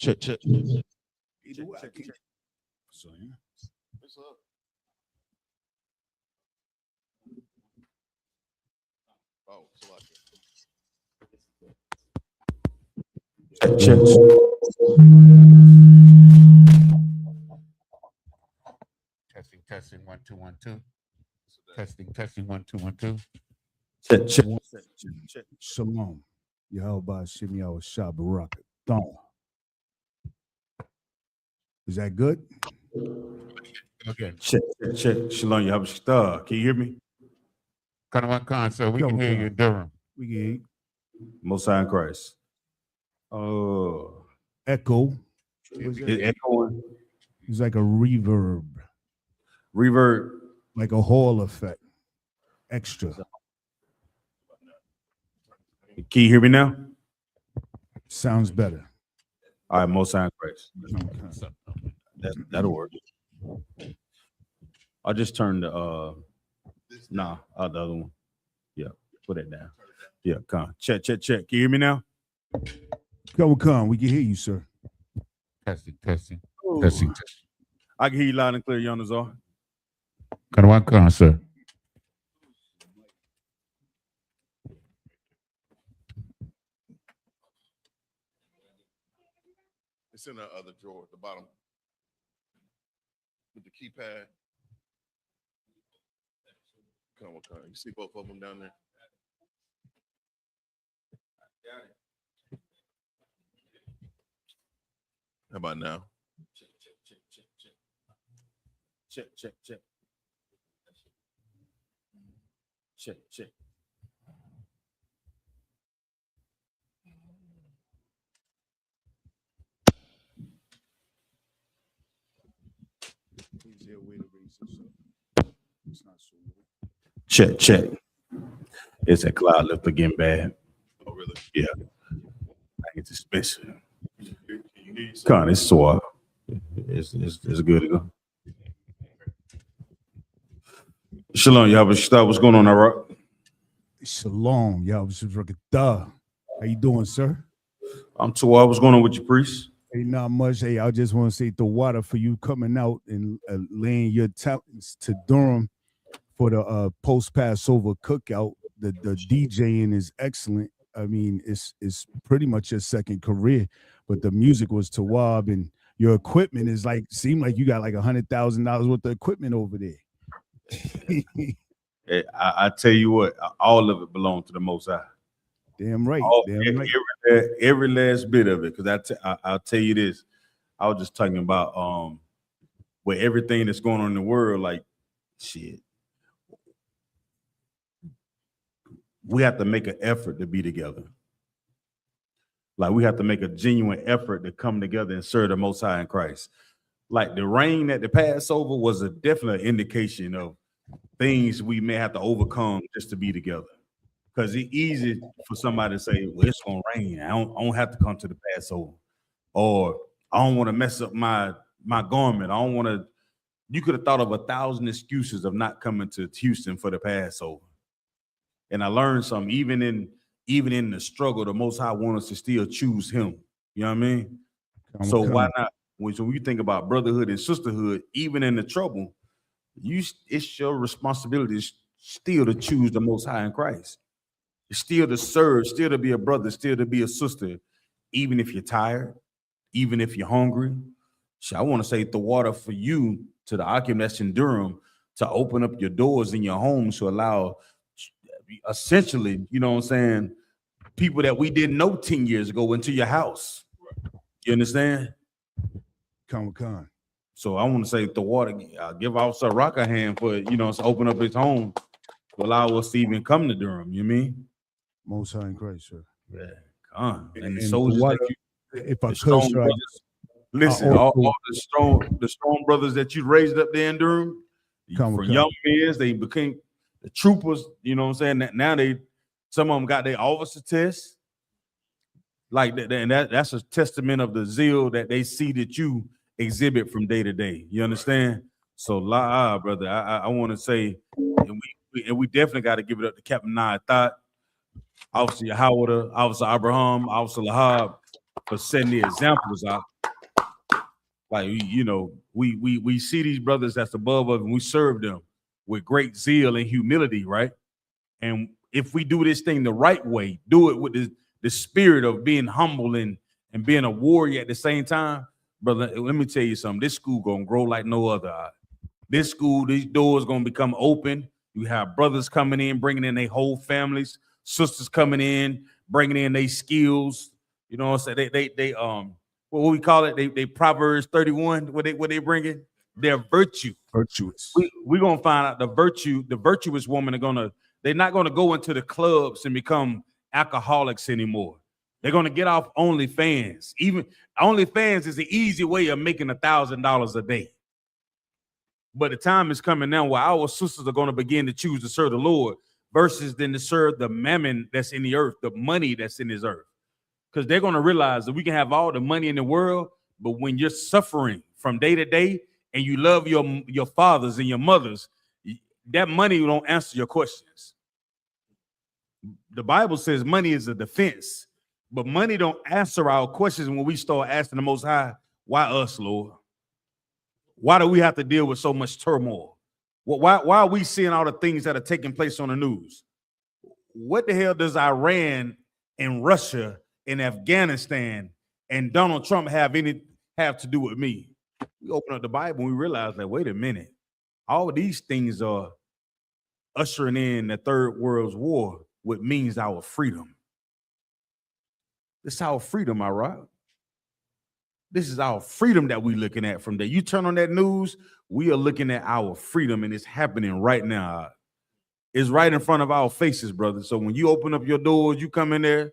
Check. Either way, check. So, yeah. What's up? Oh, Check. Testing 1 2 1 2. Testing 1 2 1 2. Check. Shalom. YAHANNA. Is that good? Okay. Check. Shalom. YAHANNA. Can you hear me? Khan, sir. We can hear you, Durham. We can hear you. Most High in Christ. Oh. Echo. It's echoing. It's like a reverb. Reverb. Like a hall effect. Extra. Can you hear me now? Sounds better. All right, Most High in Christ. Okay. That'll work. I just turned the the other one. Yeah, put it down. Yeah, come. Check. Can you hear me now? Come. We can hear you, sir. Testing. Ooh. Testing. I can hear you loud and clear, Yanazar. Khan, sir. It's in the other drawer at the bottom with the keypad. Come. You see both of them down there? How about now? Check. Check. It's a cloud lift again bad. Oh, really? Yeah. I get expensive. Con, it's sore. It's good to go. Shalom, Yahweh. What's going on, Iraq? Shalom, Yahweh. How you doing, sir? I'm Tawad. What's going on with your priest? Hey, not much. Hey, I just want to say the water for you coming out and laying your talents to Durham for the post-Passover cookout. The DJing is excellent. I mean, it's pretty much your second career, but the music was Tawab, and your equipment is seemed like you got like $100,000 worth of equipment over there. Hey, I tell you what, all of it belongs to the Most High. Damn right. Every last bit of it. Because I'll tell you this, I was just talking about with everything that's going on in the world, like shit. We have to make an effort to be together. Like we have to make a genuine effort to come together and serve the Most High in Christ. Like the rain at the Passover was a definite indication of things we may have to overcome just to be together. Because it's easy for somebody to say, well, it's gonna rain. I don't have to come to the Passover. Or I don't want to mess up my garment. I don't want to. You could have thought of 1,000 excuses of not coming to Houston for the Passover. And I learned something, even in the struggle, the Most High wants us to still choose him. You know what I mean? Why not? When you think about brotherhood and sisterhood, even in the trouble, it's your responsibility still to choose the Most High in Christ. It's still to serve, still to be a brother, still to be a sister, even if you're tired, even if you're hungry. So I want to say the water for you to the I.S.U.P.K that's in Durham to open up your doors in your homes to allow essentially, you know what I'm saying, people that we didn't know 10 years ago into your house. You understand? Con. So I want to say the water, give Officer Rock a hand for, to open up his home to allow us to even come to Durham. You mean? Most High in Christ, sir. Yeah, con. And the And soldiers water, if I could, sir, listen, all the strong brothers that you raised up there in Durham, from young men, they became the troopers, you know what I'm saying? Now some of them got their officer test. Like that, and that's a testament of the zeal that they see that you exhibit from day to day. You understand? So, brother, I want to say, and we definitely got to give it up to Captain Nayathaq, Officer Yahweh, Officer Abraham, Officer Lahab, for setting the examples out Like, we see these brothers that's above us and we serve them with great zeal and humility, right? And if we do this thing the right way, do it with the spirit of being humble and being a warrior at the same time, brother, let me tell you something. This school gonna grow like no other. This school, these doors gonna become open. You have brothers coming in, bringing in their whole families, sisters coming in, bringing in their skills. You know what I'm saying? They what we call it? They Proverbs 31. What they bring in? Their virtue. Virtuous. We're gonna find out the virtuous woman they're not gonna go into the clubs and become alcoholics anymore. They're gonna get off OnlyFans. Even OnlyFans is an easy way of making $1,000 a day. But the time is coming now where our sisters are going to begin to choose to serve the Lord versus then to serve the mammon that's in the earth, the money that's in this earth. Because they're going to realize that we can have all the money in the world, but when you're suffering from day to day and you love your fathers and your mothers, that money don't answer your questions. The Bible says money is a defense, but money don't answer our questions when we start asking the Most High, why us, Lord? Why do we have to deal with so much turmoil? Why are we seeing all the things that are taking place on the news? What the hell does Iran and Russia and Afghanistan and Donald Trump have to do with me? We open up the Bible and we realize that, wait a minute, all of these things are ushering in the Third World War, which means our freedom. This is our freedom, all right? This is our freedom that we're looking at from there. You turn on that news, we are looking at our freedom, and it's happening right now. It's right in front of our faces, brother. So when you open up your doors, you come in there,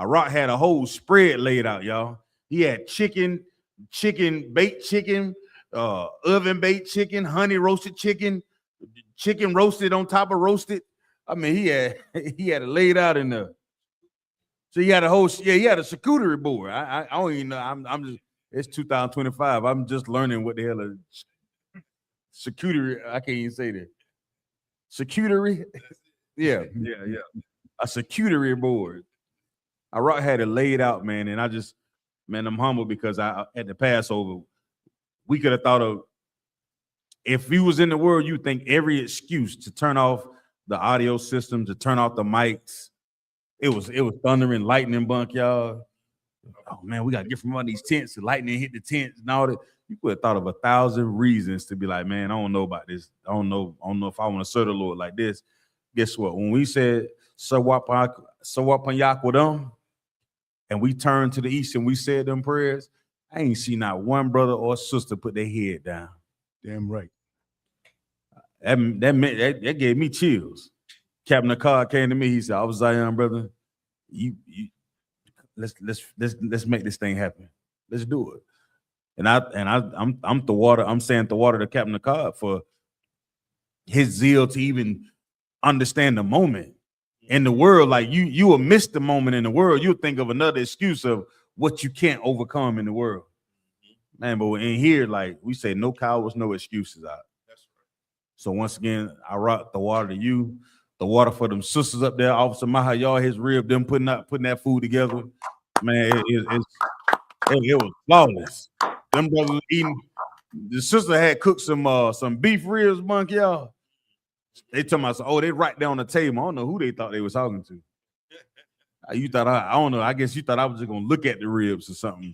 Iraq had a whole spread laid out, y'all. He had chicken, baked chicken, oven baked chicken, honey roasted chicken roasted on top of roasted. I mean, he had it laid out in there. So he had he had a charcuterie board. I don't even know. I'm just, it's 2025. I'm just learning what the hell is charcuterie. I can't even say that. Charcuterie? Yeah. A charcuterie board. I had it laid out, man, and I'm humble because at the Passover, we could have thought of, if we was in the world, you think every excuse to turn off the audio system, to turn off the mics. It was thundering, lightning bunk, y'all. Oh man, we gotta get from all these tents. The lightning hit the tents and all that. You could have thought of 1,000 reasons to be like, man, I don't know about this. I don't know if I want to serve the Lord like this. Guess what? When we said Sawapanyakwodam, and we turned to the east and we said them prayers, I ain't seen not one brother or sister put their head down. Damn right. That gave me chills. Captain Nayathaq came to me. He said, "I was Zion, brother. Let's make this thing happen. Let's do it." And I'm the water. I'm saying the water to Captain Nayathaq for his zeal to even understand the moment in the world. Like you will miss the moment in the world. You'll think of another excuse of what you can't overcome in the world, man. But in here, like we say, no cowards, no excuses out. So once again, I rock the water to you, the water for them sisters up there, Officer Maha, y'all, his rib, them putting that food together. Man, it was flawless. Them brothers eating. The sister had cooked some beef ribs, monk, y'all. They told me, oh, they right there on the table. I don't know who they thought they was talking to. You thought I don't know. I guess you thought I was just gonna look at the ribs or something.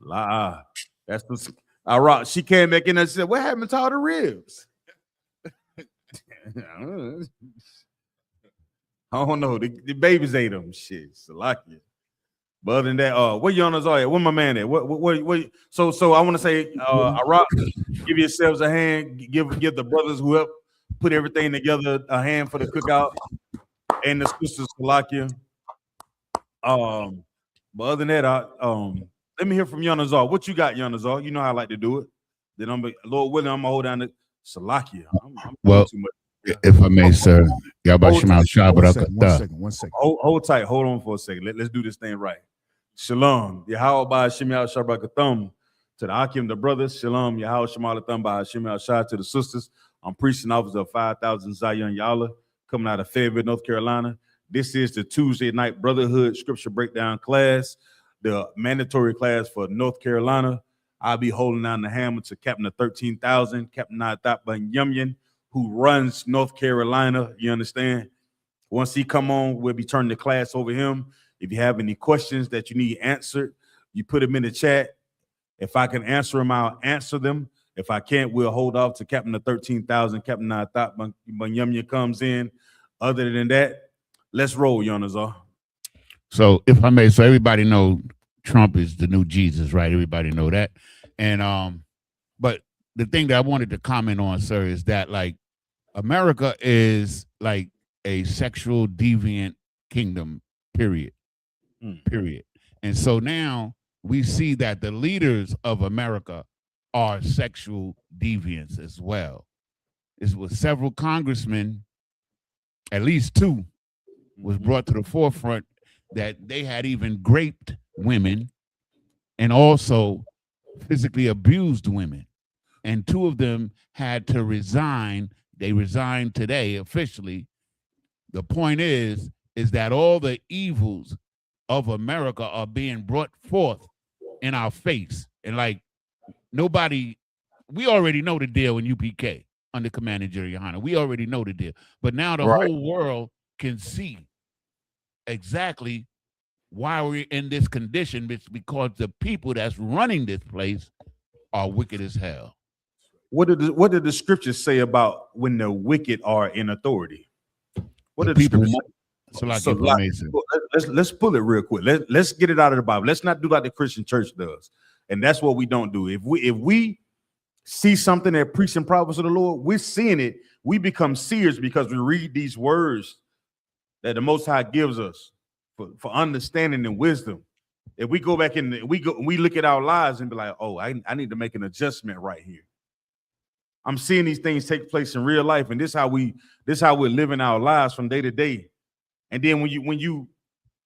That's the. I rock. She came back in and said, "What happened to all the ribs?" I don't know. The babies ate them. Shit, Salakia. But other than that, where Yonas are at? Where my man at? What? So I want to say, I rock. Give yourselves a hand. Give the brothers who helped put everything together a hand for the cookout and the sisters Salakia. But other than that, let me hear from Yonazar. What you got, Yonazar? You know how I like to do it. Then Lord willing, I'm gonna hold down the Salakia. I'm well, too much. If I may, sir. One second. Hold tight. Hold on for a second. Let's do this thing right. Shalom. Yahweh by Hashem Yahweh Shabbat to the Akim, the brothers. Shalom. Yahweh Shemal Thumb by Hashem Yahweh Shah to the sisters. I'm preaching officer of 5,000 Zion Yalla coming out of Fayetteville, North Carolina. This is the Tuesday night brotherhood scripture breakdown class, the mandatory class for North Carolina. I'll be holding down the hammer to Captain of 13,000, Captain Nayathaq, who runs North Carolina. You understand? Once he come on, we'll be turning the class over him. If you have any questions that you need answered, you put them in the chat. If I can answer them, I'll answer them. If I can't, we'll hold off to Captain of 13,000, Captain Nayathaq comes in. Other than that, let's roll, Yonazar. So if I may, so everybody know Trump is the new Jesus, right? Everybody know that. And but the thing that I wanted to comment on, sir, is that like America is like a sexual deviant kingdom, period. Period. And so now we see that the leaders of America are sexual deviants as well. It's with several congressmen, at least two, was brought to the forefront that they had even raped women and also physically abused women. And two of them had to resign. They resigned today officially. The point is that all the evils of America are being brought forth in our face. And like nobody, we already know the deal in UPK under Commander Jerry YAHANNA. We already know the deal. But now the whole world can see exactly why we're in this condition. It's because the people that's running this place are wicked as hell. What did the scriptures say about when the wicked are in authority? What did the scriptures say? Let's pull it real quick. Let's get it out of the Bible. Let's not do like the Christian church does. And that's what we don't do. If we see something that preaching prophets of the Lord, we're seeing it. We become seers because we read these words that the Most High gives us for understanding and wisdom. If we go back and we look at our lives and be like, oh, I need to make an adjustment right here. I'm seeing these things take place in real life, and this how we're living our lives from day to day. And then when you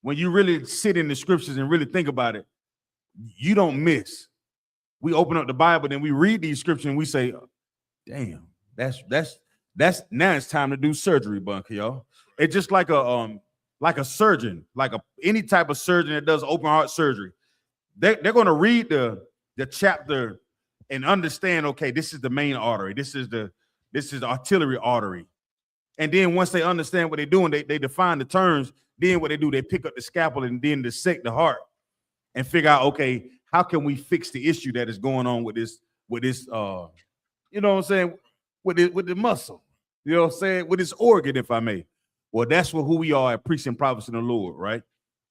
really sit in the scriptures and really think about it, you don't miss. We open up the Bible and we read these scriptures and we say, damn, that's now it's time to do surgery, bunker, y'all. It's just like a surgeon, any type of surgeon that does open heart surgery. They're going to read the chapter and understand, okay, this is the main artery. This is the artillery artery. And then once they understand what they're doing, they define the terms. Then what they do, they pick up the scalpel and then dissect the heart and figure out, okay, how can we fix the issue that is going on with this, you know what I'm saying, with the muscle, you know what I'm saying, with this organ, if I may. Well, that's who we are at Preaching Prophets in the Lord, right?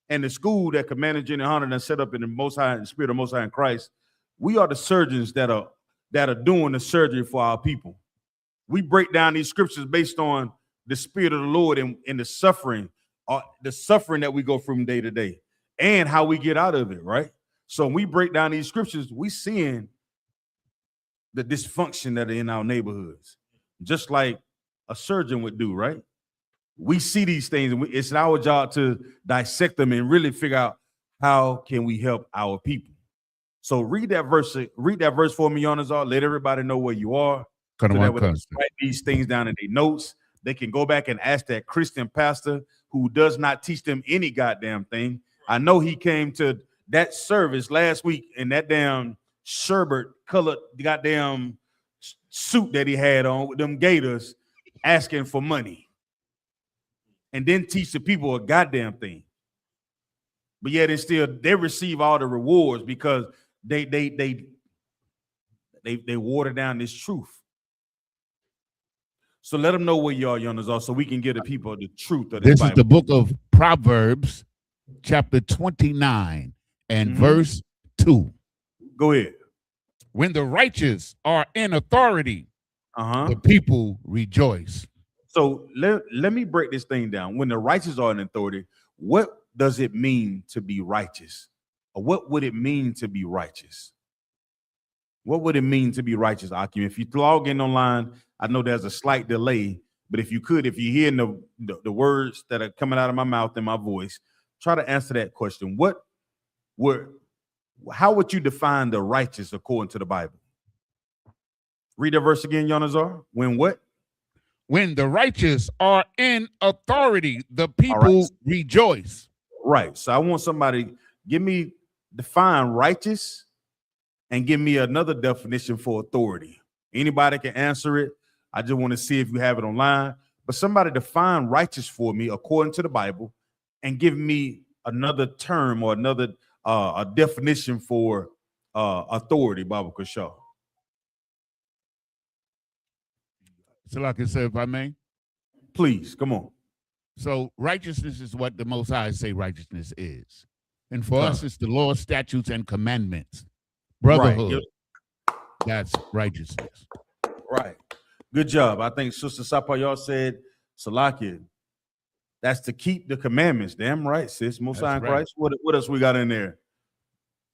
And the school that Commander General YAHANNA set up in the Most High, in the Spirit of Most High in Christ, we are the surgeons that are doing the surgery for our people. We break down these scriptures based on the Spirit of the Lord and the suffering that we go from day to day and how we get out of it, right? So when we break down these scriptures, we seeing the dysfunction that are in our neighborhoods, just like a surgeon would do, right? We see these things, and it's our job to dissect them and really figure out how can we help our people. So read that verse for me, Yonazar. Let everybody know where you are. So that when they write these things down in their notes, they can go back and ask that Christian pastor who does not teach them any goddamn thing. I know he came to that service last week in that damn sherbet colored goddamn suit that he had on with them gators asking for money and then teach the people a goddamn thing. But yet and still they receive all the rewards because they water down this truth. So let them know where you are, Yonazar, so we can give the people the truth of this Bible. Is the book of Proverbs, chapter 29 and verse 2. Go ahead. When the righteous are in authority, the people rejoice. So let me break this thing down. When the righteous are in authority, what does it mean to be righteous? Or what would it mean to be righteous? What would it mean to be righteous, Akim? If you log in online, I know there's a slight delay, but if you're hearing the words that are coming out of my mouth and my voice, try to answer that question. How would you define the righteous according to the Bible? Read that verse again, Yonazar. When what? When the righteous are in authority, the people rejoice. Right. So I want somebody define righteous and give me another definition for authority. Anybody can answer it. I just want to see if you have it online. But somebody define righteous for me according to the Bible and give me another term or another a definition for authority, Baba Kashaw. So like I said, if I may. Please, come on. So righteousness is what the Most High say righteousness is. And for us, it's the law, statutes, and commandments. Brotherhood. Right. That's righteousness. Right. Good job. I think Sister Sapa, y'all said, Salakia, that's to keep the commandments. Damn right, sis. Most High in Christ. What else we got in there?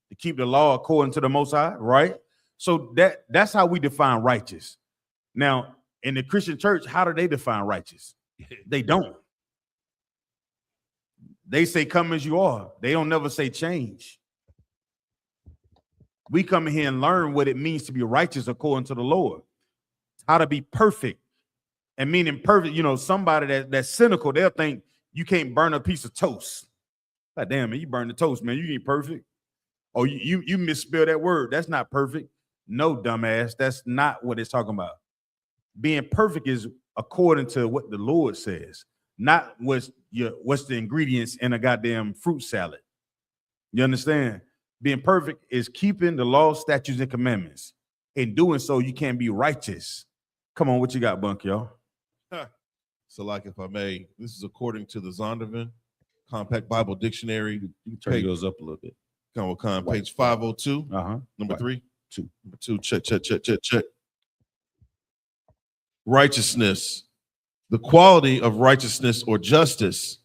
To keep the law according to the Most High, right? So that's how we define righteous. Now, in the Christian church, how do they define righteous? They don't. They say, come as you are. They don't never say change. We come in here and learn what it means to be righteous according to the Lord. How to be perfect. And meaning perfect, you know, somebody that's cynical, they'll think you can't burn a piece of toast. Like, damn, man, you burn the toast, man. You ain't perfect. Oh, you misspelled that word. That's not perfect. No, dumbass. That's not what it's talking about. Being perfect is according to what the Lord says, not what's the ingredients in a goddamn fruit salad. You understand? Being perfect is keeping the law, statutes, and commandments. In doing so, you can be righteous. Come on, what you got, Bunk, y'all? So, like, if I may, this is according to the Zondervan Compact Bible Dictionary. You can turn yours up a little bit. Page 502. Number 3. 2. Number 2. Check. Righteousness, the quality of righteousness or justice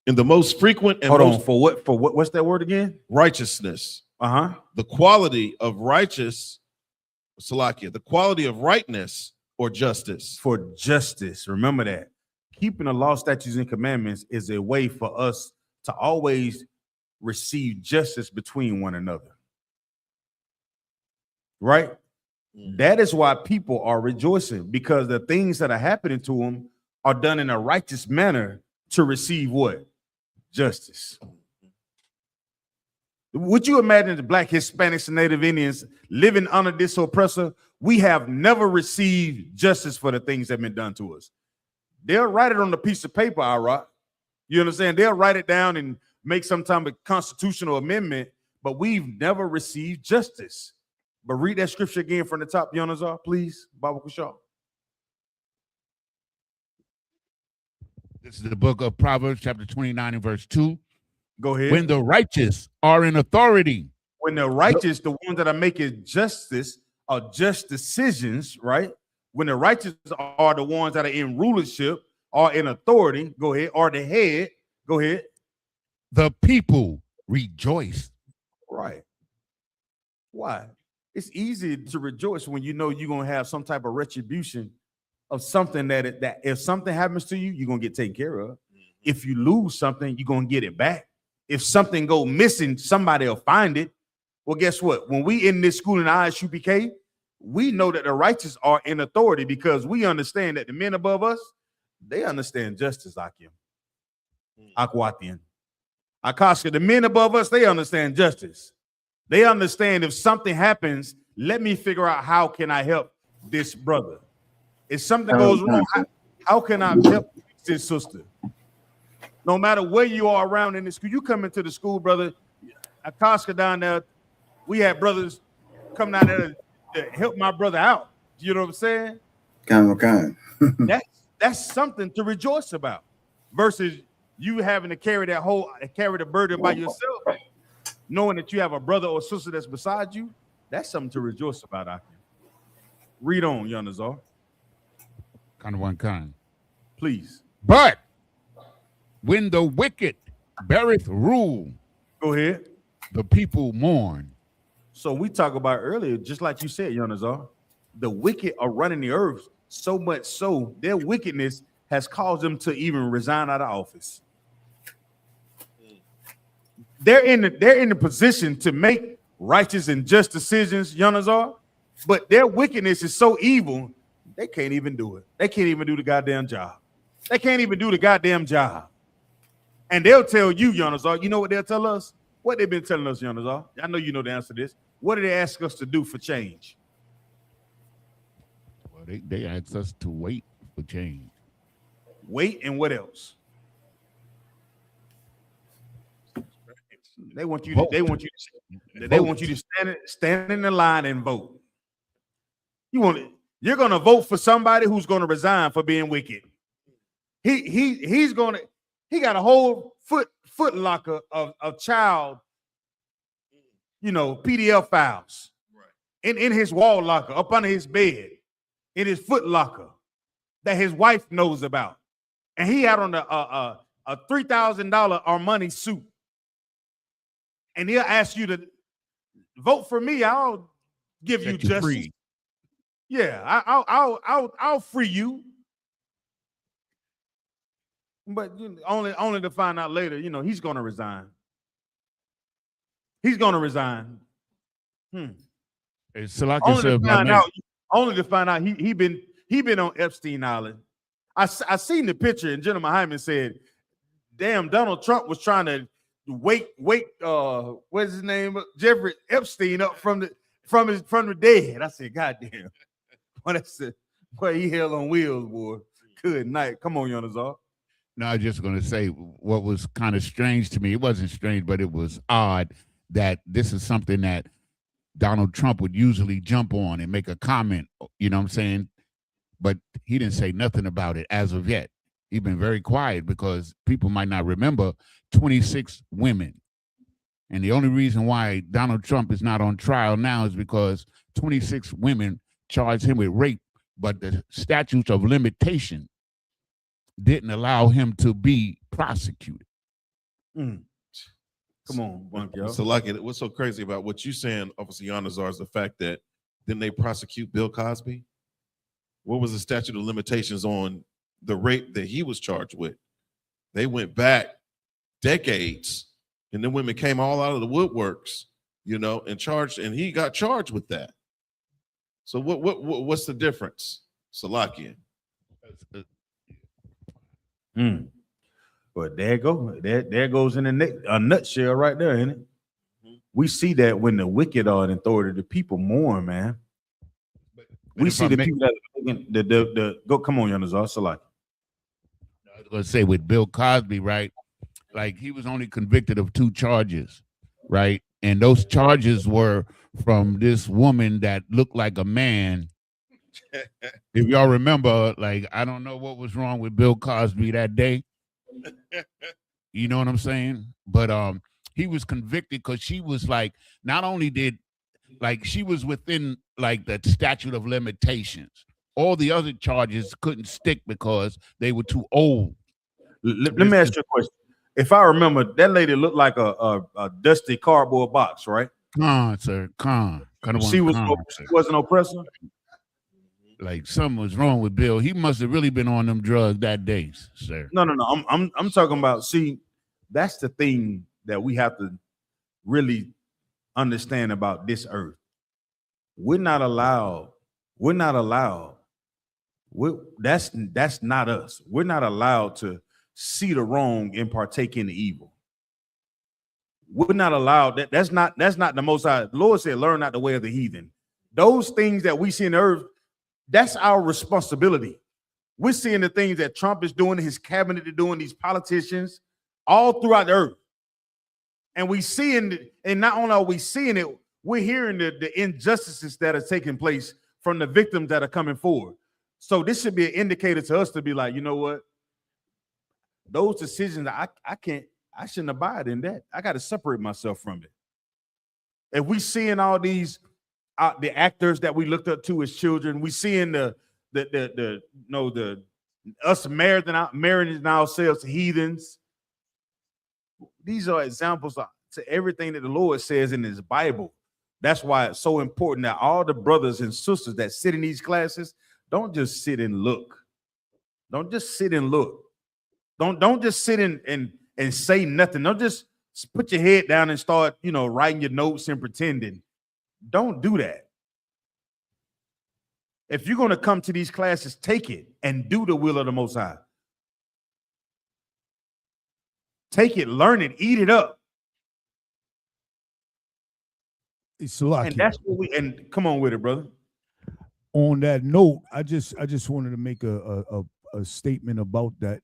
in the most frequent and hold on, for what? What's that word again? Righteousness. The quality of the quality of rightness or justice. For justice. Remember that. Keeping the law, statutes, and commandments is a way for us to always receive justice between one another. Right? That is why people are rejoicing, because the things that are happening to them are done in a righteous manner to receive what? Justice. Would you imagine the Black, Hispanics, and Native Indians living under this oppressor? We have never received justice for the things that have been done to us. They'll write it on the piece of paper, Iraq. You understand? They'll write it down and make some type of constitutional amendment, but we've never received justice. But read that scripture again from the top, Yonazar, please, Baba Kushaw. This is the book of Proverbs, chapter 29 and verse 2. Go ahead. When the righteous are in authority. When the righteous, the ones that are making justice, are just decisions, right? When the righteous are the ones that are in rulership, are in authority, go ahead, are the head, go ahead. The people rejoice. Right. Why? It's easy to rejoice when you know you're going to have some type of retribution of something that if something happens to you, you're going to get taken care of. If you lose something, you're going to get it back. If something go missing, somebody will find it. Well, guess what? When we in this school in I.S.U.P.K, we know that the righteous are in authority because we understand that the men above us, they understand justice, Akim. Akwatian. Akaska, the men above us, they understand justice. They understand if something happens, let me figure out how can I help this brother. If something goes wrong, how can I help this sister? No matter where you are around in the school, you come into the school, brother. Akaska down there, we had brothers come down there to help my brother out. You know what I'm saying? Kind. That's something to rejoice about versus you having to carry the burden by yourself, knowing that you have a brother or sister that's beside you. That's something to rejoice about. I can read on, Yonazar. Kind of one kind. Please. But when the wicked beareth rule, go ahead. The people mourn. So we talked about earlier, just like you said, Yonazar, the wicked are running the earth so much so their wickedness has caused them to even resign out of office. They're in the position to make righteous and just decisions, Yonazar, but their wickedness is so evil, they can't even do it. They can't even do the goddamn job. They can't even do the goddamn job. And they'll tell you, Yonazar, you know what they'll tell us? What they've been telling us, Yonazar? I know you know the answer to this. What did they ask us to do for change? Well, they asked us to wait for change. Wait, and what else? They want you to, Vote. they want you to stand in the line and vote. You're gonna vote for somebody who's gonna resign for being wicked. He got a whole foot locker of child, PDF files in his wall locker, up under his bed, in his foot locker that his wife knows about. And he had on a $3,000 Armani suit. And he'll ask you to vote for me. I'll give you justice. Free. Yeah, I'll free you. But only to find out later, he's gonna resign. He's gonna resign. So like Only to find out he been on Epstein Island. I seen the picture, and Gentleman Hyman said, "Damn, Donald Trump was trying to wake what's his name, Jeffrey Epstein up from the dead." I said, "God damn, boy, he hell on wheels, boy. Good night. Come on, Nayathaq." No, I was just going to say what was kind of strange to me. It wasn't strange, but it was odd that this is something that Donald Trump would usually jump on and make a comment, you know what I'm saying? But he didn't say nothing about it as of yet. He's been very quiet because people might not remember 26 women. And the only reason why Donald Trump is not on trial now is because 26 women charged him with rape, but the statutes of limitation didn't allow him to be prosecuted. Come on, Bunk, yo. So, like, what's so crazy about what you saying, Officer Yanazar, is the fact that didn't they prosecute Bill Cosby? What was the statute of limitations on the rape that he was charged with? They went back decades, and then women came all out of the woodworks, and he got charged with that. So what's the difference, Salakian? But there goes in a nutshell right there, isn't it? We see that when the wicked are in authority, the people mourn, man. We see the people that go. Come on, Nayathaq, Salakian. I was going to say with Bill Cosby, right? Like he was only convicted of 2 charges, right? And those charges were from this woman that looked like a man. If y'all remember, like, I don't know what was wrong with Bill Cosby that day. You know what I'm saying? But he was convicted because she was like, not only did, like, she was within like the statute of limitations. All the other charges couldn't stick because they were too old. Let me ask you a question. If I remember, that lady looked like a dusty cardboard box, right? Sir. She wasn't oppressor. Like something was wrong with Bill. He must have really been on them drugs that day, sir. No. I'm talking about. See, that's the thing that we have to really understand about this earth. We're not allowed. That's not us. We're not allowed to see the wrong and partake in the evil. We're not allowed. That's not the Most High. The Lord said, "Learn not the way of the heathen." Those things that we see in the earth, that's our responsibility. We're seeing the things that Trump is doing, his cabinet is doing, these politicians, all throughout the earth. And we seeing it, and not only are we seeing it, we're hearing the injustices that are taking place from the victims that are coming forward. So this should be an indicator to us to be like, you know what? Those decisions, I shouldn't abide in that. I got to separate myself from it. If we seeing all these the actors that we looked up to as children, we seeing us marrying ourselves to heathens. These are examples to everything that the Lord says in his Bible. That's why it's so important that all the brothers and sisters that sit in these classes don't just sit and look. Don't just sit and look. Don't just sit and say nothing. Don't just put your head down and start, writing your notes and pretending. Don't do that. If you're going to come to these classes, take it and do the will of the Most High. Take it, learn it, eat it up. It's a lot. And that's what we, and come on with it, brother. On that note, I just wanted to make a statement about that.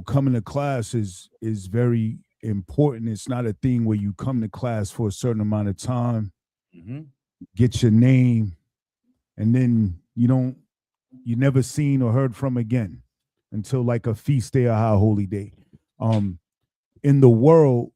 Coming to class is very important. It's not a thing where you come to class for a certain amount of time, get your name, and then you never seen or heard from again until like a feast day or high holy day. In the world,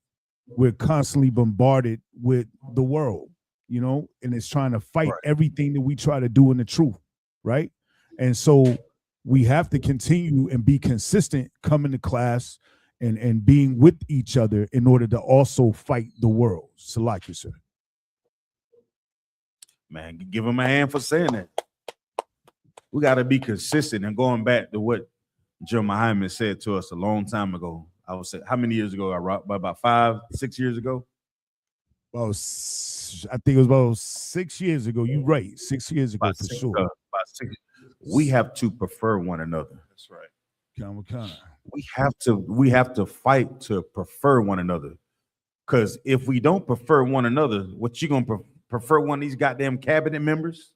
we're constantly bombarded with the world, and it's trying to fight everything that we try to do in the truth, right? And so we have to continue and be consistent coming to class and being with each other in order to also fight the world. Salaki, sir. Man, give him a hand for saying that. We got to be consistent. And going back to what Joe Muhammad said to us a long time ago, I would say, how many years ago? About 5, 6 years ago? Well, I think it was about 6 years ago. You're right. 6 years ago, About for six, sure. about 6. We have to prefer one another. That's right. We have to fight to prefer one another. Because if we don't prefer one another, what you gonna prefer one of these goddamn cabinet members?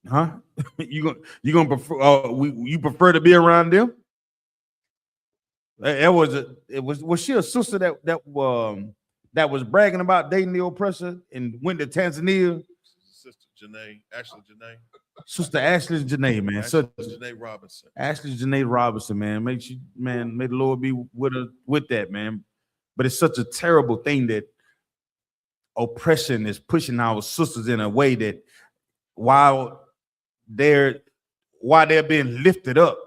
Huh? you gonna prefer? You prefer to be around them? Was she a sister that was bragging about dating the oppressor and went to Tanzania? Sister Janae, Ashley Janae. Sister Ashley Janae, man. Janae Robinson. Ashley Janae Robinson, man. May the Lord be with her with that, man. But it's such a terrible thing that oppression is pushing our sisters in a way that while they're being lifted up,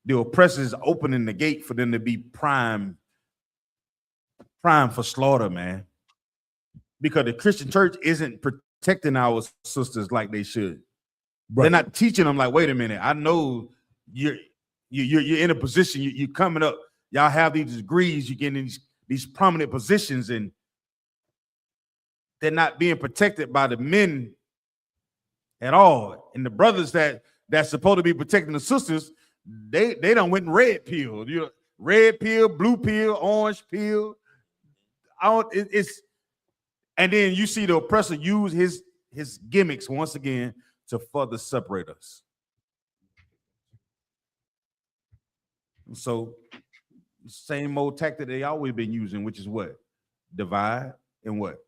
the oppressor is opening the gate for them to be prime for slaughter, man. Because the Christian church isn't protecting our sisters like they should. Right. They're not teaching them like, wait a minute, I know you're in a position, you're coming up, y'all have these degrees, you get in these prominent positions, and they're not being protected by the men at all. And the brothers that's supposed to be protecting the sisters, they done went red pill, red pill, blue pill, orange pill. And then you see the oppressor use his gimmicks once again to further separate us. So same old tactic they always been using, which is what? Divide and what?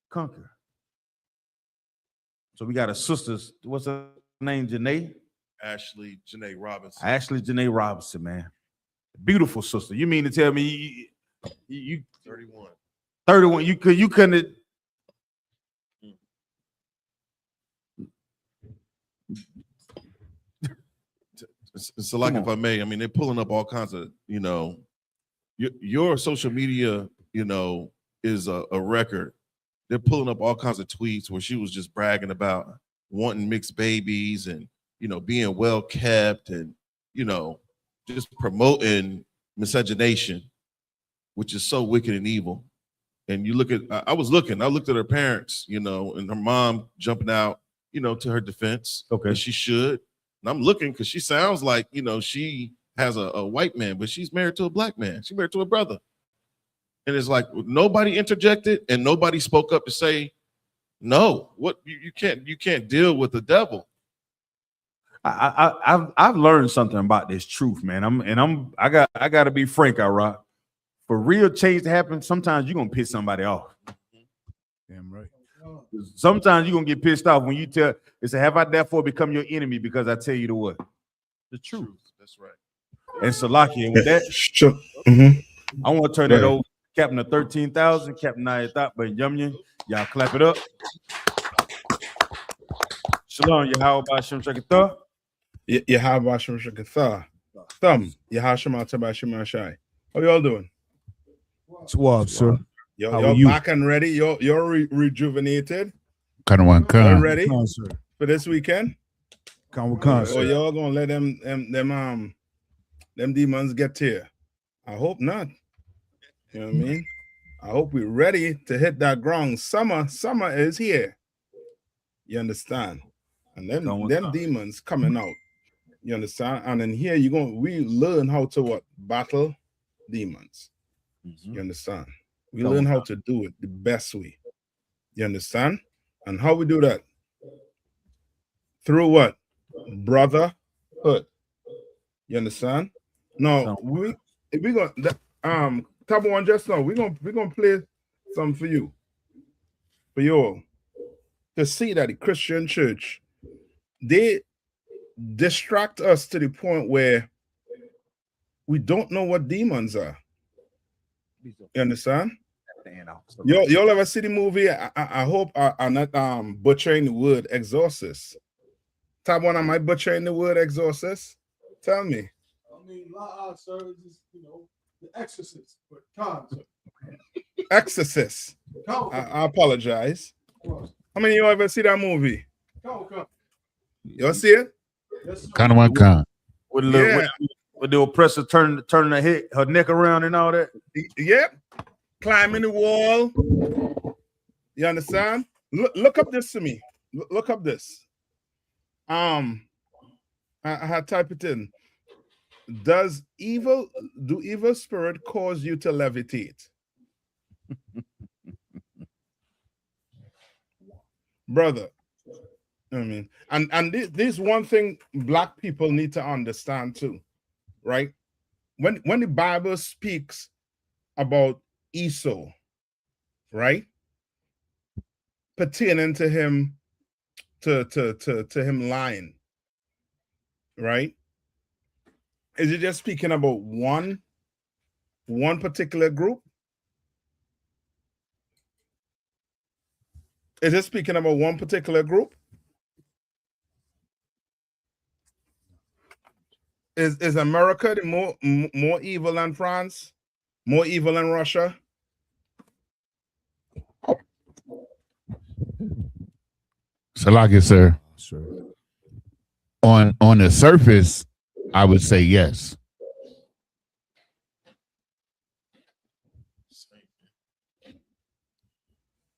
Conquer. So we got a sister's, what's her name? Janae? Ashley Janae Robinson. Ashley Janae Robinson, man. Beautiful sister. You mean to tell me you 31. 31, you couldn't. So like, if I may, I mean, they're pulling up all kinds of, your social media, is a record. They're pulling up all kinds of tweets where she was just bragging about wanting mixed babies and, being well kept and, just promoting miscegenation, which is so wicked and evil. And you look at, I looked at her parents, and her mom jumping out, to her defense. Okay. She should. And I'm looking because she sounds like, she has a white man, but she's married to a black man. She's married to a brother. And it's like nobody interjected and nobody spoke up to say, no, what you can't deal with the devil. I've learned something about this truth, man. I got to be frank, all right. For real change to happen, sometimes you're gonna piss somebody off. Damn right. Sometimes you're gonna get pissed off when you tell it's have I therefore become your enemy because I tell you the what? The truth. That's right. And Salaki, and with that, sure. I want to turn it over to Captain of 13,000, Captain Nayathaq, but Yumyan. Y'all clap it up. Shalom, Yahweh B'Shem Shekatah. Yahweh B'Shem Shekatah. Thumb, Yahweh Shema Tabashim Shai. How y'all doing? Swab, sir. You're back and ready. You're rejuvenated. Kind of one You're ready sir. for this weekend. Sir. Y'all gonna let them demons get to you? I hope not. You know what I mean? I hope we're ready to hit that ground. Summer is here. You understand? And them demons coming out. You understand? And then here we learn how to battle demons. You understand? We Come learn on. how to do it the best way. You understand? And how we do that? Through what? Brotherhood. You understand? Now Come if we gonna top one just now, we're gonna play some for you all to see that the Christian church, they distract us to the point where we don't know what demons are. You understand? Y'all ever see the movie? I hope I'm not butchering the word exorcist. Top one, am I butchering the word exorcist? Tell me. I mean, sir, is the exorcist, but Khan, sir. Exorcist. I apologize. How many of you ever see that movie? Y'all see it? Yes, sir. Kind of one kind. With the oppressor turning her neck around and all that. Yep. Climbing the wall. You understand? Look up this to me. Look up this. I had type it in. Do evil spirit cause you to levitate? Brother. I mean, and this one thing black people need to understand too, right? When the Bible speaks about Esau, right, pertaining to him, to him lying, right? Is it just speaking about one particular group? Is it speaking about one particular group? Is America the more evil than France? More evil than Russia? Salaki, sir. On the surface, I would say yes.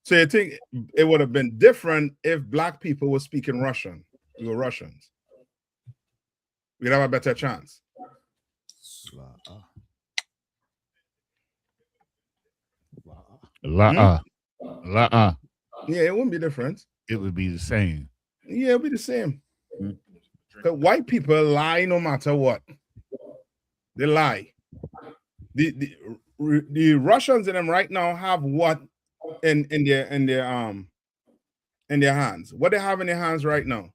So you think it would have been different if black people were speaking Russian? We were Russians. We'd have a better chance. La Yeah, it wouldn't be different. It would be the same. Yeah, it'll be the same. Because white people lie no matter what. They lie. The Russians in them right now have what in their hands? What they have in their hands right now?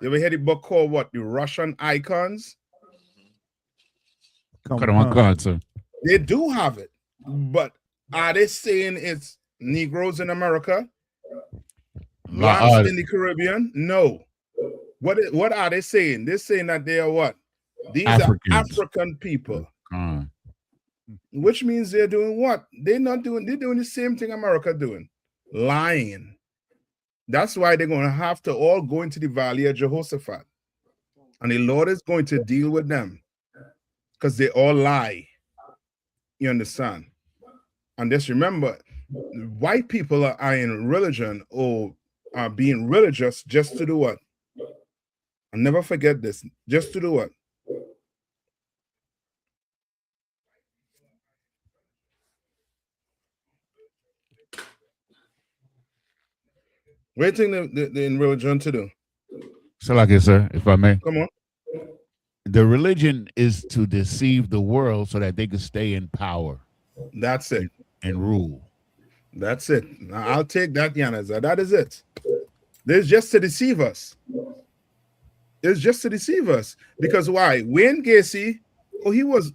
You ever heard the book called what? The Russian Icons? Kind of one kind, sir. They do have it, but are they saying it's Negroes in America? Blacks in the Caribbean? No. What are they saying? They're saying that they are what? These Africans. are African people. Which means they're doing what? They're doing the same thing America doing. Lying. That's why they're going to have to all go into the valley of Jehoshaphat. And the Lord is going to deal with them. Because they all lie. You understand? And just remember, white people are in religion or are being religious just to do what? And never forget this. Just to do what? What do you think they're in religion to do? So like it, sir, if I may. Come on. The religion is to deceive the world so that they can stay in power. That's it. And rule. That's it. I'll take that, Yanaza. That is it. There's just to deceive us. It's just to deceive us. Because why? Wayne Gacy, he was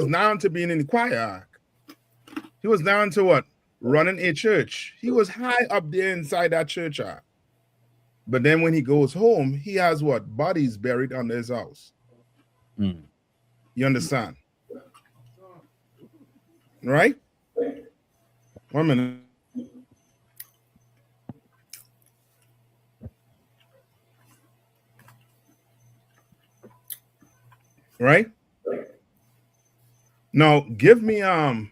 down to being in the choir ark. He was down to what? Running a church. He was high up there inside that church ark. But then when he goes home, he has what? Bodies buried under his house. You understand? Right? 1 minute. Right? Now give me type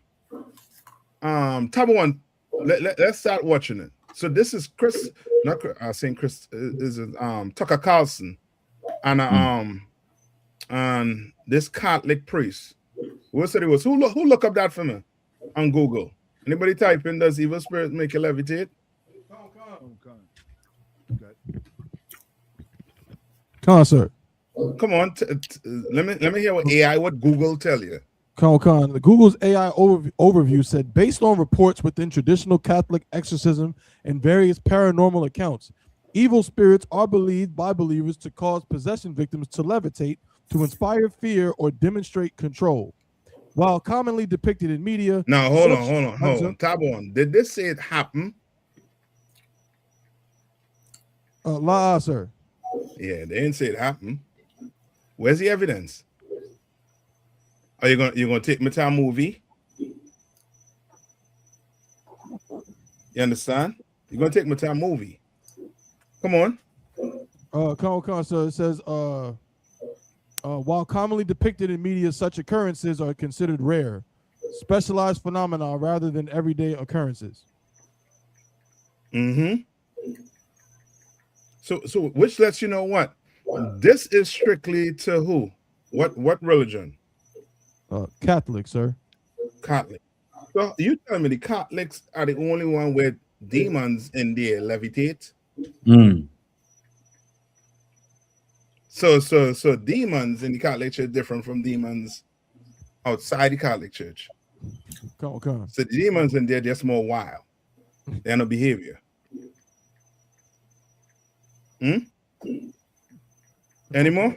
one. Let's start watching it. So this is Chris, not saying Chris is Tucker Carlson and this Catholic priest. Who said it was? Who look up that for me? on Google. Anybody type in, does evil spirit make you levitate? Con, sir. Come on, let me hear what Google tell you. Con. Google's AI overview said, based on reports within traditional Catholic exorcism and various paranormal accounts, evil spirits are believed by believers to cause possession victims to levitate, to inspire fear, or demonstrate control. While commonly depicted in media. Now, hold on. Tab on. Did this say it happened? Sir. Yeah, they didn't say it happened. Where's the evidence? Are you gonna take me to a movie? You understand? You're gonna take me to a movie. Come on. Con, so it says, while commonly depicted in media, such occurrences are considered rare, specialized phenomena rather than everyday occurrences. Mm-hmm. So which lets you know what? This is strictly to who? What religion? Catholic, sir. Catholic. So you tell me the Catholics are the only one where demons in there levitate? Mm. So demons in the Catholic Church different from demons outside the Catholic Church. Con. So the demons in there just more wild. They're no behavior. Any more?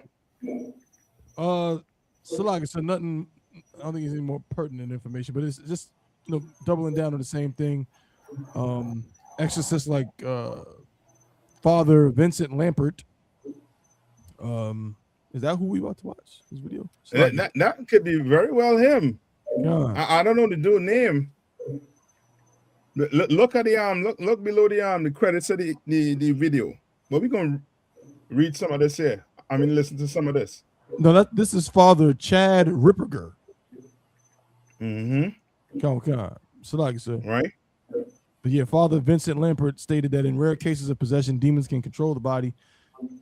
So like I said, nothing. I don't think it's any more pertinent information, but it's just doubling down on the same thing. Exorcists like Father Vincent Lampert. Is that who we about to watch this video? That could be very well him. Yeah. I don't know the dude's name. Look at the arm. Look below the arm. The credits of the video. But we're gonna read some of this here. I mean, listen to some of this. No, this is Father Chad Ripperger. Mm-hmm. Con. So like I said, right. But yeah, Father Vincent Lampert stated that in rare cases of possession, demons can control the body,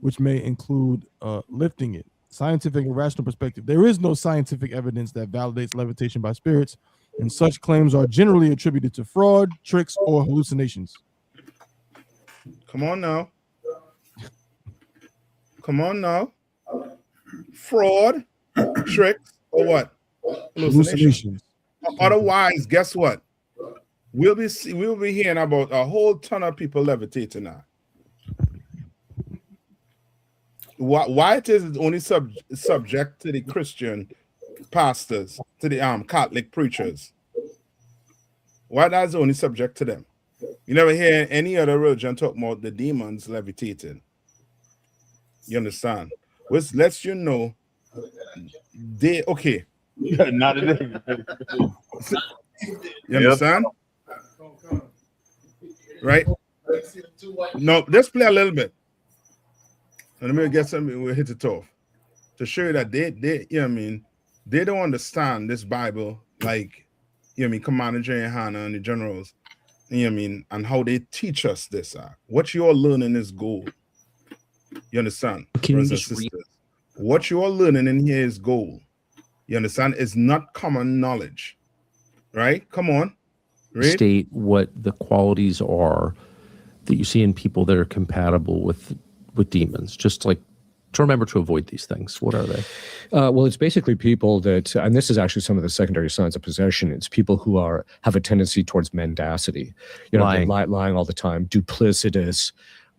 which may include lifting it. Scientific and rational perspective. There is no scientific evidence that validates levitation by spirits, and such claims are generally attributed to fraud, tricks, or hallucinations. Come on now. Fraud, tricks, or what? Hallucinations. Otherwise, guess what? We'll be hearing about a whole ton of people levitating now. Why it is only subject to the Christian pastors, to the Catholic preachers? Why that's only subject to them? You never hear any other religion talk about the demons levitating. You understand? Which lets you know okay. Not today. You understand? Right? No, let's play a little bit. And let me get something, we'll hit it off. To show you that they don't understand this Bible like, Commander YAHANNA and the generals, and how they teach us this. What you're learning is gold. You understand? Brothers and sisters. What you're learning in here is gold. You understand? It's not common knowledge. Right? Come on. Read. State what the qualities are that you see in people that are compatible with demons, just like to remember to avoid these things. What are they? Well, it's basically people that, and this is actually some of the secondary signs of possession. It's people who have a tendency towards mendacity, lying all the time, duplicitous.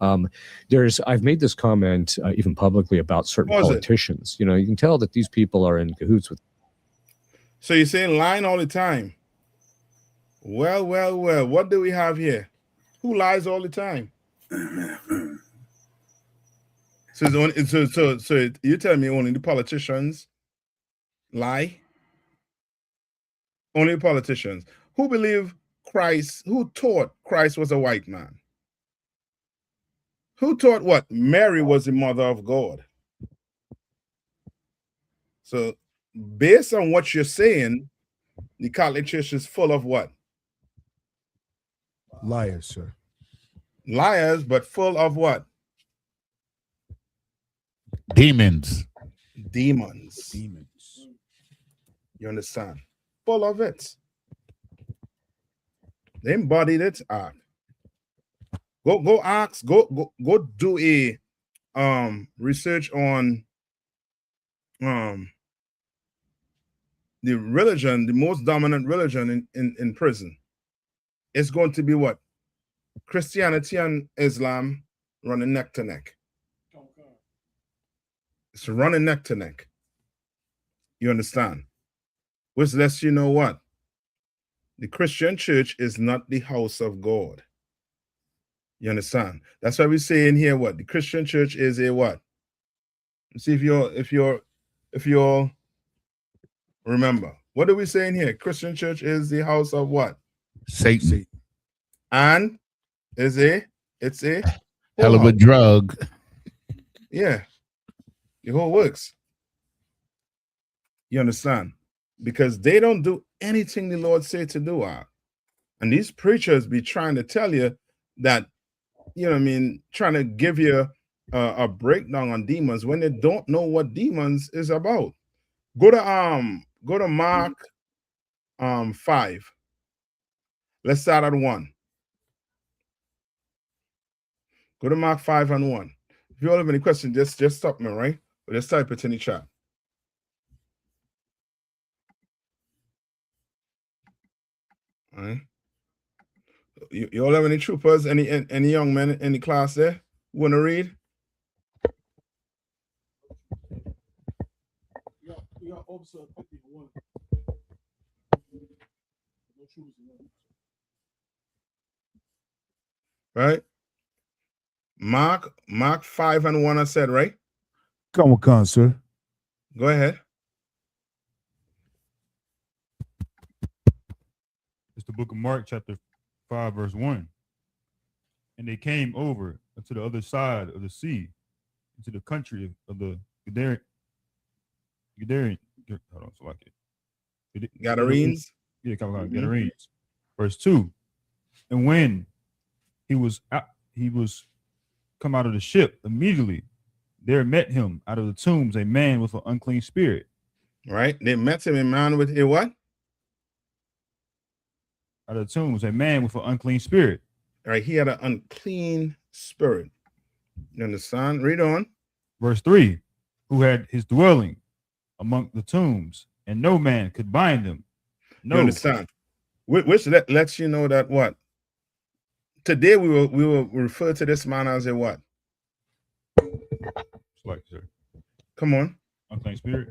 I've made this comment even publicly about certain politicians. You can tell that these people are in cahoots with. So you're saying lying all the time? Well. What do we have here? Who lies all the time? So you tell me only the politicians lie? Only politicians. Who believe Christ? Who taught Christ was a white man? Who taught what? Mary was the mother of God. So based on what you're saying, the Catholic Church is full of what? Liars, sir. Liars, but full of what? Demons. You understand? Full of it. They embodied it. Go ask, go do a research on the religion, the most dominant religion in prison. It's going to be what? Christianity and Islam running neck to neck. It's running neck to neck. You understand? Which lets you know what? The Christian church is not the house of God. You understand? That's why we say in here what? The Christian church is a what? See if you're remember. What do we say in here? Christian church is the house of what? Satan. And it's a Hell of a drug. Yeah. The whole works. You understand? Because they don't do anything the Lord said to do. And these preachers be trying to tell you that, you know what I mean, trying to give you a breakdown on demons when they don't know what demons is about. Go to Mark 5. Let's start at 1. Go to Mark 5 and 1. If you all have any questions, just stop me, right? Or just type it in the chat. All right. You all have any troopers, any young men in the class there who want to read? We got Officer 51. No troopers in there. Right? Mark 5 and 1, I said, right? Come on, sir. Go ahead. It's the book of Mark, chapter 5, verse 1. And they came over to the other side of the sea, into the country of the Gadarean. Hold on, so like it. Gadarenes. Yeah, Gadarenes. Verse 2. And when he was come out of the ship, immediately there met him out of the tombs a man with an unclean spirit. Right? They met him, a man with a what? Out of the tombs, a man with an unclean spirit. Right, he had an unclean spirit. You understand? Read on. Verse 3, who had his dwelling among the tombs, and no man could bind him. No. You understand? Which lets you know that what? Today we will refer to this man as a what? Like, sir. Come on. Unclean spirit.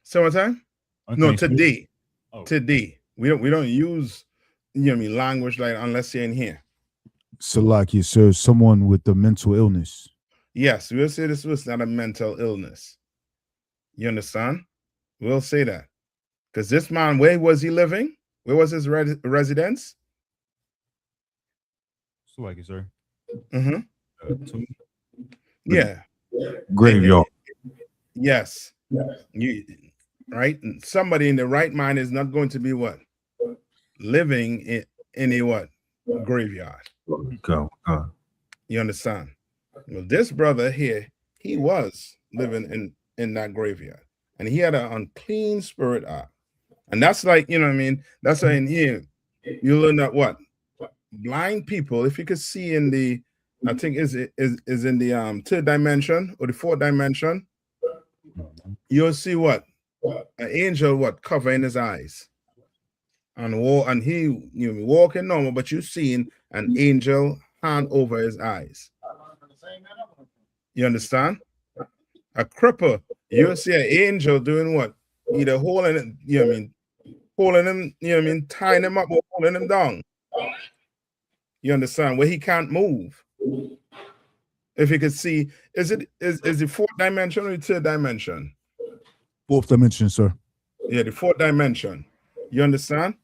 Say one time? Unclean No, today. Spirit? Oh. Today. We don't use, you know what I mean, language like unless you're in here. Salaki, sir, someone with a mental illness. Yes, we'll say this was not a mental illness. You understand? We'll say that. Because this man, where was he living? Where was his residence? So like it, sir. Mm-hmm. Yeah. Graveyard. Yes. Right? Somebody in the right mind is not going to be what? Living in a what? Graveyard. Go. You understand? Well, this brother here, he was living in that graveyard. And he had an unclean spirit out. And that's like, you know what I mean? That's why in here, you learn that what? Blind people, if you could see in the, I think is in the third dimension or the fourth dimension, you'll see what? An angel what? Covering his eyes. And he, you know, walking normal, but you seeing an angel hand over his eyes. You understand? A cripple, you'll see an angel doing what? Either holding it, you know what I mean? Holding him, you know what I mean? Tying him up or holding him down. You understand? Where he can't move. If you could see, is the fourth dimension or the third dimension? Fourth dimension, sir. Yeah, the fourth dimension. You understand?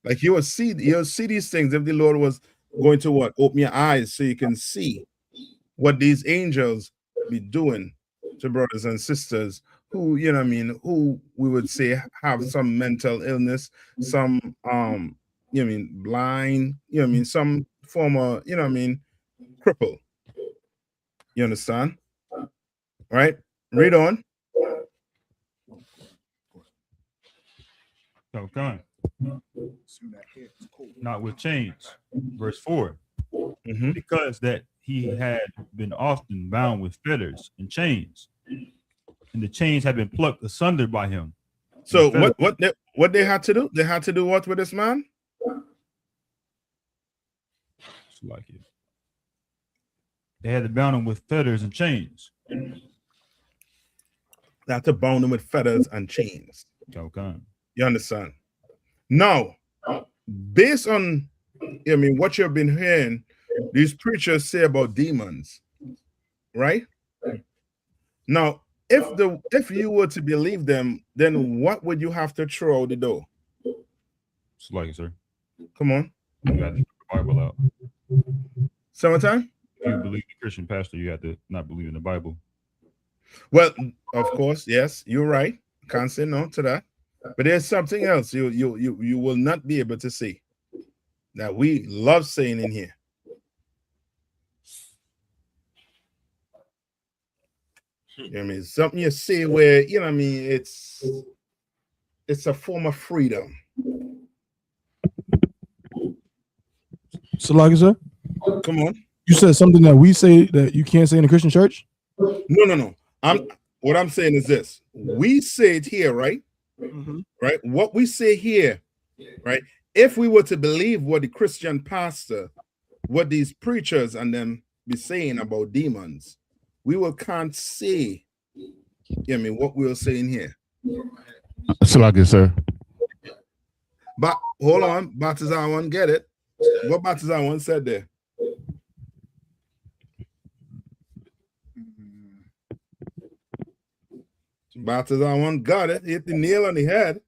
Like you'll see these things if the Lord was going to what? Open your eyes so you can see what these angels be doing to brothers and sisters who, you know what I mean, who we would say have some mental illness, some you know what I mean, blind, you know what I mean, some form of, you know what I mean, cripple. You understand? Right? Read on. So come on. not with chains. Verse 4. Mhm. Because that he had been often bound with fetters and chains, and the chains had been plucked asunder by him. So The what they had to do? They had to do what with this man? It's like it. They had to bound him with fetters and chains. They had to bound him with feathers and chains. Okay. You understand? Now, based on what you've been hearing, these preachers say about demons, right? Now, if you were to believe them, then what would you have to throw out the door? It's like it, sir. Come on. You got to throw the Bible out. Summertime? If you believe the Christian pastor, you have to not believe in the Bible. Well, of course, yes, you're right. Can't say no to that. But there's something else you will not be able to say that we love saying in here. You know what I mean? Something you say where, you know what I mean, it's a form of freedom. So, like I said, Come on. you said something that we say that you can't say in the Christian church. No. What I'm saying is this: we say it here, right? Mm-hmm. Right. What we say here, right? If we were to believe what the Christian pastor, what these preachers and them be saying about demons, we can't say, you know what I mean, what we're saying here. So like it, sir. But hold on, Batizar one, get it. What Batizar one said there? Batizar one got it. Hit the nail on the head.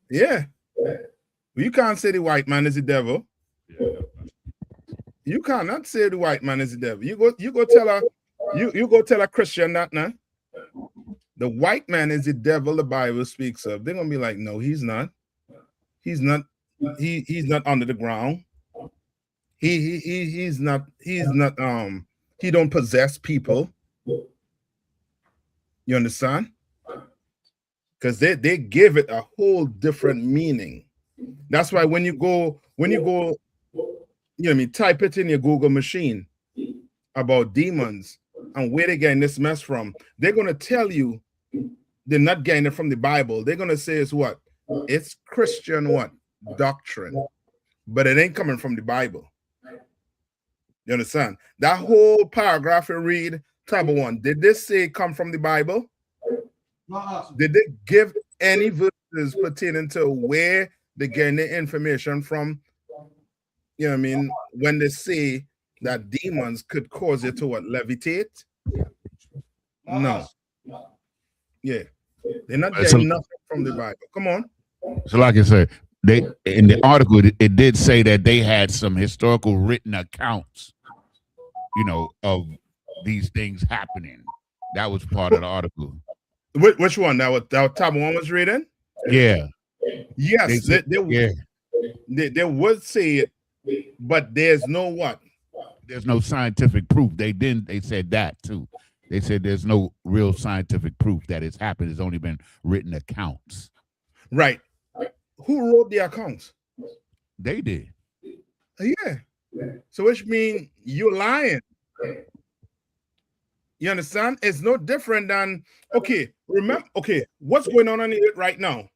Yeah. You can't say the white man is the devil. You cannot say the white man is the devil. You go tell a Christian that now. The white man is the devil the Bible speaks of. They're gonna be like, no, he's not. He's not. He's not under the ground. He's not. He don't possess people. You understand? Because they give it a whole different meaning. That's why when you go, you know what I mean, type it in your Google machine about demons and where they're getting this mess from, they're gonna tell you they're not getting it from the Bible. They're gonna say it's what? It's Christian what? Doctrine. But it ain't coming from the Bible. You understand? That whole paragraph you read, type of one, did this say come from the Bible? Did they give any verses pertaining to where they're getting the information from? You know what I mean? When they say that demons could cause you to what? Levitate? No. Yeah. They're not getting nothing from the Bible. Come on. So like I said, they in the article it did say that they had some historical written accounts, you know, of these things happening. That was part of the article. Which one? That top one was reading? Yeah. Yes, they would say it, but there's no what? There's no scientific proof. They said that too. They said there's no real scientific proof that it's happened. It's only been written accounts. Right. Who wrote the accounts? They did. Yeah. So which means you're lying. You understand? It's no different than, okay, remember, okay, what's going on the earth right now?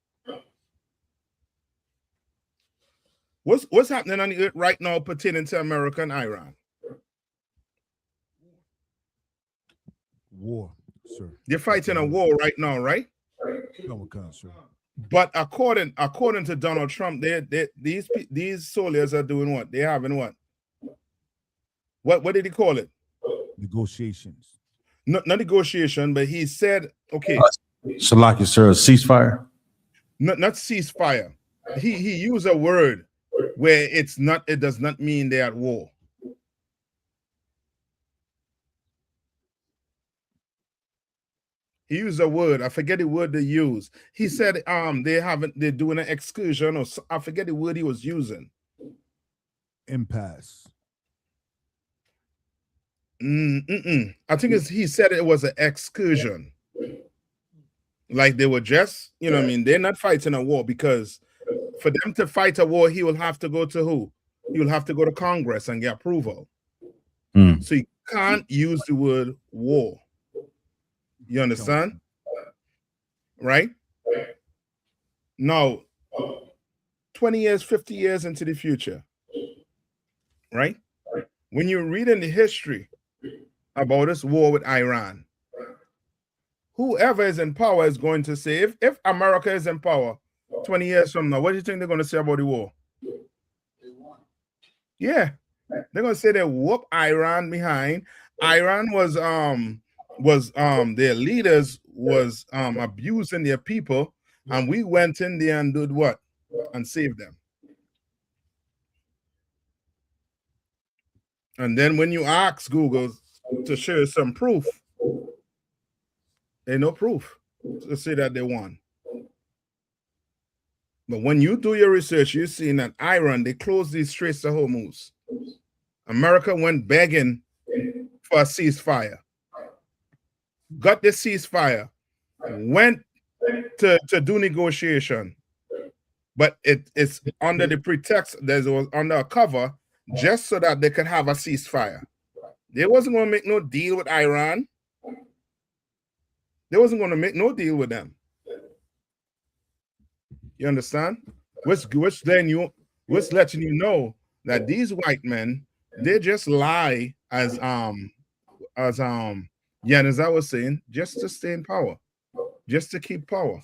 What's happening on the earth right now pertaining to America and Iran? War, sir. They're fighting a war right now, right? Sir. But according to Donald Trump, these soldiers are doing what? They're having what? What did he call it? Negotiations. Not negotiation, but he said, okay. Salaki, sir, a ceasefire? Not ceasefire. He used a word where it does not mean they're at war. He used a word, I forget the word they used. He said they're doing an excursion, or I forget the word he was using. Impasse. I think he said it was an excursion. Like they were just, you know what I mean? They're not fighting a war, because for them to fight a war, he will have to go to who? He will have to go to Congress and get approval. Mm. So you can't use the word war. You understand? Right? Now, 20 years, 50 years into the future, right? When you're reading the history about this war with Iran, whoever is in power is going to say, if America is in power 20 years from now, what do you think they're going to say about the war? Yeah, they're going to say they whoop Iran behind. Iran was their leaders was abusing their people, and we went in there and did what? And saved them. And then when you ask Google to share some proof, ain't no proof to say that they won. But when you do your research, you're seeing that Iran, they closed these Straits of Hormuz. America went begging for a ceasefire, got the ceasefire, went to do negotiation, but it's under the pretext that it was under a cover just so that they could have a ceasefire. They wasn't going to make no deal with Iran. They wasn't going to make no deal with them. You understand? Which letting you know that these white men, they just lie as Yanazar was saying, just to stay in power, just to keep power.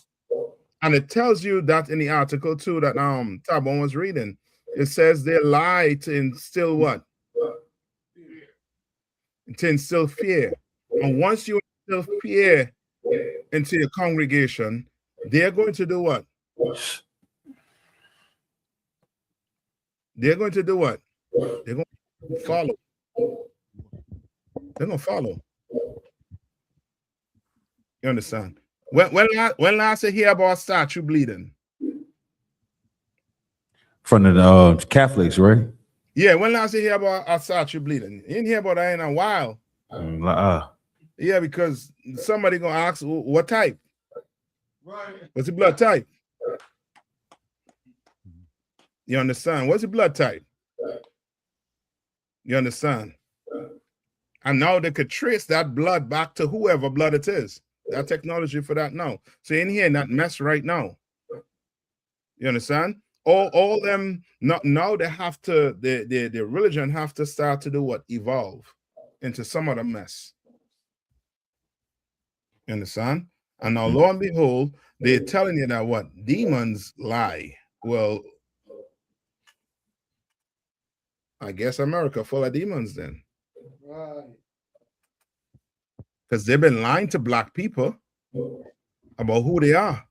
And it tells you that in the article too that Tabon was reading. It says they lie to instill what? To instill fear. And once you instill fear into your congregation, they're going to do what? They're going to do what? They're going to follow. They're going to follow. You understand? When last you hear about statue bleeding? From the Catholics, right? Yeah, when last you hear about a statue bleeding? You didn't hear about that in a while. Yeah, because somebody gonna ask what type? Right. What's the blood type? You understand? What's the blood type? You understand? And now they could trace that blood back to whoever blood it is. That technology for that now. So in here in that mess right now. You understand? All them now they have to the religion have to start to do what? Evolve into some other mess. You understand? And now lo and behold, they're telling you that what? Demons lie. Well, I guess America full of demons then. Right. Because they've been lying to black people about who they are,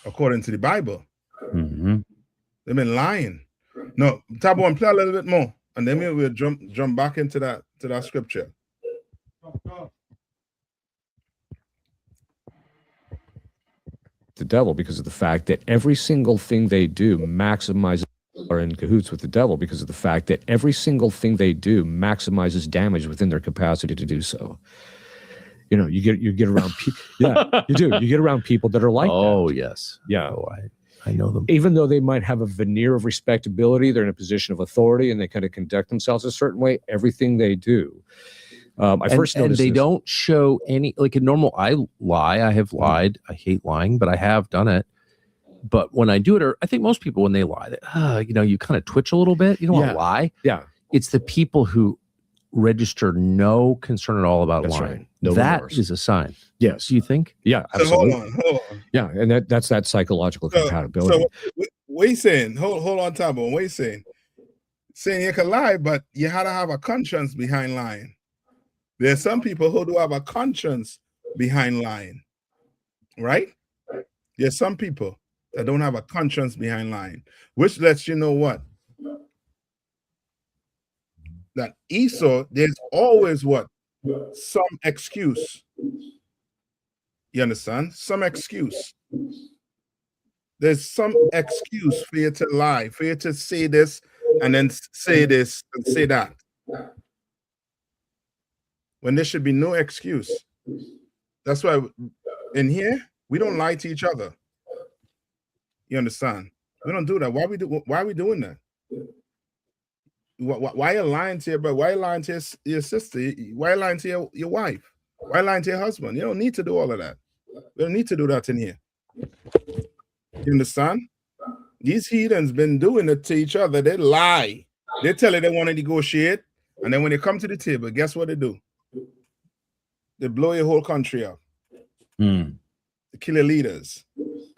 according to the Bible. Mm-hmm. They've been lying. No, Tabo, and play a little bit more, and then we'll jump back into that scripture. The devil, because of the fact that every single thing they do maximizes, are in cahoots with the devil because of the fact that every single thing they do maximizes damage within their capacity to do so. You know, you get around people. Yeah, you do. You get around people that are like oh that. Yes. Yeah. Oh, I know them. Even though they might have a veneer of respectability, they're in a position of authority and they kind of conduct themselves a certain way. Everything they do. I first noticed they this. don't show any, like a normal, I lie. I have lied. I hate lying, but I have done it. But when I do it, or I think most people, when they lie, you kind of twitch a little bit. You don't want to lie. Yeah. It's the people who register no concern at all about That's lying. right. No that remorse. is a sign. Yes. Do you think? Yeah, So absolutely. hold on. Yeah, and that's that psychological compatibility. So what are you saying? Hold on, Tabo. What are you saying? Saying you can lie, but you had to have a conscience behind lying. There's some people who do have a conscience behind lying, right? There's some people that don't have a conscience behind lying, which lets you know what? That Esau, there's always what? Some excuse. You understand? Some excuse. There's some excuse for you to lie, for you to say this and then say this and say that. When there should be no excuse. That's why In here, we don't lie to each other. You understand? We don't do that. Why are we doing that? Why are you lying to your brother? Why are you lying to your sister? Why are you lying to your wife? Why are you lying to your husband? You don't need to do all of that. We don't need to do that in here. You understand? These heathens been doing it to each other. They lie. They tell you they want to negotiate, and then when they come to the table, guess what they do? They blow your whole country up. They kill your leaders.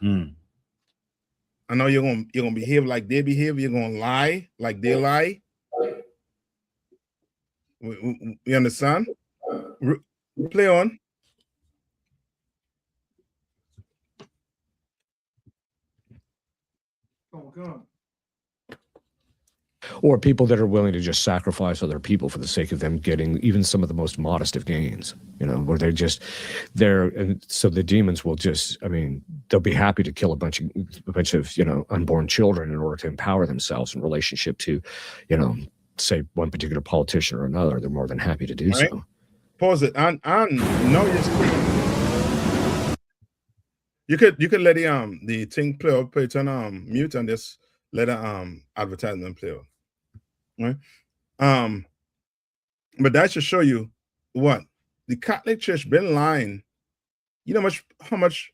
I know you're gonna behave like they behave. You're gonna lie like they lie. You understand? Play on. Or people that are willing to just sacrifice other people for the sake of them getting even some of the most modest of gains, where and so the demons will just, they'll be happy to kill a bunch of, unborn children in order to empower themselves in relationship to, say one particular politician or another. They're more than happy to do so. Pause it. And no, you could let the thing play out, put it on mute, and just let the advertisement play out. Right? But that should show you what the Catholic Church been lying. You know how much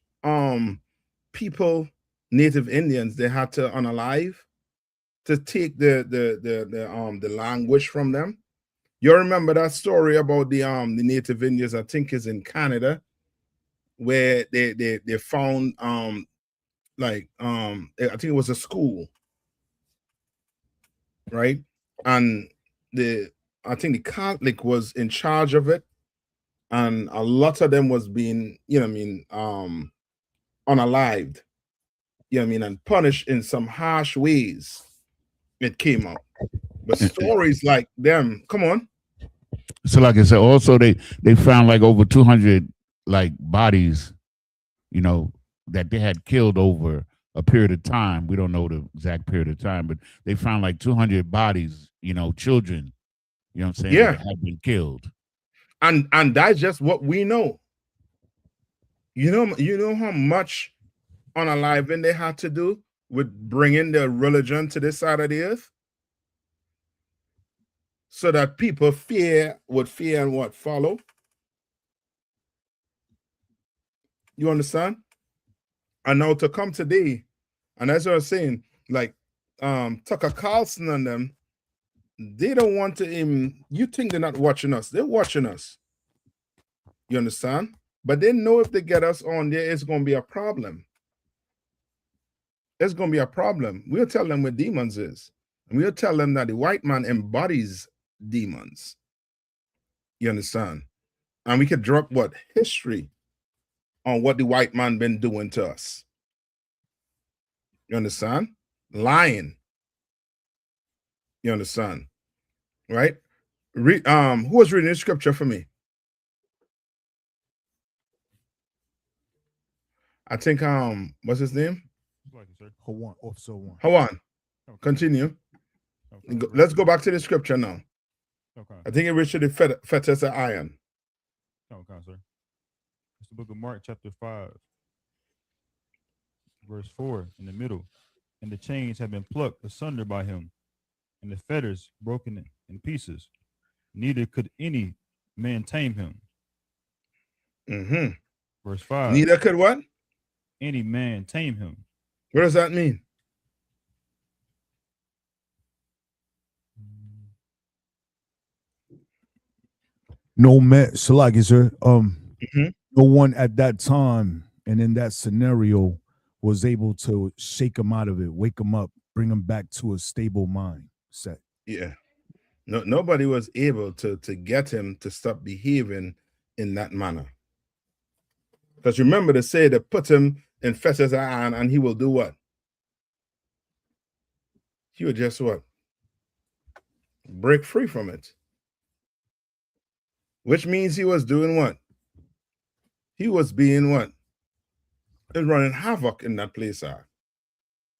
people, Native Indians, they had to unalive to take the language from them. You remember that story about the Native Indians, I think is in Canada, where they found I think it was a school, right? And I think the Catholic was in charge of it, and a lot of them was being, unalived, and punished in some harsh ways. It came out, but stories like them, come on. So, like I said, also they found like over 200 like bodies, that they had killed over a period of time. We don't know the exact period of time, but they found like 200 bodies, children, what I'm saying, yeah, that had been killed. And that's just what we know. You know how much unaliving they had to do with bringing the religion to this side of the earth, so that people would fear and what follow. You understand? And now to come today, and as I was saying, like Tucker Carlson and them, they don't want to even, you think they're not watching us. They're watching us. You understand? But they know if they get us on there, it's going to be a problem. It's going to be a problem. We'll tell them what demons is. And we'll tell them that the white man embodies demons. You understand? And we could drop what? History on what the white man been doing to us. You understand? Lying. You understand? Right? Who was reading the scripture for me? I think what's his name? Hawan, Officer One. Hawan. Okay. Continue. Okay. Let's go back to the scripture now. Okay. I think it reached the fetters of iron. Okay, sir. It's the book of Mark, chapter 5, verse 4, in the middle. And the chains had been plucked asunder by him, and the fetters broken in pieces. Neither could any man tame him. Mm-hmm. Verse 5. Neither could what? Any man tame him. What does that mean? No man, Salaki, sir. No one at that time and in that scenario was able to shake him out of it, wake him up, bring him back to a stable mindset. Yeah. No, nobody was able to get him to stop behaving in that manner. Because remember to say to put him in fetters of iron, and he will do what? He would just what? Break free from it. Which means he was doing what? He was being what? He was running havoc in that place.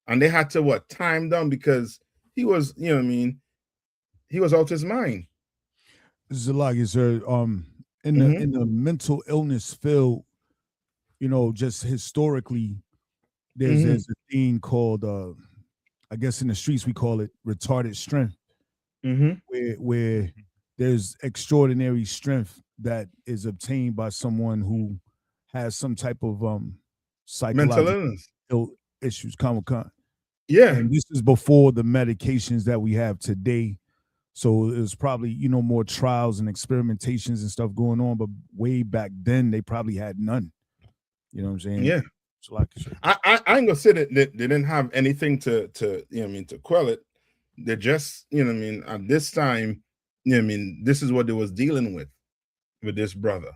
And they had to what? Time down, because he was, he was out his mind. Zalagi, sir, in the mental illness field, you know, just historically, there's a thing called I guess in the streets we call it retarded strength, where there's extraordinary strength that is obtained by someone who has some type of Mental psychological illness. issues. Comic-Con. Yeah. And this is before the medications that we have today. So it was probably, you know, more trials and experimentations and stuff going on. But way back then, they probably had none. You know what I'm saying? Yeah. So like, I ain't gonna say that they didn't have anything to you know what I mean, to quell it. They just, you know what I mean, at this time, you know what I mean, this is what they was dealing with this brother.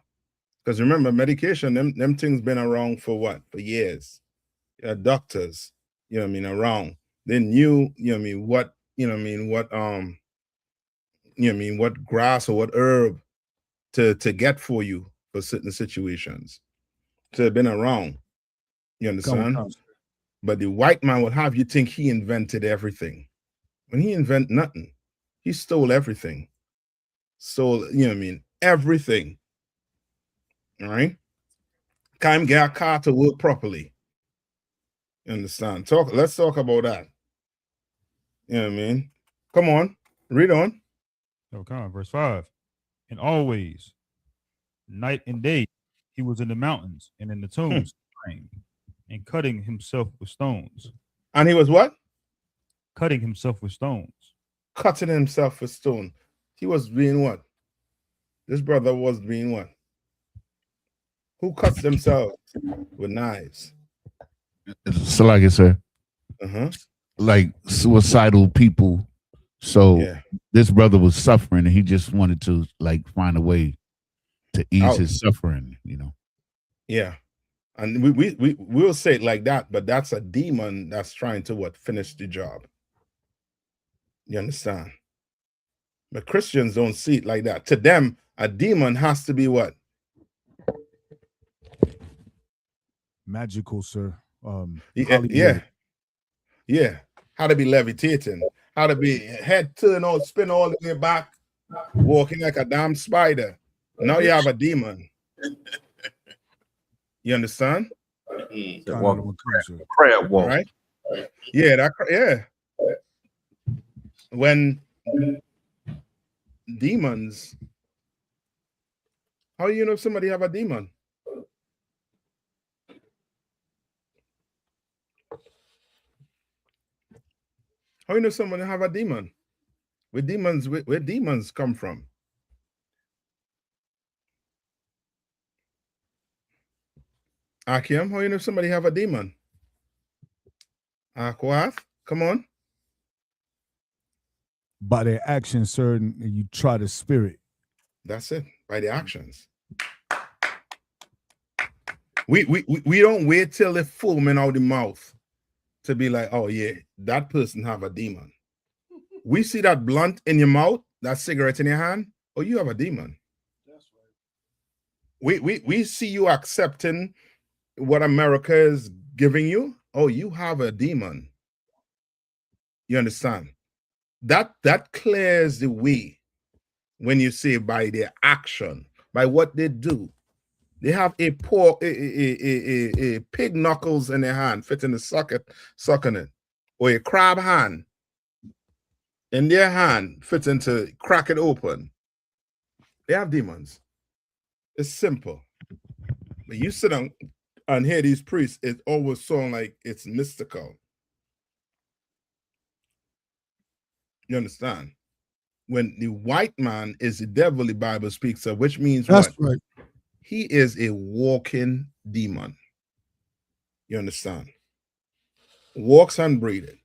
Because remember, medication, them things been around for what? For years. Doctors, you know what I mean, around. They knew, you know what I mean, what, you know what I mean, what you know what I mean, what grass or what herb to get for you for certain situations. So they've been around. You understand? But the white man would have you think he invented everything. When he invented nothing, he stole everything. Stole, you know what I mean, everything. All right? Can't get a car to work properly. You understand? Let's talk about that. You know what I mean? Come on, read on. Oh, come on, verse 5. And always, night and day, he was in the mountains and in the tombs, praying and cutting himself with stones. And he was what? Cutting himself with stones. Cutting himself with stone. He was being what? This brother was being what? Who cuts themselves with knives? So like I said, like suicidal people. So this brother was suffering and he just wanted to like find a way to ease his suffering, you know. Yeah. And we'll say it like that, but that's a demon that's trying to what? Finish the job. You understand? But Christians don't see it like that. To them, a demon has to be what? Magical, sir. Yeah. How to be levitating, how to be head turn all, spin all the way back, walking like a damn spider. Now you have a demon. You understand? Crab walk. Right? Yeah, yeah. When demons, how do you know somebody have a demon? How do you know someone have a demon? Where demons come from? Akim, how do you know somebody have a demon? Aquath, come on. By their actions, sir, and you try the spirit. That's it. By the actions. We don't wait till they're foaming out the mouth to be like, oh yeah, that person have a demon. We see that blunt in your mouth, that cigarette in your hand. Oh, you have a demon. That's right. We see you accepting what America is giving you. Oh, you have a demon. You understand? That clears the way when you say by their action, by what they do. They have a pig knuckles in their hand, fit in the socket, sucking it, or a crab hand in their hand, fit into crack it open. They have demons. It's simple. But you sit down and hear these priests, it always sounds like it's mystical. You understand? When the white man is the devil, the Bible speaks of, which means that's what? Right. He is a walking demon. You understand? Walks unbreathing.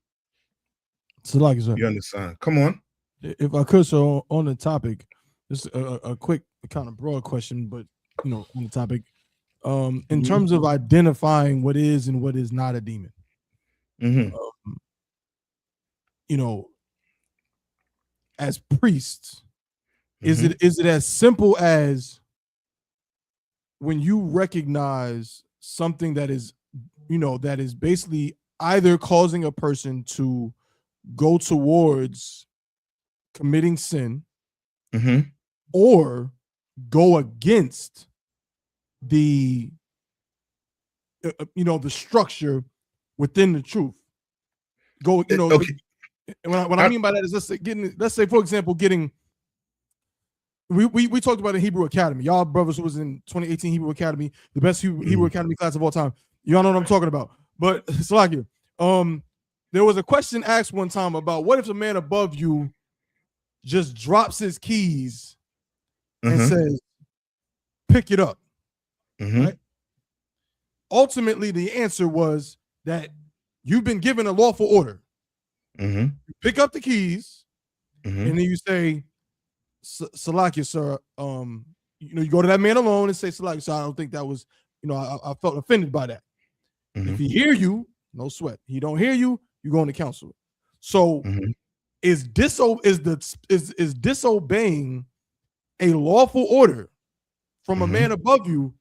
So like I said, you understand? Come on. If I could, so on the topic, just a quick kind of broad question, but you know, on the topic, in terms of identifying what is and what is not a demon, you know, as priests, is it as simple as when you recognize something that is, you know, that is basically either causing a person to go towards committing sin or go against the the structure within the truth. Okay. What I mean by that is, let's say for example, we talked about in Hebrew Academy. Y'all brothers who was in 2018 Hebrew Academy, the best Hebrew Academy class of all time. Y'all know what I'm talking about. But Salakia, there was a question asked one time about what if a man above you just drops his keys and says, pick it up. Right? Ultimately, the answer was that you've been given a lawful order. You pick up the keys, and then you say, Salakia, sir, you go to that man alone and say, Salakia, sir, I don't think that was, I felt offended by that. If he hear you, no sweat. He don't hear you, you go into counsel. So is disobeying a lawful order from a man above you?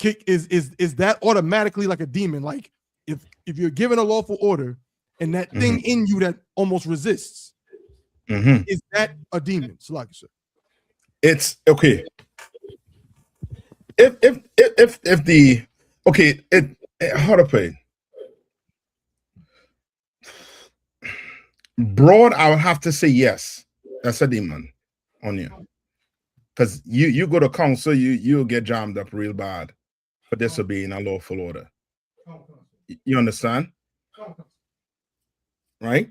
Is that automatically like a demon? Like if you're given a lawful order and that thing in you that almost resists, is that a demon? Salakia, sir. It's okay. If the how to put it? Broad, I would have to say yes. That's a demon on you. Because you go to counsel, you'll get jammed up real bad for disobeying a lawful order. You understand? Right?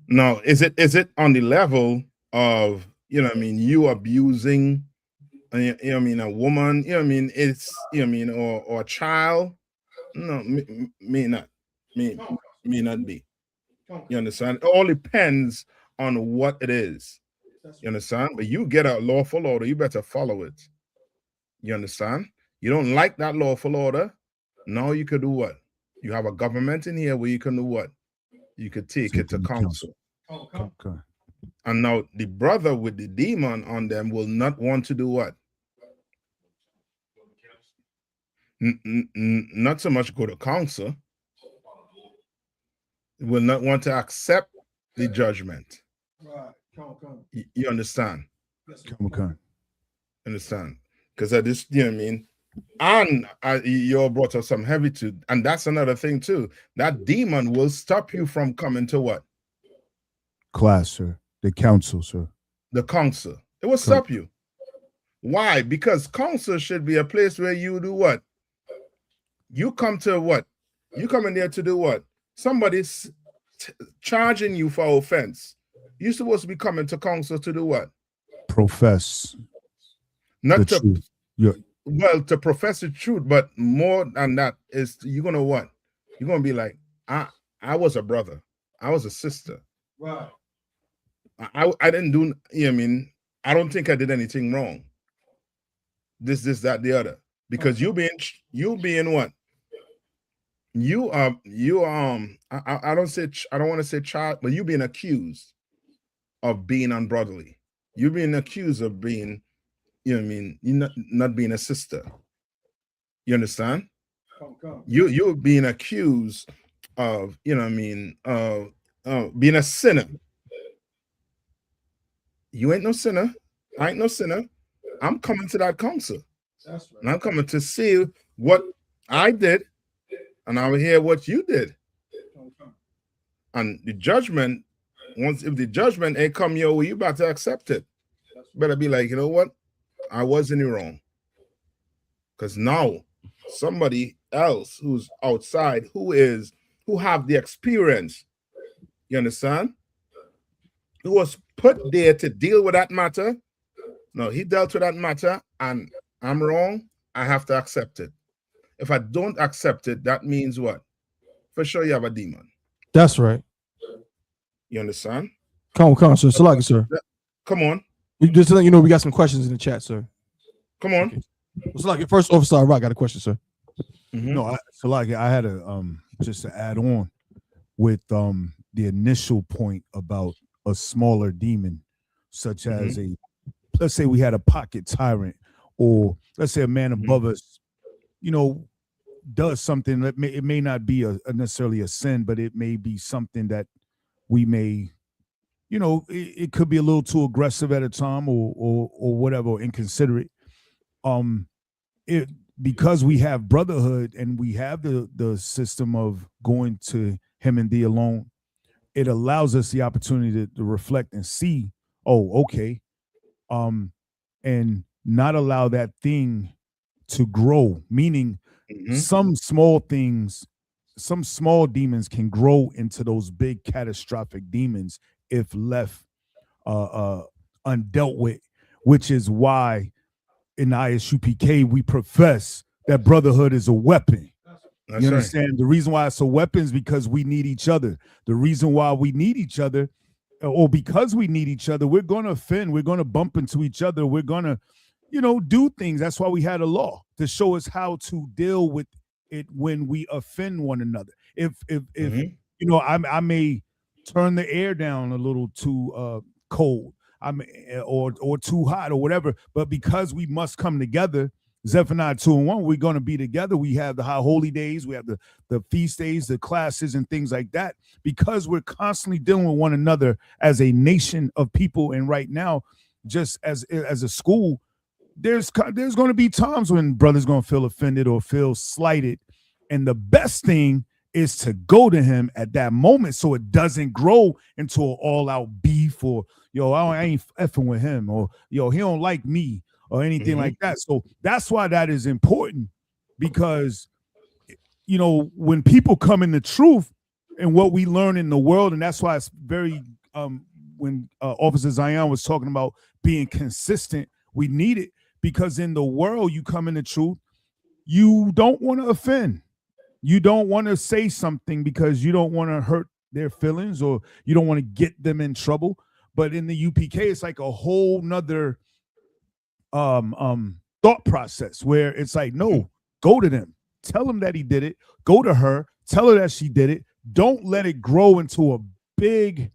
Now, is it on the level of, you abusing, a woman, it's, or a child? No, may not be. You understand? It all depends on what it is. You understand? But you get a lawful order, you better follow it. You understand? You don't like that lawful order? Now you could do what? You have a government in here where you can do what? You could take it to counsel. Okay. And now the brother with the demon on them will not want to do what? Not so much go to counsel. Will not want to accept the judgment. Right. You understand? Okay. Understand? Because I just, and you all brought up some heavy too, and that's another thing too. That demon will stop you from coming to what? Class, sir. The council, sir. The council. It will stop you. Why? Because council should be a place where you do what? You come to what? You come in there to do what? Somebody's charging you for offense. You're supposed to be coming to council to do what? Profess. Not to truth. Yeah. Well, to profess the truth, but more than that is you're gonna what? You're gonna be like, I was a brother, I was a sister. Right. I didn't do, I don't think I did anything wrong. This, that, the other. Because you being what? I don't want to say child, but you being accused of being unbrotherly. You're being accused of being, you're not being a sister. You understand? You're being accused of, being a sinner. You ain't no sinner. I ain't no sinner. I'm coming to that council. That's right. And I'm coming to see what I did, and I will hear what you did. And the judgment, if the judgment ain't come your way, you about to accept it. Better be like, you know what? I wasn't wrong. Because now somebody else who's outside, who have the experience, you understand? Who was put there to deal with that matter. No, he dealt with that matter, and I'm wrong. I have to accept it. If I don't accept it, that means what? For sure you have a demon. That's right. You understand? Come on, sir. Salakia, sir. Come on. Just to let you know, we got some questions in the chat, sir. Come on. Okay. Salakia, first officer, I got a question, sir. No, Salakia, I had a just to add on with the initial point about a smaller demon, such as let's say we had a pocket tyrant, or let's say a man above us, does something that it may not be necessarily a sin, but it may be something that we may, it could be a little too aggressive at a time or whatever, or inconsiderate. because we have brotherhood and we have the system of going to him and thee alone, it allows us the opportunity to reflect and see, oh, okay, and not allow that thing to grow, meaning some small things, some small demons can grow into those big catastrophic demons if left undealt with, which is why in I.S.U.P.K we profess that brotherhood is a weapon. You understand? Right. The reason why it's a weapon is because we need each other. The reason why we need each other, or because we need each other, we're going to offend, we're going to bump into each other, we're going to, do things. That's why we had a law to show us how to deal with it when we offend one another. If I may turn the air down a little too cold, or too hot or whatever, but because we must come together, Zephaniah 2:1, we're going to be together. We have the high holy days, we have the feast days, the classes and things like that, because we're constantly dealing with one another as a nation of people. And right now, just as a school, there's going to be times when brothers going to feel offended or feel slighted. And the best thing is to go to him at that moment so it doesn't grow into an all-out beef or, I ain't effing with him, or, he don't like me, or anything like that. So that's why that is important, because, when people come in the truth and what we learn in the world, and that's why it's very, when Officer Zion was talking about being consistent, we need it, because in the world, you come in the truth, you don't want to offend. You don't want to say something because you don't want to hurt their feelings, or you don't want to get them in trouble. But in the UPK, it's like a whole nother thought process where it's like, no, go to them, tell them that he did it, go to her, tell her that she did it. Don't let it grow into a big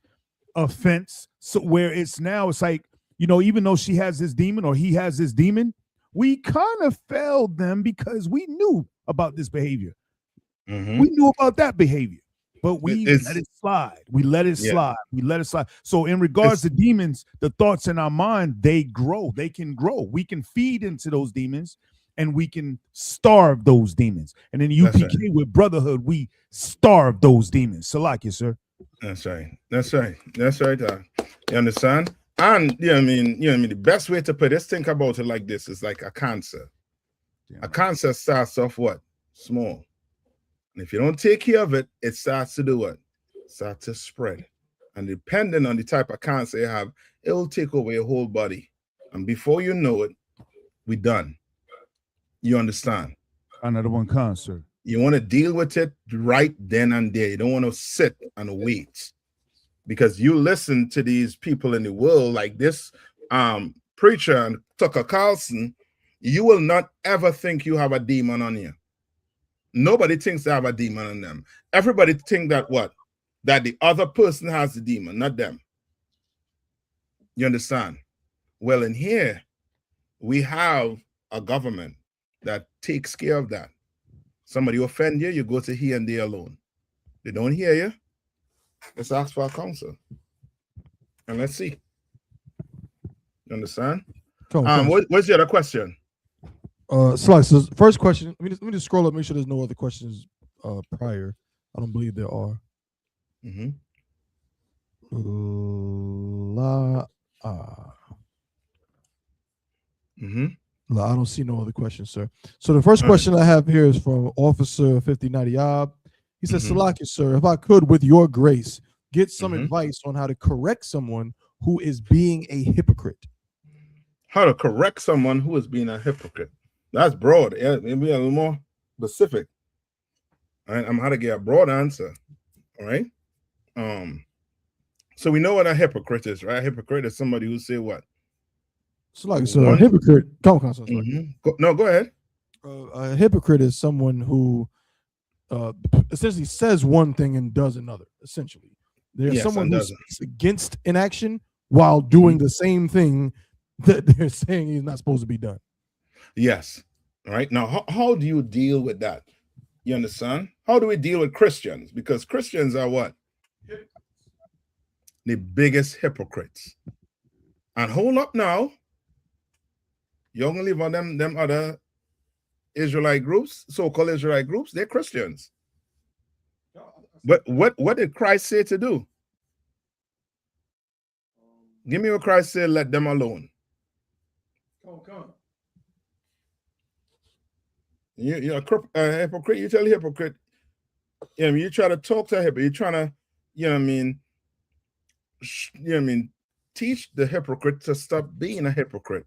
offense. So where it's like, even though she has this demon or he has this demon, we kind of failed them because we knew about this behavior. We knew about that behavior, but we let it slide. We let it slide. We let it slide. So in regards to demons, the thoughts in our mind, they grow. They can grow. We can feed into those demons, and we can starve those demons. And in UPK with brotherhood, we starve those demons. Salakia, sir. That's right. That's right. That's right. You understand? And the best way to put this, think about it like this, is like a cancer. A cancer starts off what? Small. And if you don't take care of it, it starts to do what? Start to spread. And depending on the type of cancer you have, it will take over your whole body. And before you know it, we're done. You understand? Another one cancer. You want to deal with it right then and there. You don't want to sit and wait. Because you listen to these people in the world like this preacher and Tucker Carlson, you will not ever think you have a demon on you. Nobody thinks they have a demon on them. Everybody think that what? That the other person has the demon, not them. You understand? Well, in here, we have a government that takes care of that. Somebody offend you, you go to he and they alone. They don't hear you. Let's ask for a counsel. And let's see. You understand? What's the other question? So first question, let me just scroll up, make sure there's no other questions prior. I don't believe there are. I don't see no other questions, sir. So the first question I have here is from Officer 50 Nayathaq. He says, Salakia, sir, if I could, with your grace, get some advice on how to correct someone who is being a hypocrite. How to correct someone who is being a hypocrite. That's broad. Yeah, maybe a little more specific. All right, I'm how to get a broad answer. All right. So we know what a hypocrite is, right? A hypocrite is somebody who say what? So like, so a hypocrite. Go ahead. A hypocrite is someone who essentially says one thing and does another. Essentially, there's someone who speaks against an action while doing the same thing that they're saying is not supposed to be done. Yes. All right. Now, how do you deal with that? You understand? How do we deal with Christians? Because Christians are what? The biggest hypocrites. And hold up now. You don't live on them other Israelite groups, so-called Israelite groups, they're Christians. But what did Christ say to do? Give me what Christ said, let them alone. You're a hypocrite. You tell a hypocrite, you try to talk to a hypocrite. You're trying to, teach the hypocrite to stop being a hypocrite.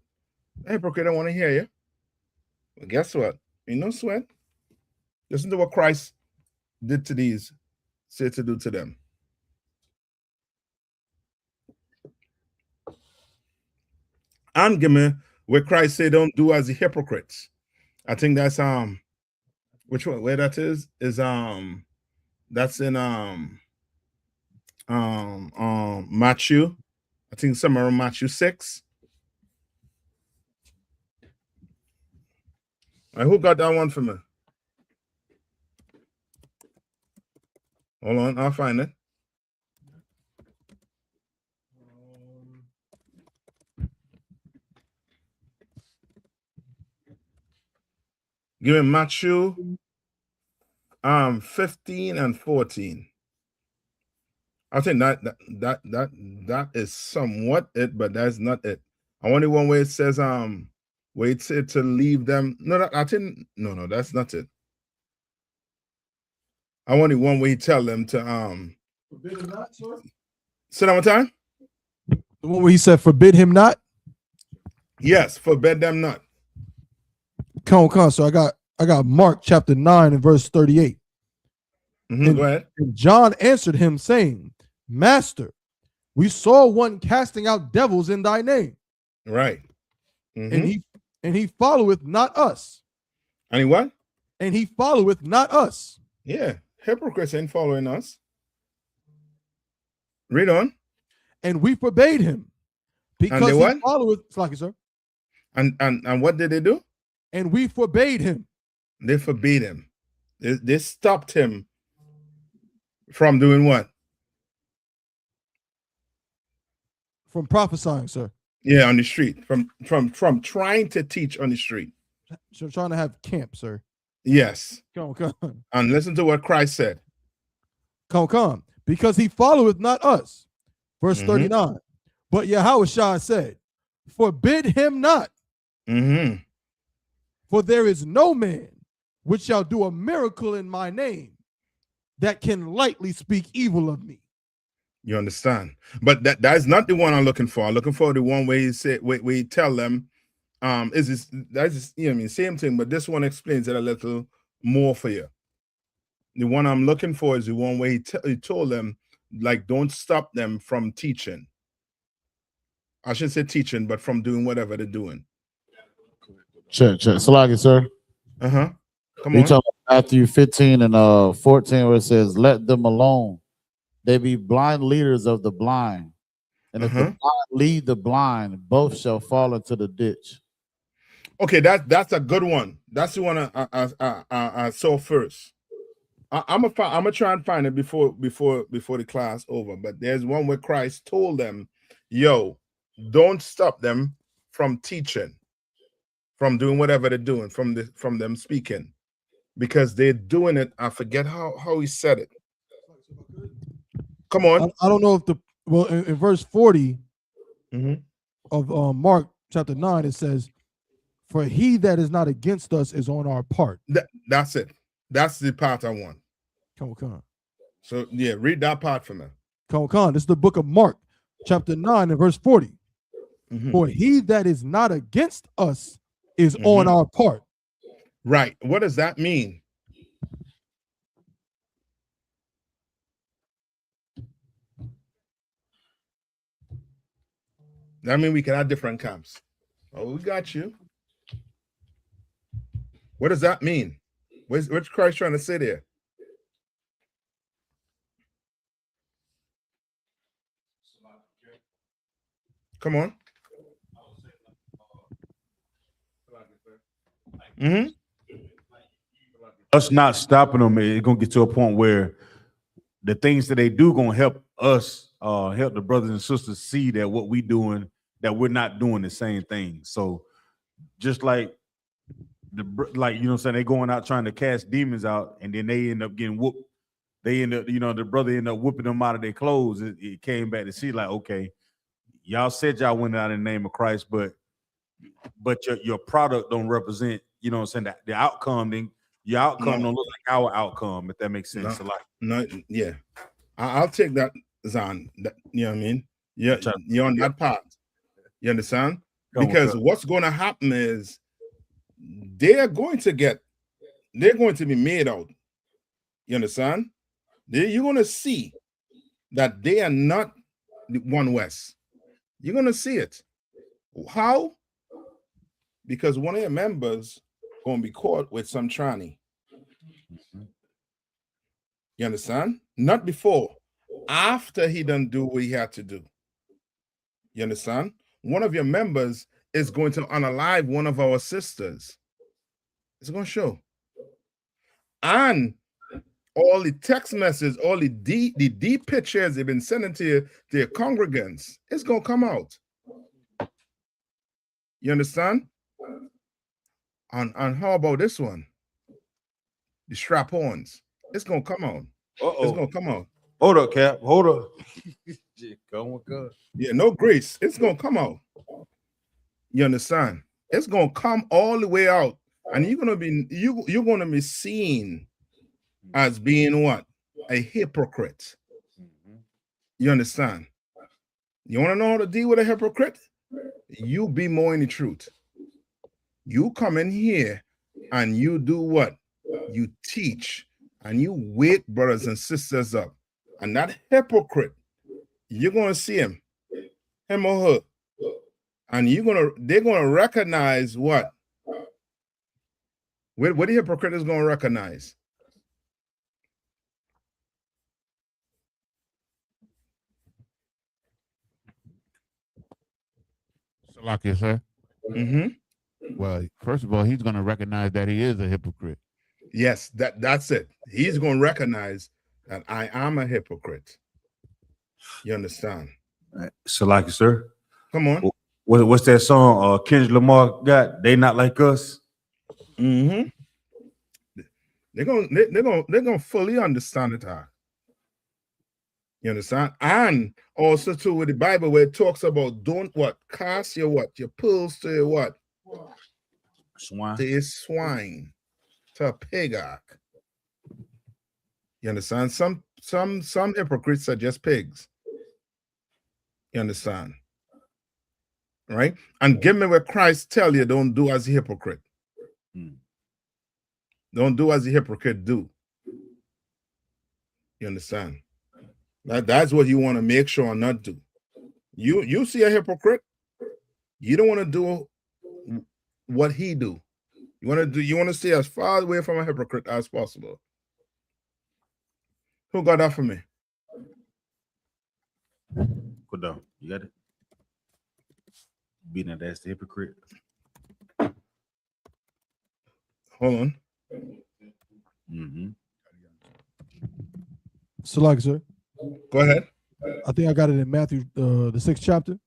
A hypocrite don't want to hear you. Well, guess what? No sweat. Listen to what Christ did to these, said to do to them. And give me where Christ said, don't do as the hypocrites. I think that's which one? Where that is that's in Matthew. I think somewhere around Matthew 6. Who got that one for me? Hold on, I'll find it. Give me Matthew 15 and 14. I think that is somewhat it, but that's not it. I want the one where it says where it said to leave them. No, I think no, that's not it. I want the one where he tell them to forbid him not, sir? Say that one time. The one where he said forbid him not? Yes, forbid them not. Come on. So I got Mark chapter 9 and verse 38. Go ahead. And John answered him, saying, Master, we saw one casting out devils in thy name. Right. And he followeth not us. And he what? And he followeth not us. Yeah, hypocrites ain't following us. Read on. And we forbade him because he followeth. Slacky, sir. And what did they do? And we forbade him. They forbade him. They stopped him from doing what? From prophesying, sir. Yeah, on the street. From trying to teach on the street. So trying to have camp, sir. Yes. Come on. And listen to what Christ said. Come. Because he followeth not us. Verse 39. But Yahushua said, forbid him not. For there is no man which shall do a miracle in my name that can lightly speak evil of me. You understand? But that's not the one I'm looking for. I'm looking for the one where he said, where he tell them, same thing, but this one explains it a little more for you. The one I'm looking for is the one where he told them, like, don't stop them from teaching. I shouldn't say teaching, but from doing whatever they're doing. Check. Salagi, sir. Come We on. talk about Matthew 15 and 14, where it says, let them alone. They be blind leaders of the blind. And if the blind lead the blind, both shall fall into the ditch. Okay, that's a good one. That's the one I saw first. I'm gonna try and find it before the class over. But there's one where Christ told them, "Yo, don't stop them from teaching, from doing whatever they're doing, from them speaking, because they're doing it." I forget how he said it. Come on. I don't know if in verse 40 of Mark chapter 9 it says, "For he that is not against us is on our part." That's it. That's the part I want. Come on. So yeah, read that part for me. Come on. This is the book of Mark, chapter 9 and verse 40. For he that is not against us is on our part. Right. What does that mean? That means we can have different camps. Oh, we got you. What does that mean? What's Christ trying to say there? Come on. Us not stopping them, it's gonna get to a point where the things that they do gonna help us, help the brothers and sisters see that what we doing, that we're not doing the same thing. So just like like, you know what I'm saying, they going out trying to cast demons out, and then they end up getting whooped. They end up, you know, the brother ended up whooping them out of their clothes. It came back to see, like, okay, y'all said y'all went out in the name of Christ, but your product don't represent, you know what I'm saying, the outcome. Then your outcome don't look like our outcome, if that makes sense. So yeah, I'll take that, Zan. That, you know what I mean? Yeah, you're on that part. You understand? Because what's going to happen is they're going to be made out. You understand? You're going to see that they are not the One West. You're going to see it. How? Because one of your members going to be caught with some tranny. You understand? Not before. After he done do what he had to do. You understand? One of your members is going to unalive one of our sisters. It's going to show. And all the text messages, all the deep pictures they've been sending to their congregants, it's going to come out. You understand? And how about this one? The strap-ons. It's going to come out. It's going to come out. Hold up, Cap. Hold up. Yeah, no grace. It's going to come out. You understand? It's going to come all the way out. And you're going to be seen as being what? A hypocrite. You understand? You want to know how to deal with a hypocrite? You be more in the truth. You come in here and you do what? You teach and you wake brothers and sisters up. And that hypocrite, you're going to see him or her. And they're going to recognize what? What the hypocrite is going to recognize? Salakia, sir. Well, first of all, he's going to recognize that he is a hypocrite. Yes, that's it. He's going to recognize that I am a hypocrite. You understand? Salakia, sir. Come on. What's that song Kendrick Lamar got? They Not Like Us. They're gonna fully understand it. You understand? And also too with the Bible where it talks about don't what? Cast your pearls to your what? Swine. To a swine, to a pigok. You understand? Some hypocrites are just pigs. You understand? Right? And give me what Christ tell you, don't do as a hypocrite. Don't do as a hypocrite do. You understand? That's what you want to make sure not do. You see a hypocrite, you don't want to do what he do. You want to stay as far away from a hypocrite as possible. Who got that for me? Go down. You got it? Beating that's the hypocrite. Hold on. Select, sir. Go ahead. I think I got it in Matthew, the 6th chapter.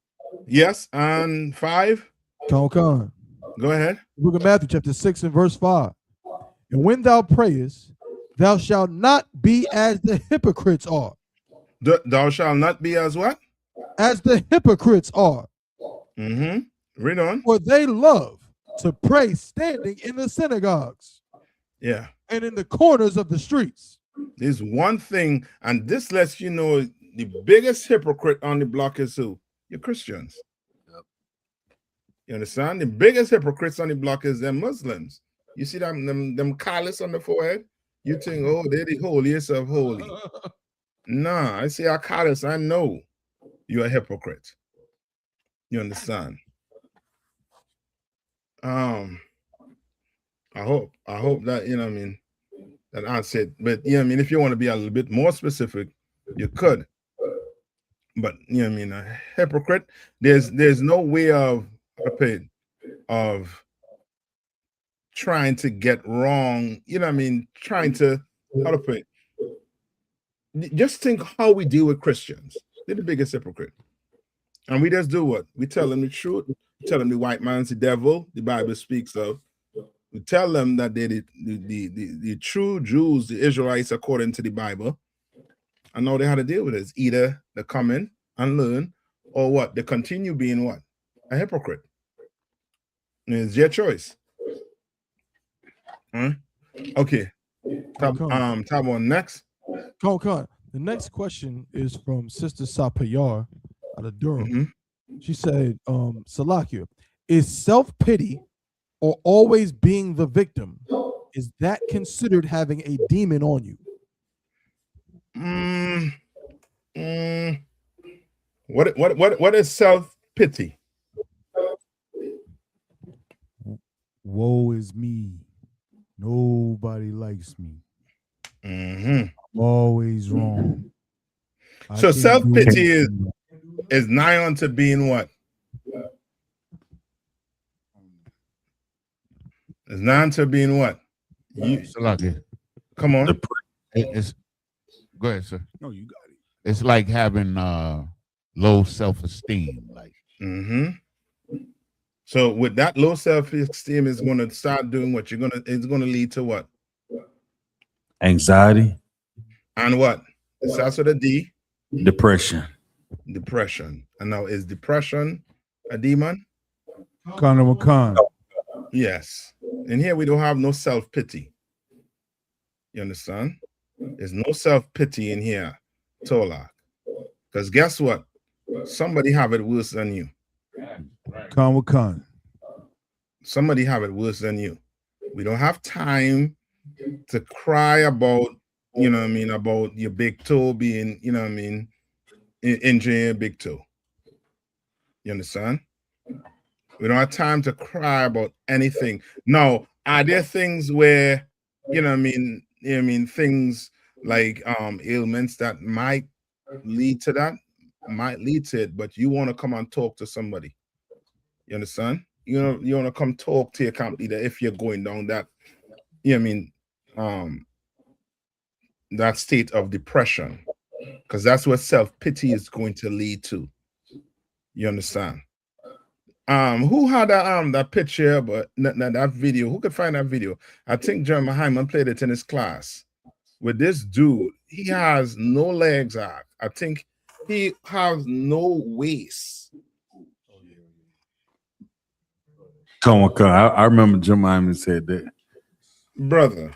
Yes, and 5. Con. Go ahead. Book of Matthew, chapter 6 and verse 5. And when thou prayest, thou shalt not be as the hypocrites are. Thou shalt not be as what? As the hypocrites are. Read on. For they love to pray standing in the synagogues. Yeah. And in the corners of the streets. There's one thing, and this lets you know the biggest hypocrite on the block is who? Your Christians. You understand? The biggest hypocrites on the block is them Muslims. You see them callus on the forehead? You think, oh, they're the holiest of holy. Nah, I see a callus. I know you're a hypocrite. You understand? I hope that, you know what I mean, that answered. But, you know what I mean, if you want to be a little bit more specific, you could. But, you know what I mean, a hypocrite, there's no way of trying to get wrong, you know what I mean, trying to, just think how we deal with Christians. They're the biggest hypocrite. And we just do what? We tell them the truth. We tell them the white man's the devil, the Bible speaks of. We tell them that they're the true Jews, the Israelites, according to the Bible. And now they had to deal with it. It's either they come in and learn, or what? They continue being what? A hypocrite. And it's your choice. Okay. Tab on next. Con. The next question is from Sister Sapayar out of Durham. She said, Salakia, is self-pity or always being the victim, is that considered having a demon on you? What is self-pity? Woe is me. Nobody likes me. I'm always wrong. So self-pity is nigh unto being what? It's nigh unto being what? Come on. Go ahead, sir. No, you got it. It's like having low self-esteem. Like So with that low self-esteem is going to start doing what it's going to lead to what? Anxiety. And what? It starts with a D. Depression. And now, is depression a demon? Con. Yes. And here we don't have no self-pity. You understand? There's no self-pity in here, Tolak. Because guess what? Somebody have it worse than you. Con. Somebody have it worse than you. We don't have time to cry about, about your big toe being, injuring your big toe. You understand? We don't have time to cry about anything. Now, are there things where, things like ailments that might lead to that? Might lead to it, but you want to come and talk to somebody. You understand? You want to come talk to your camp leader if you're going down that, that state of depression, because that's what self-pity is going to lead to. You understand? Who had that picture, but that video? Who could find that video? I think Jeremy Hyman played it in his class with this dude. He has no legs. I think he has no waist. Come on. I remember Jim Hyman said that. Brother.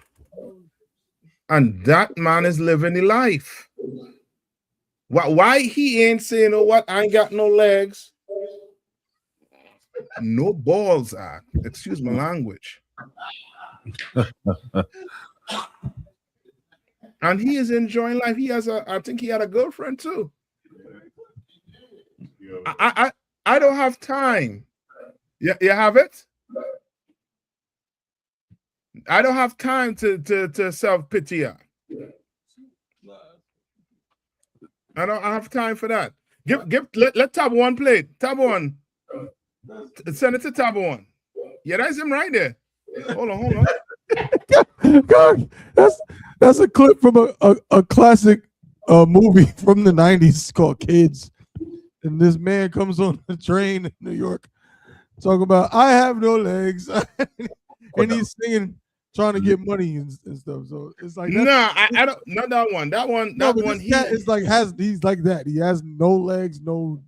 And that man is living the life. Why he ain't saying, oh, what? I ain't got no legs. No balls, excuse my language. And he is enjoying life. He has I think he had a girlfriend too. I don't have time. You have it? I don't have time to self-pity. I don't have time for that. Let Tab One play. Tab One. Send it to Tab One. Yeah, that's him right there. Hold on. God, that's a clip from a classic movie from the 90s called Kids. And this man comes on the train in New York talking about, I have no legs. And he's singing, trying to get money and stuff. So it's like, I don't, not that one. That one is like, he's like that. He has no legs, no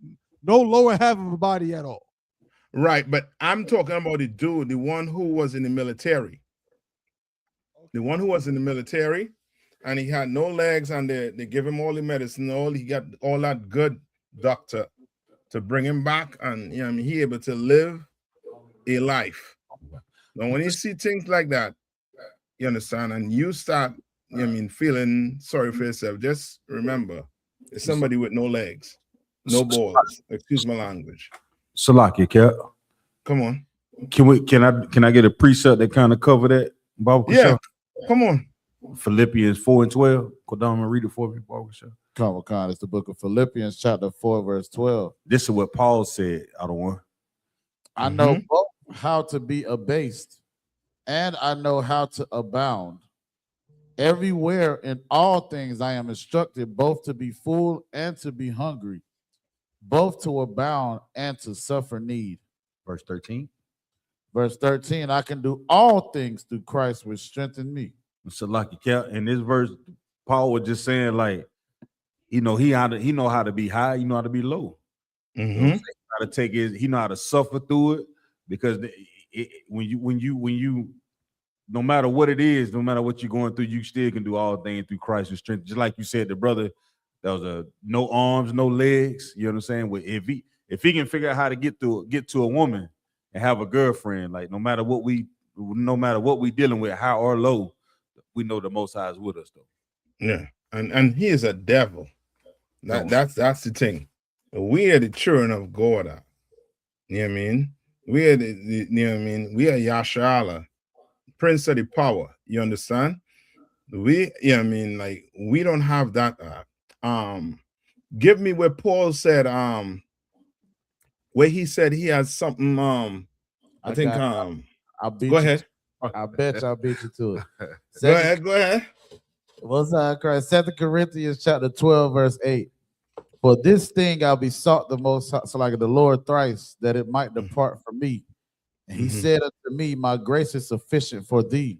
lower half of a body at all. Right, but I'm talking about the dude, the one who was in the military. The one who was in the military, and he had no legs, and they give him all the medicine, he got all that good doctor to bring him back, and he able to live a life. Now, when you see things like that, you understand, and you start, feeling sorry for yourself, just remember, it's somebody with no legs, no balls. Excuse my language. Salakia, come on. Can I get a precept that kind of cover that, Bob? Yeah, come on. Philippians 4:12. Go down and read it for me, Bob. It's the book of Philippians, chapter 4, verse 12. This is what Paul said. I don't want. I know both how to be abased, and I know how to abound. Everywhere in all things I am instructed both to be full and to be hungry, both to abound and to suffer need. Verse 13. Verse 13, I can do all things through Christ which strengthen me. So like in this verse, Paul was just saying, like, he know how to be high, he know how to be low. You know what I'm saying? How to take it, he know how to suffer through it, because when you no matter what it is, no matter what you're going through, you still can do all things through Christ's strength. Just like you said, the brother that was no arms, no legs. You know what I'm saying? Well, if he can figure out how to get to a woman and have a girlfriend, like no matter what we dealing with, high or low, we know the Most High is with us though. Yeah, and he is a devil. That's the thing. We are the children of God. You know what I mean? We are you know what I mean? We are Yashala, Prince of the Power. You understand? You know what I mean? Like, we don't have that. Give me where Paul said, where he said he has something. I think I'll beat go ahead. I bet you I'll beat you to it. Go ahead. What's that, Christ? 2 Corinthians chapter 12, verse 8. For this thing I'll be sought the most, so like the Lord thrice, that it might depart from me. And he said unto me, my grace is sufficient for thee.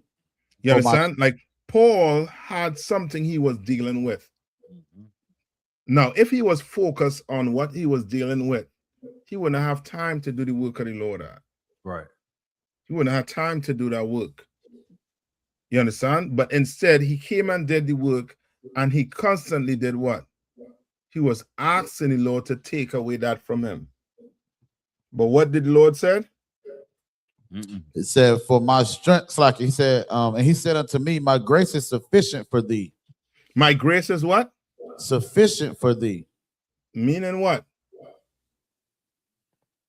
You understand? Like, Paul had something he was dealing with. Now, if he was focused on what he was dealing with, he wouldn't have time to do the work of the Lord. Right. He wouldn't have time to do that work. You understand? But instead, he came and did the work, and he constantly did what? He was asking the Lord to take away that from him. But what did the Lord say? It said, for my strength, like he said, and he said unto me, my grace is sufficient for thee. My grace is what? Sufficient for thee. Meaning what?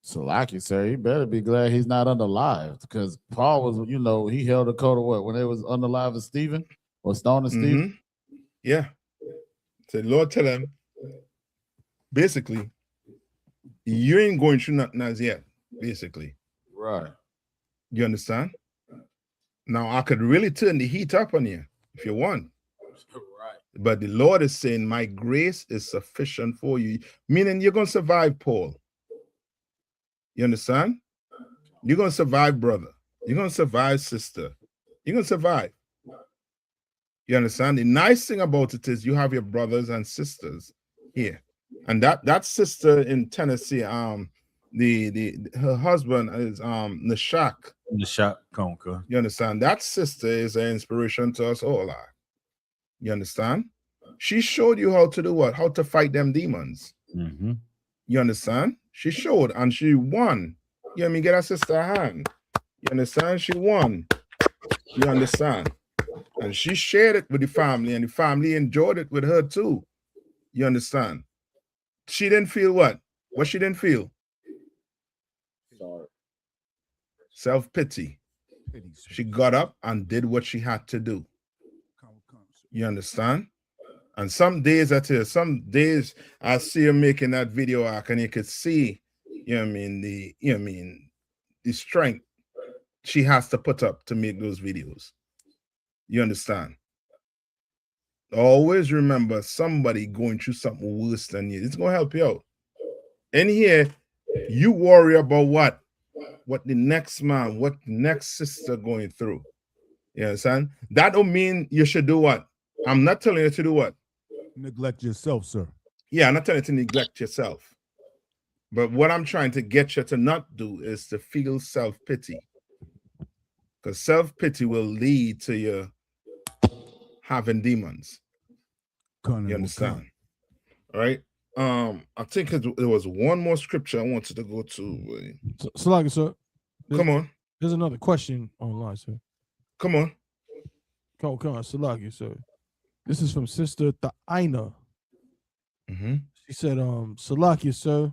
So like you said, you better be glad he's not unalived, because Paul was, you know, he held a coat of what? When they was unalived of Stephen or stoning Stephen? Yeah. So the Lord tell him, basically, you ain't going through nothing as yet, basically. Right. You understand? Now, I could really turn the heat up on you if you want. Right. But the Lord is saying, my grace is sufficient for you. Meaning you're going to survive, Paul. You understand? You're going to survive, brother. You're going to survive, sister. You're going to survive. You understand? The nice thing about it is you have your brothers and sisters here. And that sister in Tennessee, her husband is Nayathaq. Nayathaq Conquer. You understand? That sister is an inspiration to us all. You understand? She showed you how to do what? How to fight them demons. You understand? She showed and she won. You know what I mean? Get her sister a hand. You understand? She won. You understand? And she shared it with the family, and the family enjoyed it with her too. You understand? She didn't feel what? What she didn't feel? Self-pity. She got up and did what she had to do. You understand? And some days I tell you, some days I see her making that video arc, and you could see, you know what I mean, the strength she has to put up to make those videos. You understand? Always remember somebody going through something worse than you. It's gonna help you out. In here, you worry about what the next man, what the next sister going through. You understand? That don't mean you should do what? I'm not telling you to do what? Neglect yourself, sir. Yeah, I'm not telling you to neglect yourself. But what I'm trying to get you to not do is to feel self-pity. Because self-pity will lead to you having demons. You understand? All right. I think there was one more scripture I wanted to go to. Salaki, sir. Come on. There's another question online, sir. Come on. Come on, Salaki, sir. This is from Sister Thaina. She said, Salaki, sir,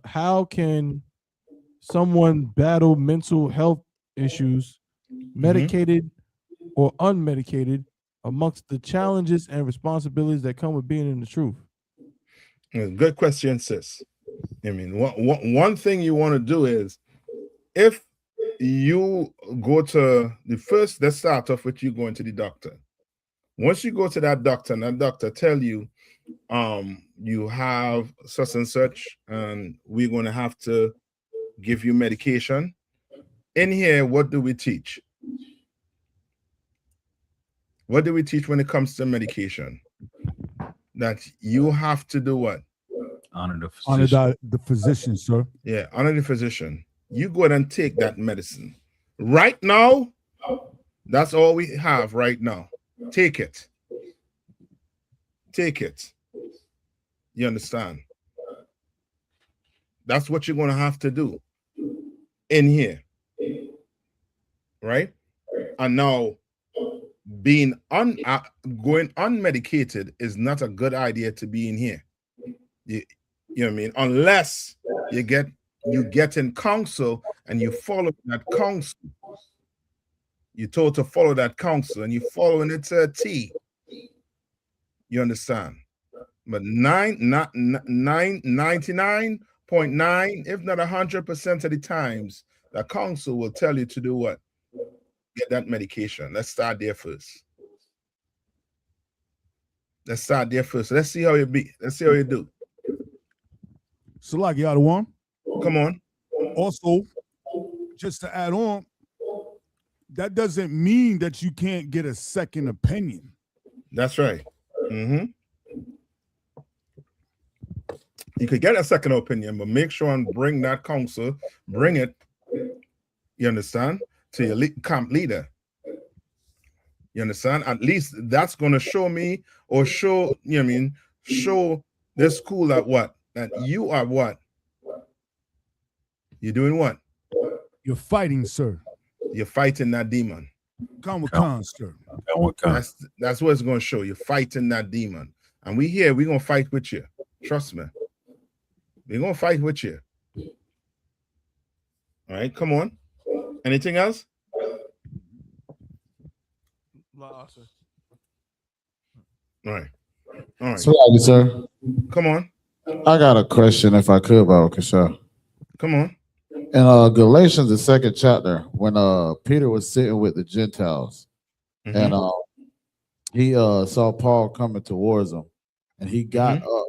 how can someone battle mental health issues, medicated or unmedicated, amongst the challenges and responsibilities that come with being in the truth? Good question, sis. I mean, one thing you want to do is, if you go to let's start off with you going to the doctor. Once you go to that doctor and that doctor tell you, you have such and such, and we're going to have to give you medication. in here, what do we teach? What do we teach when it comes to medication? That you have to do what? Honor the Honor physician. the physician, sir. Yeah, honor the physician. You go ahead and take that medicine. Right now, that's all we have right now. Take it. Take it. You understand? That's what you're going to have to do in here. Right? And now, going unmedicated is not a good idea to be in here. You know what I mean? Unless you get in counsel and you follow that counsel. You're told to follow that counsel and you're following it to a T. You understand? But 99.9, if not 100% of the times, the counsel will tell you to do what? Get that medication. Let's start there first. Let's start there first. Let's see how you be. Let's see how you do. So like y'all the one. Come on. Also, just to add on, that doesn't mean that you can't get a second opinion. That's right. Mm-hmm. You could get a second opinion, but make sure and bring that counsel, bring it, you understand, to your camp leader. You understand? At least that's going to show me or show, you know what I mean, show this school that what? That you are what? You're doing what? You're fighting, sir. You're fighting that demon. Come with con, sir. That's what it's going to show. You're fighting that demon. And we here, we're going to fight with you. Trust me. We're going to fight with you. All right, come on. Anything else? Nah, sir. All right. All right. So, sir, Come on. I got a question, if I could, about Kasha. Come on. In Galatians, the 2nd chapter, when Peter was sitting with the Gentiles, and he saw Paul coming towards him, and he got up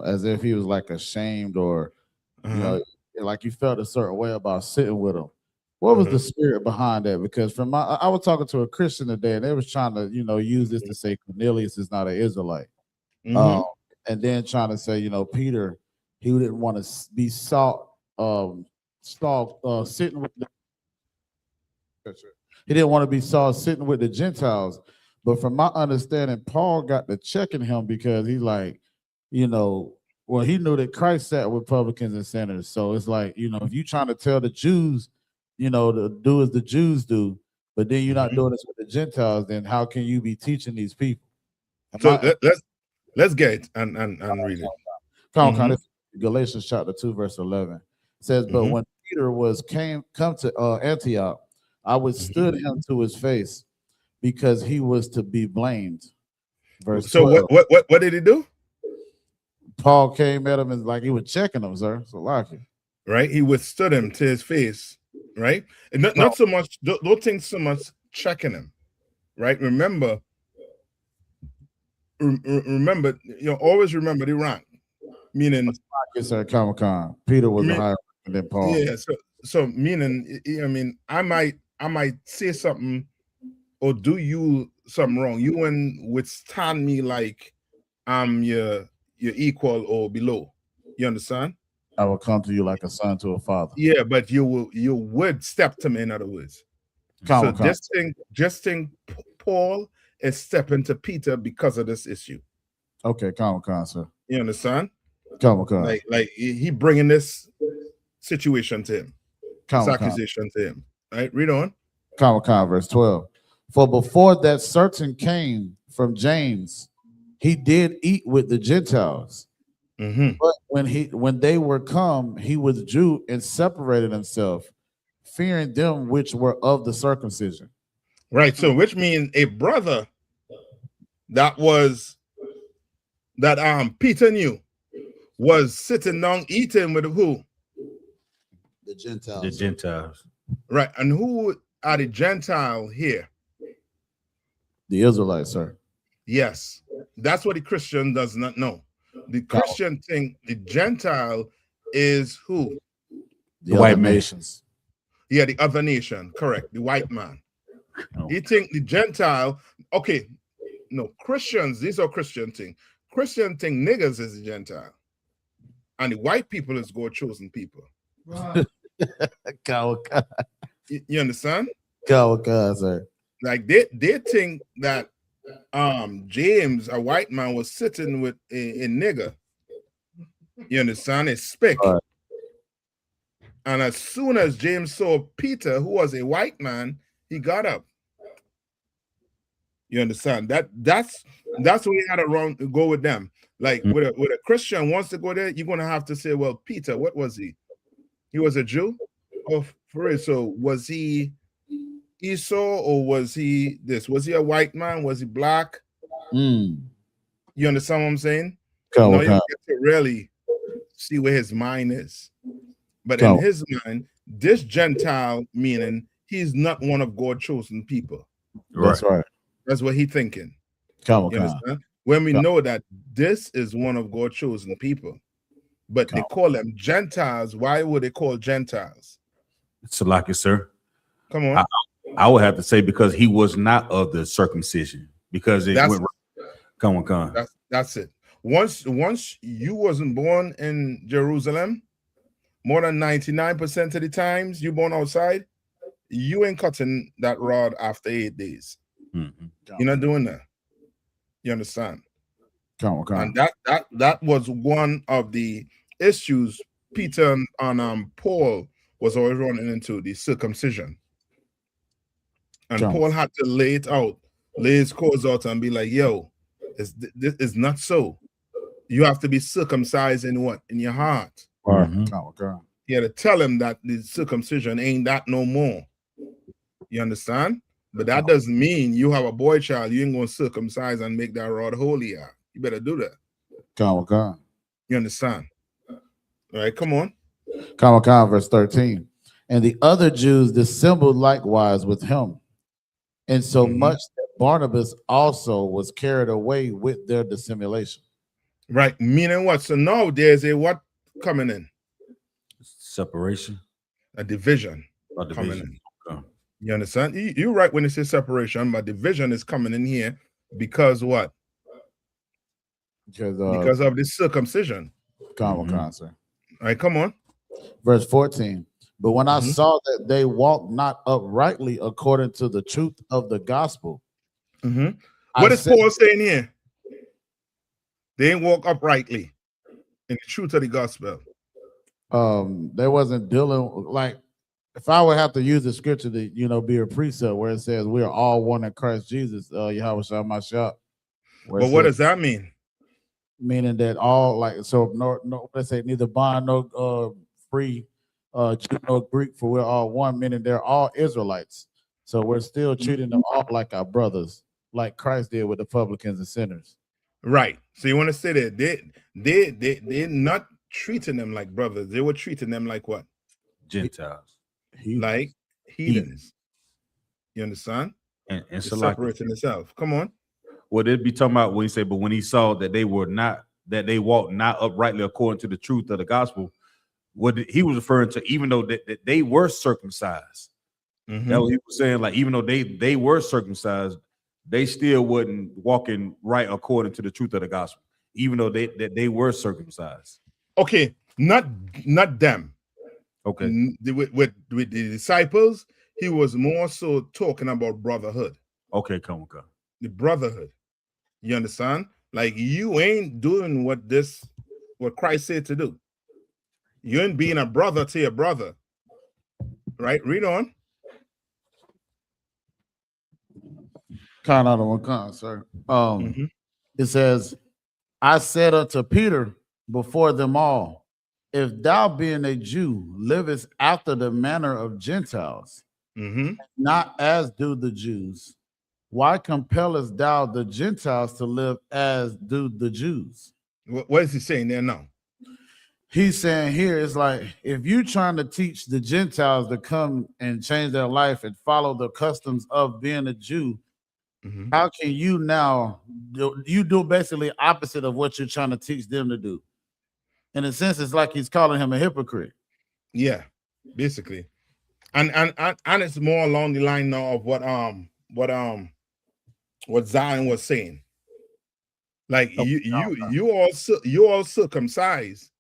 as if he was like ashamed or you know, like he felt a certain way about sitting with him. What was the spirit behind that? Because from I was talking to a Christian today, and they was trying to, you know, use this to say Cornelius is not an Israelite, and then trying to say, you know, Peter, he didn't want to be sitting with the, he didn't want to be saw sitting with the Gentiles. But from my understanding, Paul got to checking him because he's like, you know, well, he knew that Christ sat with publicans and sinners. So it's like, you know, if you're trying to tell the Jews, you know, to do as the Jews do, but then you're not doing this with the Gentiles, then how can you be teaching these people? So let's get it and read it. Come on, Galatians chapter 2, verse 11. It says, but when Peter come to Antioch, I withstood him to his face because he was to be blamed. Verse so 12. What did he do? Paul came at him and like he was checking him, sir. So like it. Right? He withstood him to his face, right? And not so much, don't think so much checking him, right? Remember, you know, always remember the rank. Meaning, yes, sir, Comic-Con. Peter was higher than Paul. Yeah, so meaning, I mean, I might say something or do you something wrong. You wouldn't withstand me like I'm your equal or below. You understand? I will come to you like a son to a father. Yeah, but you would step to me, in other words. So just think Paul is stepping to Peter because of this issue. Okay, Comic-Con, sir. You understand? Comic-Con. Like he bringing this situation to him. This accusation to him. Right? Read on. Comic-Con, verse 12. For before that certain came from James, he did eat with the Gentiles. But when they were come, he withdrew and separated himself, fearing them which were of the circumcision. Right. So which means a brother that Peter knew was sitting down eating with who? The Gentiles. The Gentiles. Right. And who are the Gentile here? The Israelites, sir. Yes. That's what the Christian does not know. The Christian think the Gentile is who? The white nations. Yeah, the other nation, correct. The white man. Oh. He think the Gentile, okay, no, Christians, these are Christian thing. Christian thing, niggas is the Gentile. And the white people is God's chosen people. You understand? Sir. Like they think that James, a white man, was sitting with a nigger. You understand? It's spick. Right. And as soon as James saw Peter, who was a white man, he got up. You understand? That's where you had to go with them. Like with a Christian wants to go there, you're gonna have to say, well, Peter, what was he? He was a Jew? Oh, for real. So was he Esau or was he this? Was he a white man? Was he black? You understand what I'm saying? No, you get to really see where his mind is. But in his mind, this Gentile meaning he's not one of God's chosen people. That's right. That's what he's thinking. You understand? When we know that this is one of God's chosen people, but they call them Gentiles. Why would they call Gentiles? Salaki, sir. Come on. I would have to say because he was not of the circumcision. Because it went. Come on. That's it. Once you wasn't born in Jerusalem, more than 99% of the times you born outside, you ain't cutting that rod after 8 days. You're not doing that. You understand? And that was one of the issues Peter and Paul was always running into, the circumcision. And Paul had to lay his cause out and be like, yo, this is not so. You have to be circumcised in what? In your heart. He had to tell him that the circumcision ain't that no more. You understand? But that doesn't mean you have a boy child, you ain't gonna circumcise and make that rod holy. You better do that. You understand? All right, come on. Verse 13. And the other Jews dissembled likewise with him, and so much that Barnabas also was carried away with their dissimulation. Right, meaning what? So now there's a what coming in? Separation. A division. Coming in. You understand? You're right when you say separation, but division is coming in here because what? Because of this circumcision. Sir. All right, come on. Verse 14. But when I saw that they walked not uprightly according to the truth of the gospel. What is Paul saying here? They didn't walk uprightly in the truth of the gospel. They wasn't dealing like, if I would have to use the scripture to, be a precept where it says we are all one in Christ Jesus, Yahweh Shah. But what does that mean? Meaning that all no, let's say neither bond nor free, Jew nor Greek, for we're all one, meaning they're all Israelites. So we're still treating them all like our brothers, like Christ did with the publicans and sinners. Right. So you want to say that they're not treating them like brothers. They were treating them like what? Gentiles. Like heathens. You understand? And so separating itself. Come on. What it'd be talking about when he said, but when he saw that they walked not uprightly according to the truth of the gospel, what he was referring to, even though that they were circumcised. That what he was saying, like even though they were circumcised, they still wasn't walking right according to the truth of the gospel, even though they were circumcised. Okay, not them. Okay. With the disciples, he was more so talking about brotherhood. Okay, come on. The brotherhood. You understand? Like you ain't doing what Christ said to do. You ain't being a brother to your brother. Right? Read on. Sir. It says, I said unto Peter before them all, if thou being a Jew livest after the manner of Gentiles, not as do the Jews, why compellest thou the Gentiles to live as do the Jews? What is he saying there now? He's saying here, it's like, if you're trying to teach the Gentiles to come and change their life and follow the customs of being a Jew, how can you now do basically opposite of what you're trying to teach them to do? In a sense, it's like he's calling him a hypocrite. Yeah, basically. And it's more along the line now of what Zion was saying. Like you all circumcised,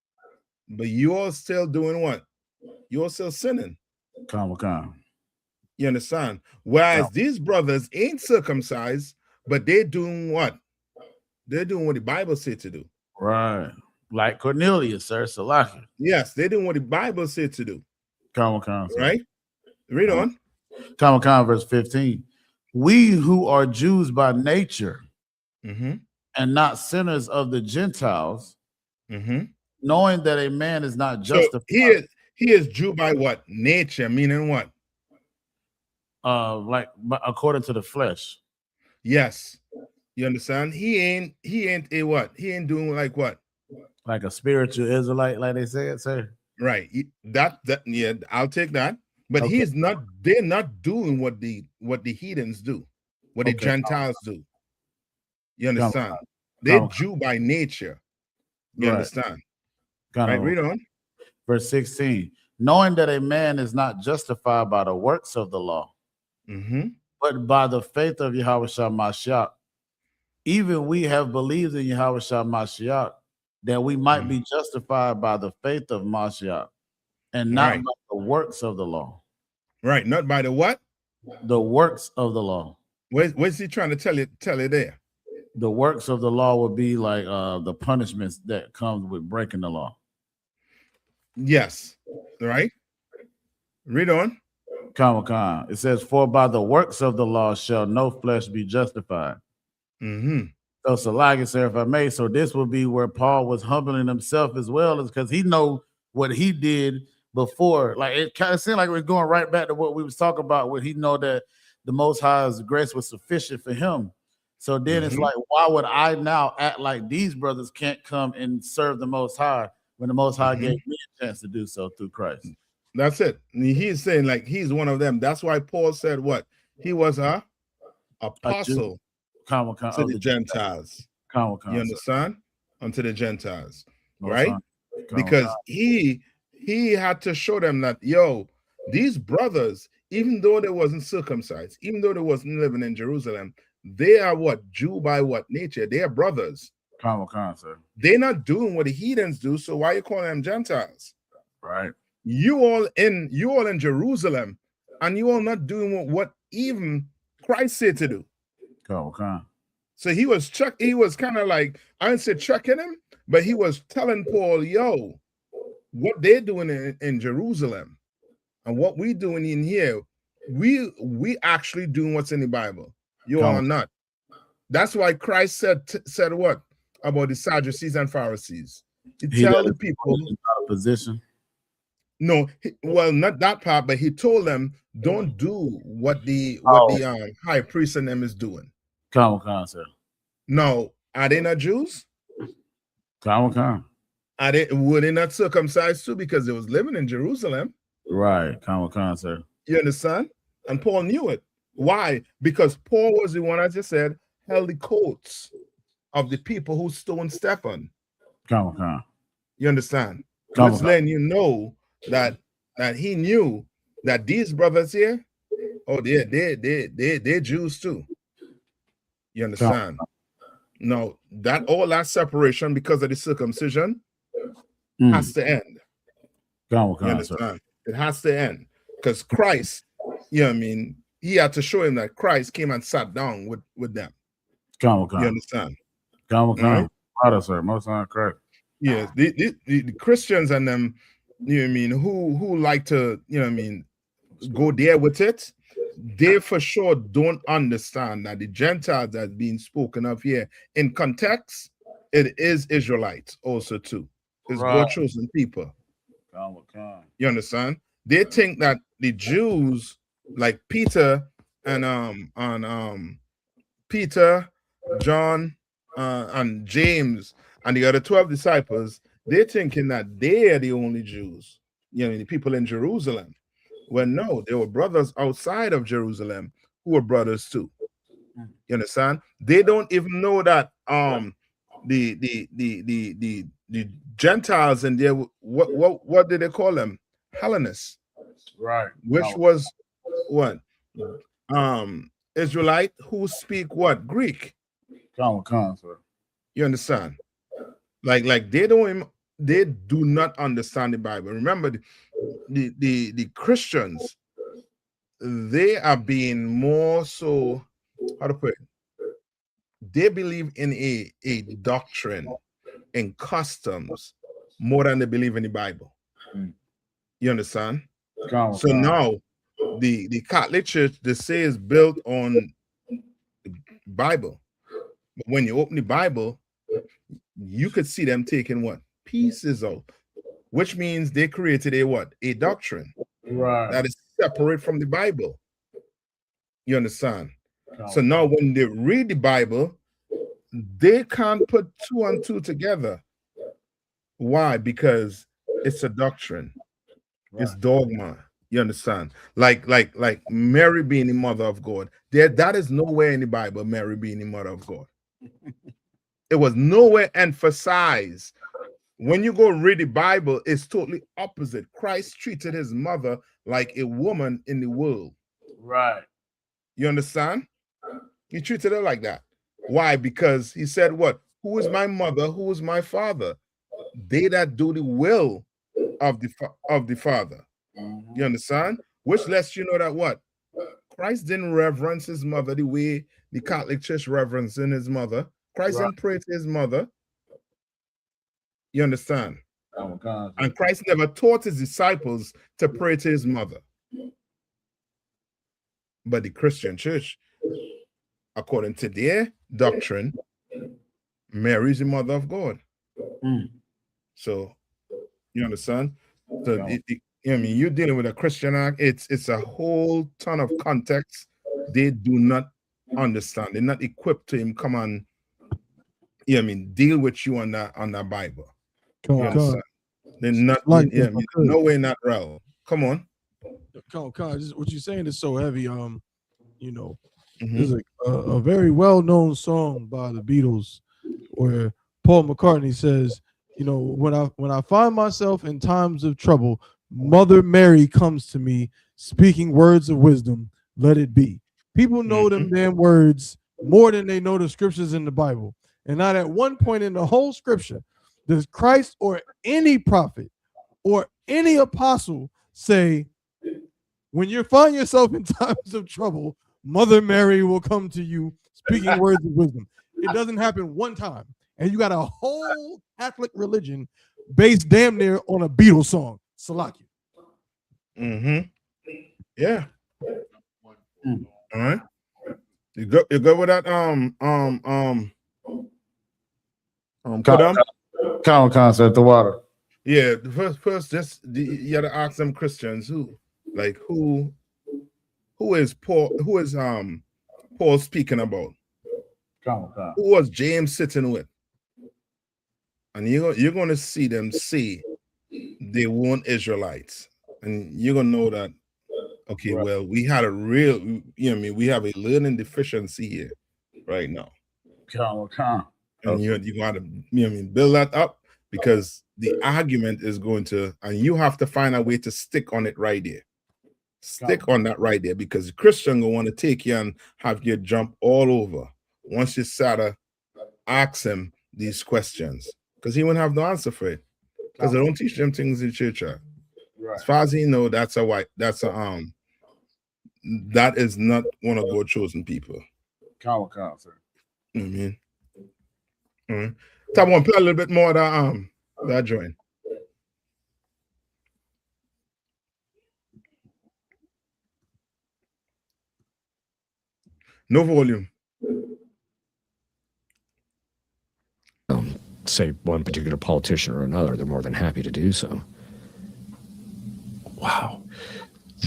but you all still doing what? You're still sinning. You understand? Whereas these brothers ain't circumcised, but they're doing what? They're doing what the Bible said to do. Right. Like Cornelius, sir. Salaki. Yes, they're doing what the Bible said to do. Right? Read on. Verse 15. We who are Jews by nature and not sinners of the Gentiles, knowing that a man is not justified. So he is Jew by what? Nature, meaning what? Like according to the flesh. Yes. You understand? He ain't a what? He ain't doing like what? Like a spiritual Israelite, like they said, sir. Right. That yeah, I'll take that. But he's not, they're not doing what the heathens do, what the Gentiles do. You understand? They're Jew by nature. You understand? Right, read on. Verse 16. Knowing that a man is not justified by the works of the law, but by the faith of Yahweh Mashiach. Even we have believed in Yahweh Mashiach, that we might be justified by the faith of Mashiach, and not by the works of the law. Right, not by the what? The works of the law. What's he trying to tell you there? The works of the law would be like the punishments that comes with breaking the law. Yes, right. Read on. It says, for by the works of the law shall no flesh be justified. So like it, sir, if I may, so this would be where Paul was humbling himself as well, is because he know what he did before. Like it kind of seemed like we're going right back to what we was talking about, where he know that the Most High's grace was sufficient for him. So then it's like, why would I now act like these brothers can't come and serve the Most High when the Most High gave me a chance to do so through Christ? That's it. He's saying like he's one of them. That's why Paul said what? He was a apostle to the Gentiles. You understand? Unto the Gentiles, right? Because he had to show them that, yo, these brothers, even though they wasn't circumcised, even though they wasn't living in Jerusalem, they are what? Jew by what nature? They are brothers. They're not doing what the heathens do, so why you calling them Gentiles? Right. You all in Jerusalem, and you all not doing what even Christ said to do. So he was kind of like, I didn't say checking him, but he was telling Paul, yo, what they're doing in Jerusalem and what we doing in here, we actually doing what's in the Bible. You all are not. That's why Christ said what about the Sadducees and Pharisees? He tell the people position. No, well, not that part, but he told them, don't do what the high priest and them is doing. No, are they not Jews? Are were they not circumcised too because they was living in Jerusalem? Right, sir. You understand? And Paul knew it. Why? Because Paul was the one, as I said, held the coats of the people who stoned Stephen. You understand? Which letting you know that he knew that these brothers here, oh, they're Jews too. You understand? No, all that separation because of the circumcision has to end. You understand? It has to end because Christ, you know what I mean, he had to show him that Christ came and sat down with them. You understand? Right? Sir, most correct. Yes, the Christians and them, you know what I mean, who like to, you know what I mean, go there with it, they for sure don't understand that the Gentiles that's being spoken of here in context, it is Israelites also too. It's God chosen people. You understand? They think that the Jews, like Peter and Peter, John, and James, and the other 12 disciples, they're thinking that they're the only Jews, you know, the people in Jerusalem. Well, no, there were brothers outside of Jerusalem who were brothers too. You understand? They don't even know that the Gentiles in there, what did they call them? Hellenists. Right. which Come on. was what? Israelite who speak what? Greek. Come on, sir. You understand? Like they do not understand the Bible. Remember, the Christians, they are being more so, how to put it, they believe in a doctrine and customs more than they believe in the Bible. You understand? So now the Catholic Church, they say, is built on the Bible. But when you open the Bible, you could see them taking what? Pieces out, which means they created a what? A doctrine that is separate from the Bible. You understand? So now when they read the Bible, they can't put two and two together. Why? Because it's a doctrine. It's dogma. You understand? Like Mary being the mother of God. That is nowhere in the Bible, Mary being the mother of God. It was nowhere emphasized. When you go read the Bible, it's totally opposite. Christ treated his mother like a woman in the world. Right. You understand? He treated her like that. Why? Because he said what? Who is my mother? Who is my father? They that do the will of the Father. You understand? Which lets you know that what? Christ didn't reverence his mother the way the Catholic Church reverencing his mother. Christ didn't pray to his mother. You understand? And Christ never taught his disciples to pray to his mother. But the Christian Church, according to their doctrine, Mary is the mother of God. So, you understand? So, I mean, you're dealing with a Christian act. It's a whole ton of context they do not understand. They're not equipped to come on. I mean, deal with you on that Bible. They're not. Like, no way in that realm. Come on. What you're saying is so heavy. You know, there's a very well-known song by the Beatles where Paul McCartney says, you know, when I find myself in times of trouble, Mother Mary comes to me speaking words of wisdom, let it be. People know them damn words more than they know the scriptures in the Bible. And not at one point in the whole scripture does Christ or any prophet or any apostle say, when you find yourself in times of trouble, Mother Mary will come to you speaking words of wisdom. It doesn't happen one time. And you got a whole Catholic religion based damn near on a Beatles song. Salakia. Yeah. All right. You go with that Common concept, the water. Yeah, first just you gotta ask them Christians who is Paul speaking about? Who was James sitting with? And you're gonna see them say they weren't Israelites, and you're gonna know that. Okay, well, we had a real, we have a learning deficiency here right now. And you gotta, build that up, because the argument is going to, and you have to find a way to stick on it right there. Stick on that right there, because the Christian gonna want to take you and have you jump all over once you start to ask him these questions, because he won't have no answer for it, because they don't teach them things in church. As far as he know, that is not one of God's chosen people. Common concept. You know what I mean? All right. So I want to play a little bit more of that joint. No volume. Say one particular politician or another, they're more than happy to do so. Wow.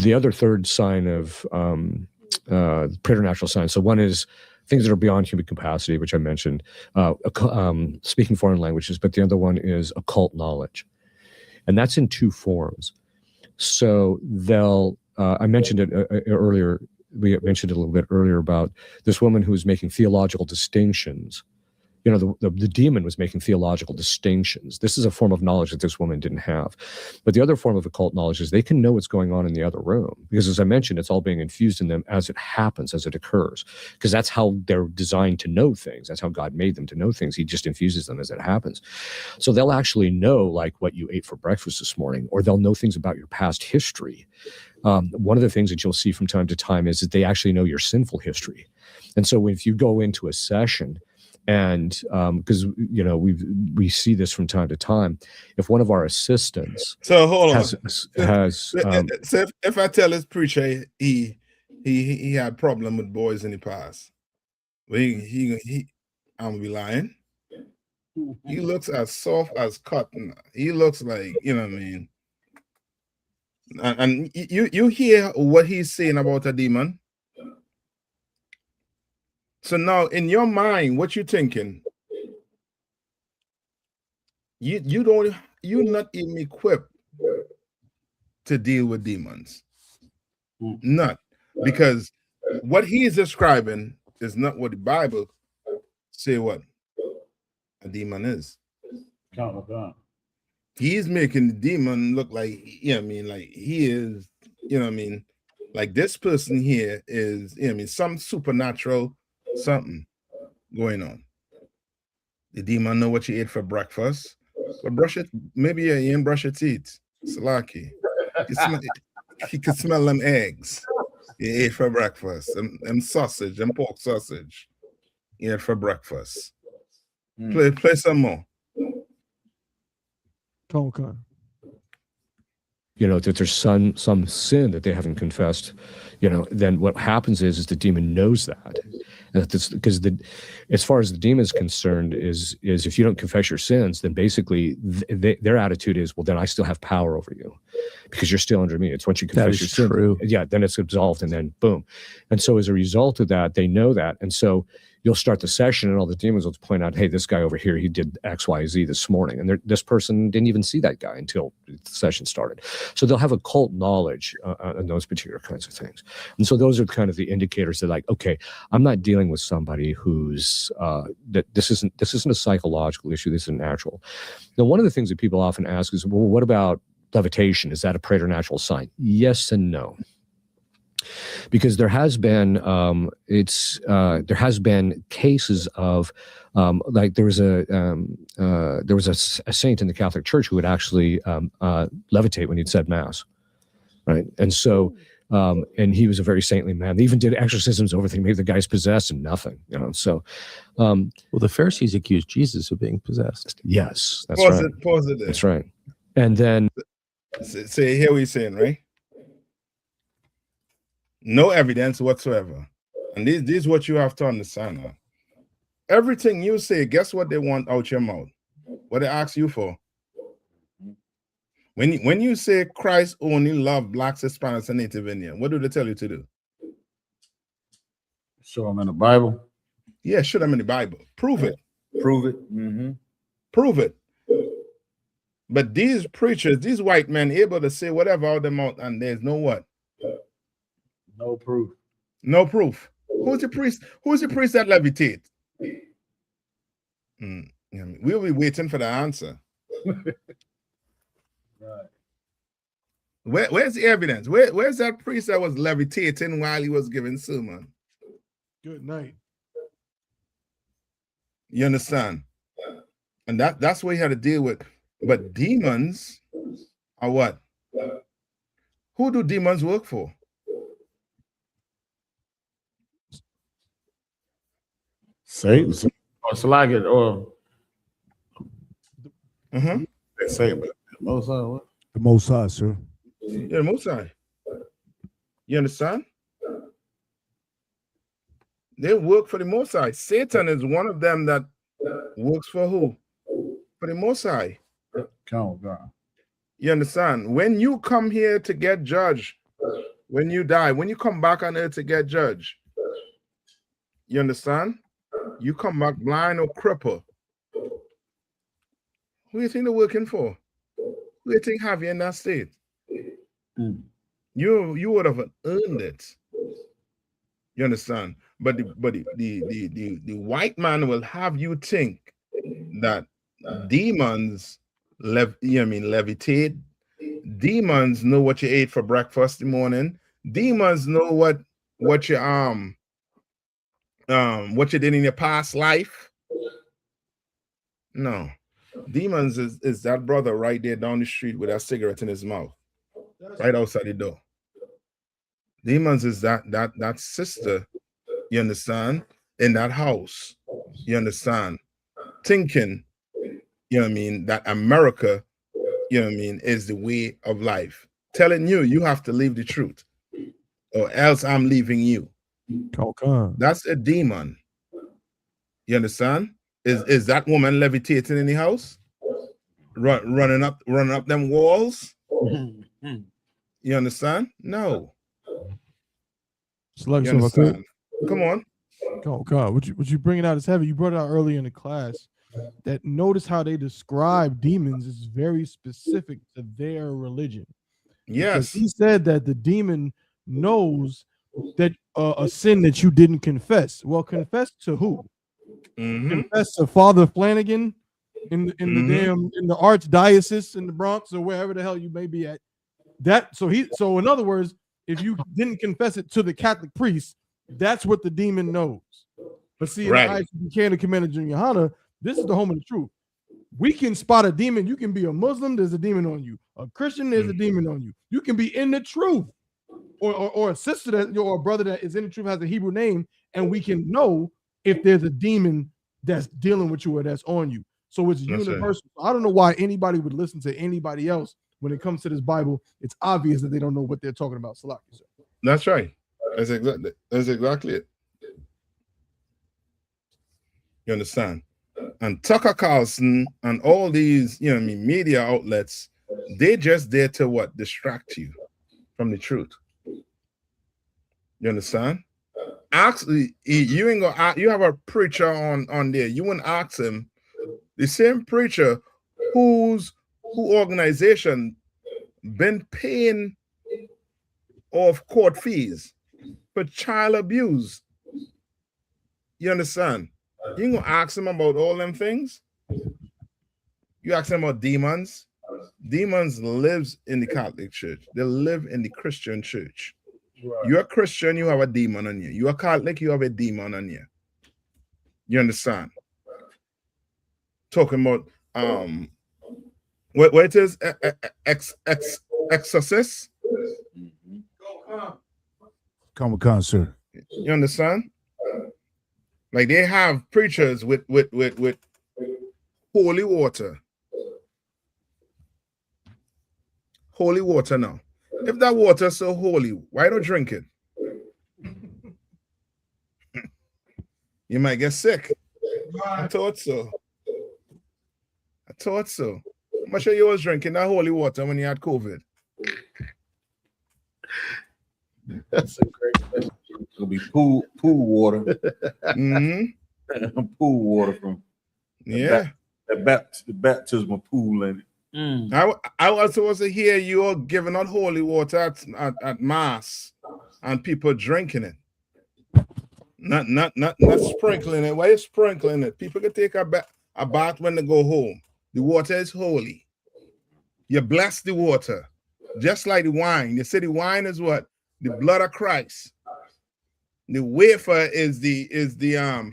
The other third sign of preternatural signs. So one is things that are beyond human capacity, which I mentioned, speaking foreign languages, but the other one is occult knowledge. And that's in two forms. So I mentioned it earlier, we mentioned it a little bit earlier about this woman who was making theological distinctions, the demon was making theological distinctions. This is a form of knowledge that this woman didn't have. But the other form of occult knowledge is they can know what's going on in the other room, because as I mentioned, it's all being infused in them as it happens, as it occurs, because that's how they're designed to know things. That's how God made them to know things. He just infuses them as it happens. So they'll actually know like what you ate for breakfast this morning, or they'll know things about your past history. One of the things that you'll see from time to time is that they actually know your sinful history. And so if you go into a session, and because we see this from time to time, if one of our assistants so hold on so if I tell this preacher he had problem with boys in the past, well, he I'm gonna be lying. He looks as soft as cotton. He looks like, you know what I mean. And you hear what he's saying about a demon. So now in your mind, what you thinking? You're not even equipped to deal with demons. Not, because what he is describing is not what the Bible say what a demon is. He's making the demon look like, you know what I mean, like he is, you know what I mean, like this person here is, you know what I mean, some supernatural something going on. The demon know what you ate for breakfast, but brush it, maybe you ain't brush your teeth. Salaki. He could smell them eggs you ate for breakfast, them sausage, them pork sausage you ate for breakfast. Play some more. Okay. That there's some sin that they haven't confessed, then what happens is the demon knows that. And that's because as far as the demon is concerned, is if you don't confess your sins, then basically their attitude is, well, then I still have power over you because you're still under me. It's once you confess your sin, yeah, then it's absolved, and then boom. And so as a result of that, they know that. And so you'll start the session and all the demons will point out, hey, this guy over here, he did X, Y, Z this morning. And this person didn't even see that guy until the session started. So they'll have occult knowledge on those particular kinds of things. And so those are kind of the indicators that, like, okay, I'm not dealing with somebody who's, that this isn't a psychological issue, this is natural. Now, one of the things that people often ask is, well, what about levitation? Is that a preternatural sign? Yes and no. Because there has been cases of like there was a saint in the Catholic Church who would actually levitate when he'd said mass, right? And so and he was a very saintly man. They even did exorcisms over things. Maybe the guy's possessed and nothing, So, well, the Pharisees accused Jesus of being possessed. Yes, that's right. Pause it there. That's right. And then say here we're saying, right? No evidence whatsoever. And this is what you have to understand. Huh? Everything you say, guess what they want out your mouth? What they ask you for. When you say Christ only loved blacks, Hispanics, and Native Indian, what do they tell you to do? Show them in the Bible. Yeah, show them in the Bible. Prove it. Prove it. Mm-hmm. Prove it. But these preachers, these white men, able to say whatever out their mouth, and there's no what? No proof. No proof. Who's the priest? Who's the priest that levitate? We'll be waiting for the answer. Right. Where's the evidence? Where's that priest that was levitating while he was giving sermon? Good night. You understand? And that's what you had to deal with. But demons are what? Who do demons work for? Satan, or Salagi, or Satan. The Most High, sir. Yeah, the Most High. You understand? They work for the Most High. Satan is one of them that works for who? For the Most High. Count God. You understand? When you come here to get judged, when you die, when you come back on earth to get judged, you understand? You come back blind or crippled. Who do you think they're working for? Who do you think have you in that state? You would have earned it. You understand? But the white man will have you think that demons levitate. Demons know what you ate for breakfast in the morning. Demons know what you did in your past life. No. Demons is that brother right there down the street with a cigarette in his mouth, right outside the door. Demons is that sister, you understand, in that house, you understand, thinking, you know what I mean, that America, you know what I mean, is the way of life, telling you have to leave the truth or else I'm leaving you. Okay. That's a demon. You understand? Is that woman levitating in the house? Running up them walls? You understand? No. Slug, You so if I could- understand? Come on. Oh God, what you bringing out is heavy. You brought it out earlier in the class that notice how they describe demons is very specific to their religion. Yes. Because he said that the demon knows that a sin that you didn't confess. Well, confess to who? Confess to Father Flanagan in the archdiocese in the Bronx or wherever the hell you may be at. So in other words, if you didn't confess it to the Catholic priest, that's what the demon knows. But see, in the I.S.U.P.K and the Commander YAHANNA, this is the home of the truth. We can spot a demon. You can be a Muslim, there's a demon on you. A Christian, there's a demon on you. You can be in the truth. Or a sister that or a brother that is in the truth has a Hebrew name, and we can know if there's a demon that's dealing with you or that's on you. So it's universal. I don't know why anybody would listen to anybody else when it comes to this Bible. It's obvious that they don't know what they're talking about. Salaki, sir. That's right. That's exactly it. You understand? And Tucker Carlson and all these, you know what I mean, media outlets, they just there to what? Distract you from the truth. You understand? Actually, you ain't gonna. You have a preacher on there. You wouldn't ask him. The same preacher who organization been paying off court fees for child abuse. You understand? You ain't gonna ask him about all them things. You ask him about demons. Demons lives in the Catholic Church. They live in the Christian church. Right. You're a Christian, you have a demon on you. You're a Catholic, you have a demon on you. You understand? Talking about what it is, exorcist. Come, sir. You understand? Like they have preachers with holy water. Holy water now. If that water is so holy, why don't drink it? You might get sick. I thought so. I'm sure you was drinking that holy water when you had COVID. That's a great question. It'll be pool water. Pool water from the baptismal pool in it. I was supposed to hear you all giving out holy water at mass and people drinking it. Not sprinkling it. Why are you sprinkling it? People can take a bath when they go home. The water is holy. You bless the water. Just like the wine. You say the wine is what? The blood of Christ. The wafer is the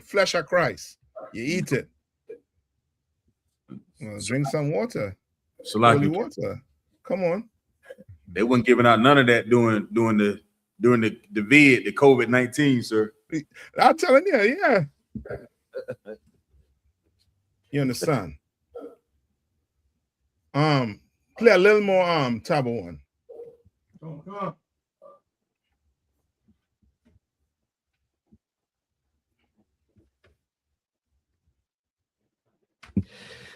flesh of Christ. You eat it. Well, drink some water. So like holy water. Come on. They weren't giving out none of that during the the COVID-19, sir. I'm telling you, yeah. You understand? Play a little more Tabo one.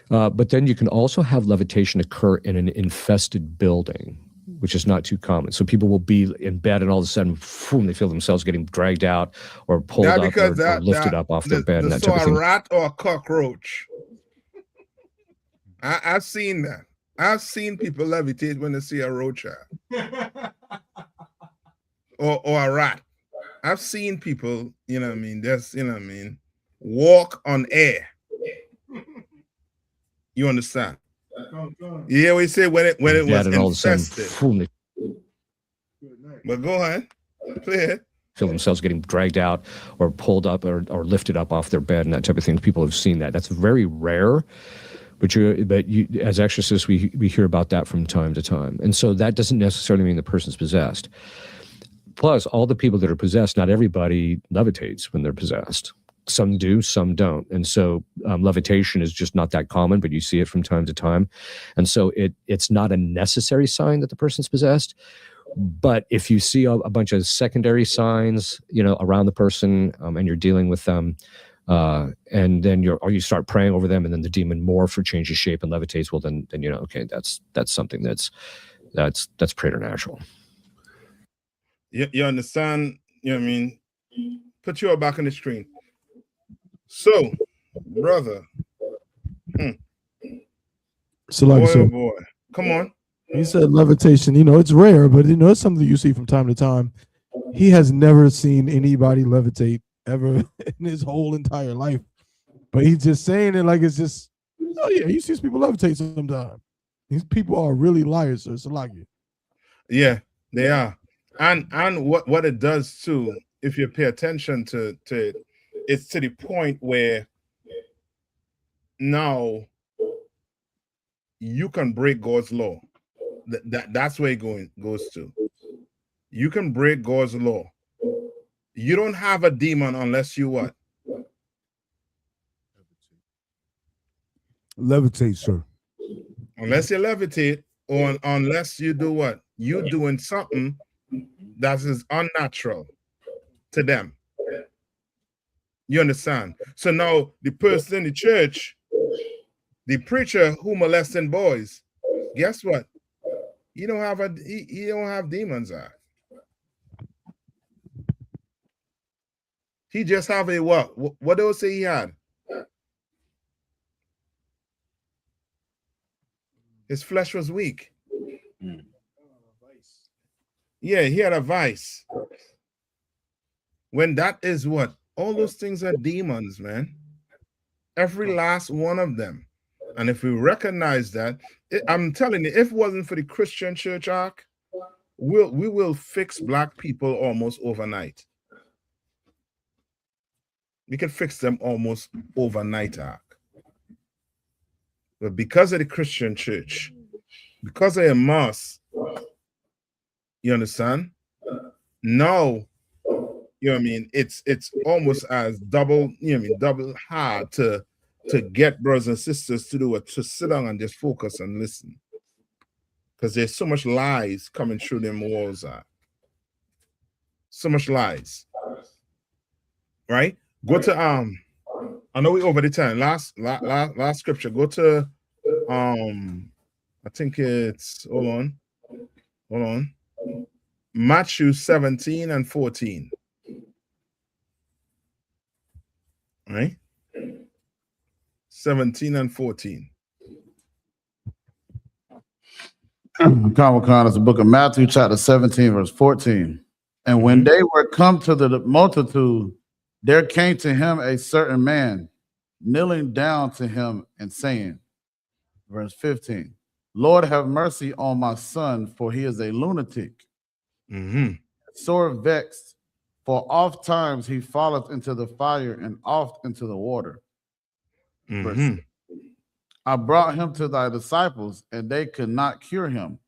But then you can also have levitation occur in an infested building, which is not too common. So people will be in bed and all of a sudden, boom, they feel themselves getting dragged out or pulled up or lifted up off their bed. And that type of thing. A rat or a cockroach. I've seen that. I've seen people levitate when they see a roach or a rat. I've seen people, you know what I mean, just, you know what I mean, walk on air. You understand? Yeah, we say when it was and all of a sudden, infested. boom, But go ahead, play it. feel themselves getting dragged out or pulled up or lifted up off their bed and that type of thing. People have seen that. That's very rare. But you, as exorcists, we hear about that from time to time. And so that doesn't necessarily mean the person's possessed. Plus, all the people that are possessed, not everybody levitates when they're possessed. Some do, some don't. And so levitation is just not that common, but you see it from time to time. And so it's not a necessary sign that the person's possessed. But if you see a bunch of secondary signs, around the person, and you're dealing with them, and then you start praying over them, and then the demon morphs or changes shape and levitates, well, then okay, that's something that's preternatural. You understand? You know what I mean? Put your back on the screen. So, brother. Boy. Come on. He said levitation, it's rare, but it's something you see from time to time. He has never seen anybody levitate ever in his whole entire life. But he's just saying it like it's just, oh yeah, he sees people levitate sometimes. These people are really liars, so it's like you. Yeah, they are. And what it does too, if you pay attention to it, it's to the point where now you can break God's law. That's where it goes to. You can break God's law. You don't have a demon unless you what? Levitate, sir. Unless you levitate, or unless you do what? You're doing something that is unnatural to them. You understand? So now the person in the church, the preacher who molesting boys, guess what? He don't have demons. He just have a what? What do they say he had? His flesh was weak. Yeah, he had a vice. When that is what? All those things are demons, man. Every last one of them. And if we recognize that, I'm telling you, if it wasn't for the Christian church arc, we will fix black people almost overnight. We can fix them almost overnight, arc. But because of the Christian church, because of a mass, you understand? Now, you know what I mean? It's almost as double, double hard to get brothers and sisters to do it, to sit down and just focus and listen. Because there's so much lies coming through them walls. So much lies. Right? Go to I know we over the time. Last scripture. Go to I think it's hold on. Matthew 17 and 14. Right? 17 and 14. Comic-Con is the book of Matthew, chapter 17, verse 14. And when they were come to the multitude, there came to him a certain man, kneeling down to him and saying, verse 15, Lord, have mercy on my son, for he is a lunatic, sore vexed, for oft times he falleth into the fire and oft into the water. Verse, I brought him to thy disciples, and they could not cure him.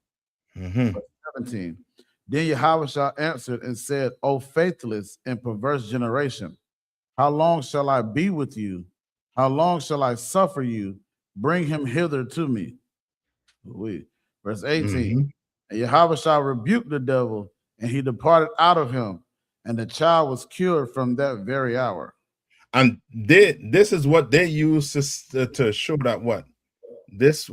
Verse 17. Then Yahweh answered and said, O faithless and perverse generation, how long shall I be with you? How long shall I suffer you? Bring him hither to me. Verse 18. And Yahweh rebuked the devil, and he departed out of him, and the child was cured from that very hour. And this is what they use to show that what? This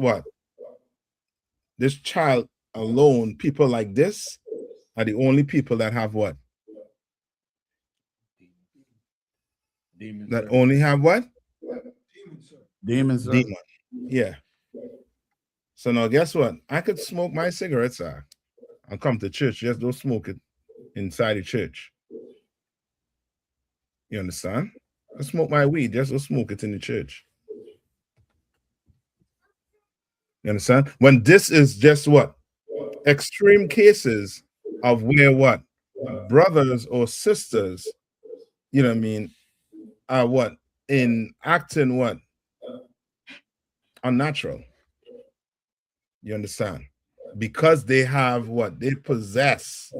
child alone, people like this are the only people that have what? That only have what? Demons. Demon. Yeah. So now guess what? I could smoke my cigarettes, and come to church. Just don't smoke it inside the church. You understand? I smoke my weed, just go smoke it in the church. You understand? When this is just what? Extreme cases of where what? Brothers or sisters, you know what I mean, are what? In acting what? Unnatural. You understand? Because they have what? They possess.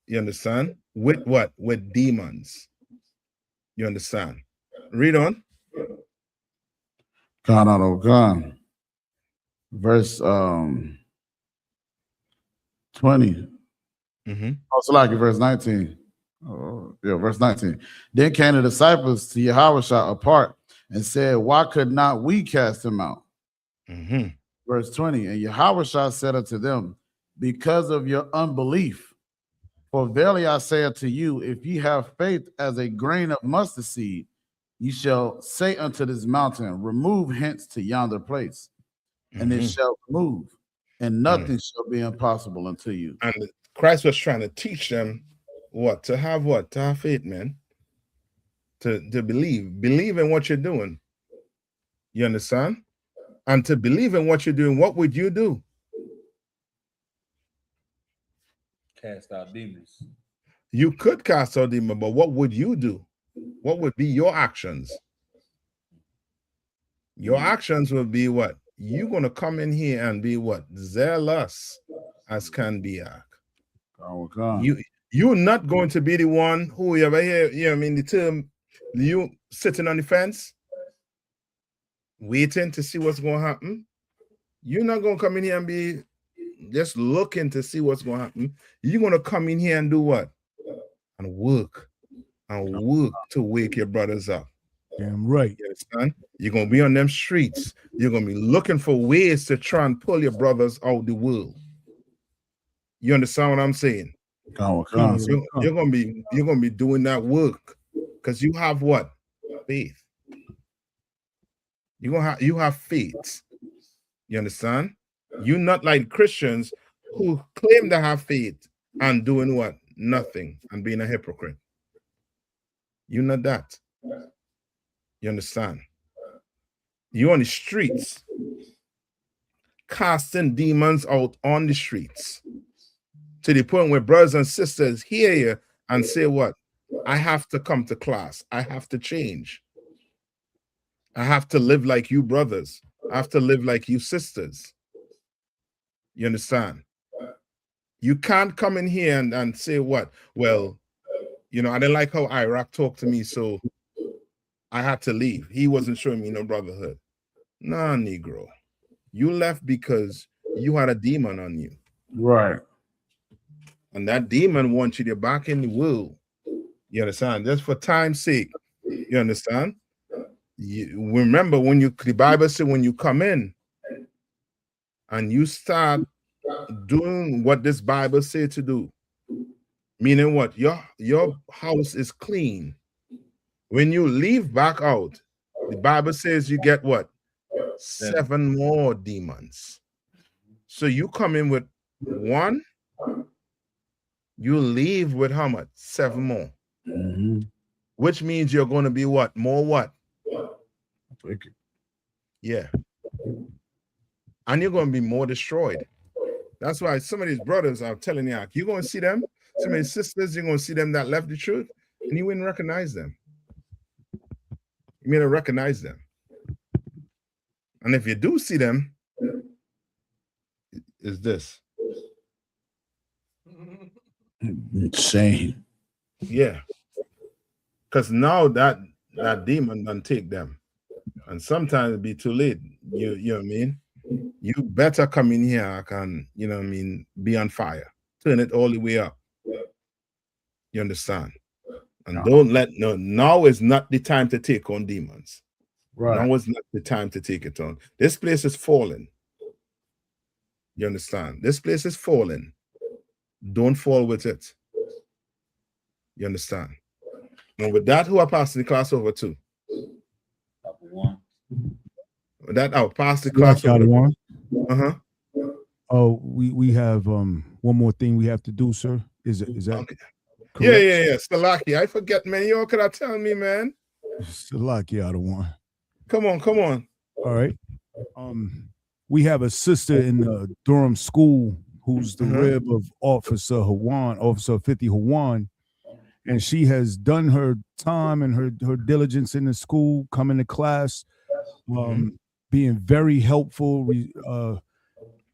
You understand? With what? With demons. You understand? Read on. Gone. Verse 20. Also like verse 19. Oh, yeah, verse 19. Then came the disciples to Yahushua apart and said, why could not we cast him out? Verse 20. And Yahushua said unto them, because of your unbelief. For verily I say unto you, if ye have faith as a grain of mustard seed, ye shall say unto this mountain, remove hence to yonder place, and it shall move, and nothing shall be impossible unto you. And Christ was trying to teach them what? To have what? To have faith, man. To believe. Believe in what you're doing. You understand? And to believe in what you're doing, what would you do? Cast out demons. You could cast out demons, but what would you do? What would be your actions? Your actions would be what? You're going to come in here and be what? Zealous as can be. You're not going to be the one who you ever hear, you know what I mean, the term, you sitting on the fence, waiting to see what's going to happen. You're not going to come in here and be just looking to see what's going to happen. You're going to come in here and do what? And work to wake your brothers up. Damn right. You understand? You're going to be on them streets. You're going to be looking for ways to try and pull your brothers out the world. You understand what I'm saying? You're going to be doing that work because you have what? Faith. You have faith. You understand? You're not like Christians who claim to have faith and doing what? Nothing, and being a hypocrite. You're not that. You understand? You're on the streets, casting demons out on the streets, to the point where brothers and sisters hear you and say what? I have to come to class. I have to change. I have to live like you brothers. I have to live like you sisters. You understand? You can't come in here and say what? Well, you know, I didn't like how Iraq talked to me, so I had to leave. He wasn't showing me no brotherhood. Nah, Negro. You left because you had a demon on you. Right. And that demon wants you to back in the world. You understand? Just for time's sake. You understand? You remember when the Bible said when you come in and you start doing what this Bible said to do, meaning what? Your house is clean. When you leave back out, the Bible says you get what? 7 more demons. So you come in with 1, you leave with how much? 7 more. Which means you're going to be what? More what? Yeah. And you're going to be more destroyed. That's why some of these brothers, I'm telling you, you're going to see them, some of these sisters, you're going to see them that left the truth, and you wouldn't recognize them. You may not recognize them. And if you do see them, is this. Insane. Yeah. Because now that demon done take them. And sometimes it'll be too late. You know what I mean? You better come in here and, you know what I mean, be on fire. Turn it all the way up. You understand? And don't let, no, now is not the time to take on demons. Right. Now is not the time to take it on. This place is falling. You understand? This place is falling. Don't fall with it. You understand? And with that, who I pass the class over to? With that, I'll pass the class over to one. Oh, we have one more thing we have to do, sir. Is that okay? Yeah. Salaki. I forget, man. You all could have tell me, man. Salaki out of one. Come on. All right. We have a sister in the Durham school who's the rib of Officer Hawan, Officer 50 Hawan, and she has done her time and her diligence in the school, coming to class, being very helpful.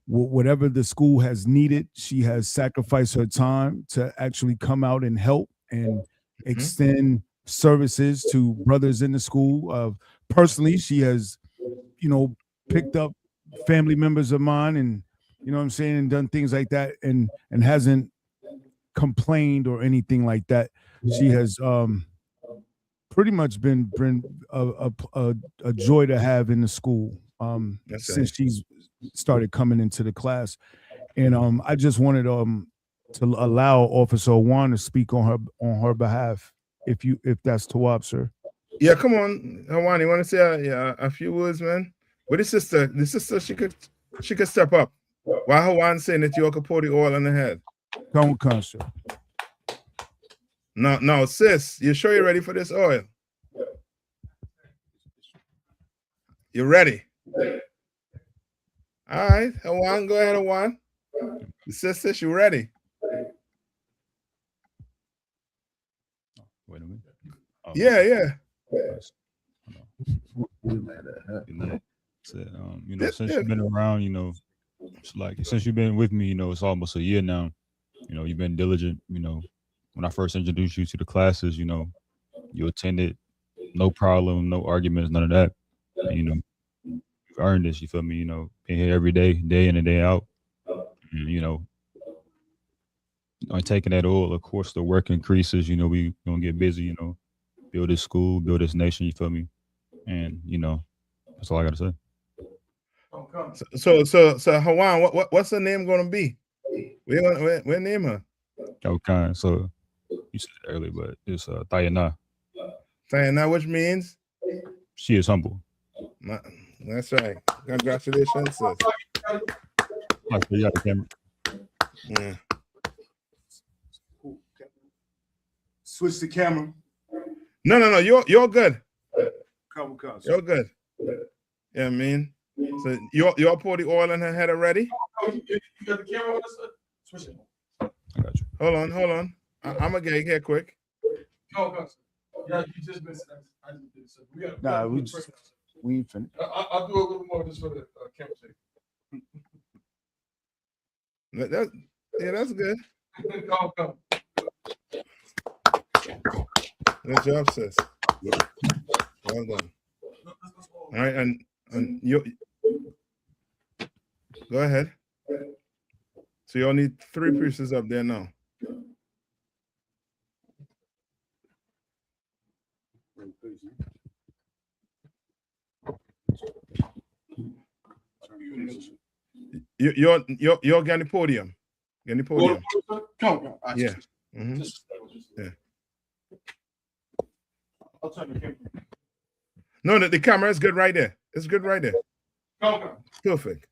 Whatever the school has needed, she has sacrificed her time to actually come out and help and extend services to brothers in the school. Personally, she has, picked up family members of mine and, what I'm saying, and done things like that and hasn't complained or anything like that. She has pretty much been a joy to have in the school since she's started coming into the class. And I just wanted to allow Officer Juan to speak on her behalf, if that's Tawab, sir. Yeah, come on, Hawan, you want to say a few words, man? But the sister, she could step up. While Hawan saying that you could pour the oil on the head. Come on, sir. No, sis, you sure you're ready for this oil? You ready? All right, Hawan, go ahead, Hawan. The sis, you ready? Wait a minute. Oh. Yeah. Since you've been around, it's like since you've been with me, it's almost a year now. You've been diligent. When I first introduced you to the classes, you attended, no problem, no arguments, none of that. And, you've earned this. You feel me? Being here every day, day in and day out. And, taking that oil, of course, the work increases. We gonna get busy. Build this school, build this nation. You feel me? And that's all I gotta say. So Hawan, what's her name gonna be? Where name her? Okay, so you said it earlier, but it's Tayana. Tayana, which means she is humble. That's right. Congratulations, sis. You got the camera. Yeah. Switch the camera. No. You're good. Come. You're good. Yeah, I mean. So you pour the oil on her head already? You got the camera on us? Switch it. I got you. Hold on. I'm gonna get here quick. Go. Yeah, you just missed it. I just did so. We ain't finished. I'll do a little more just for the camera sake. That's good. Come. Good job, sis. Well done. All right, and you go ahead. So you all need 3 pieces up there now. You're getting the podium. Get the podium. Come. Yeah. Yeah. I'll turn the camera. No, the camera is good right there. It's good right there. Come. Perfect.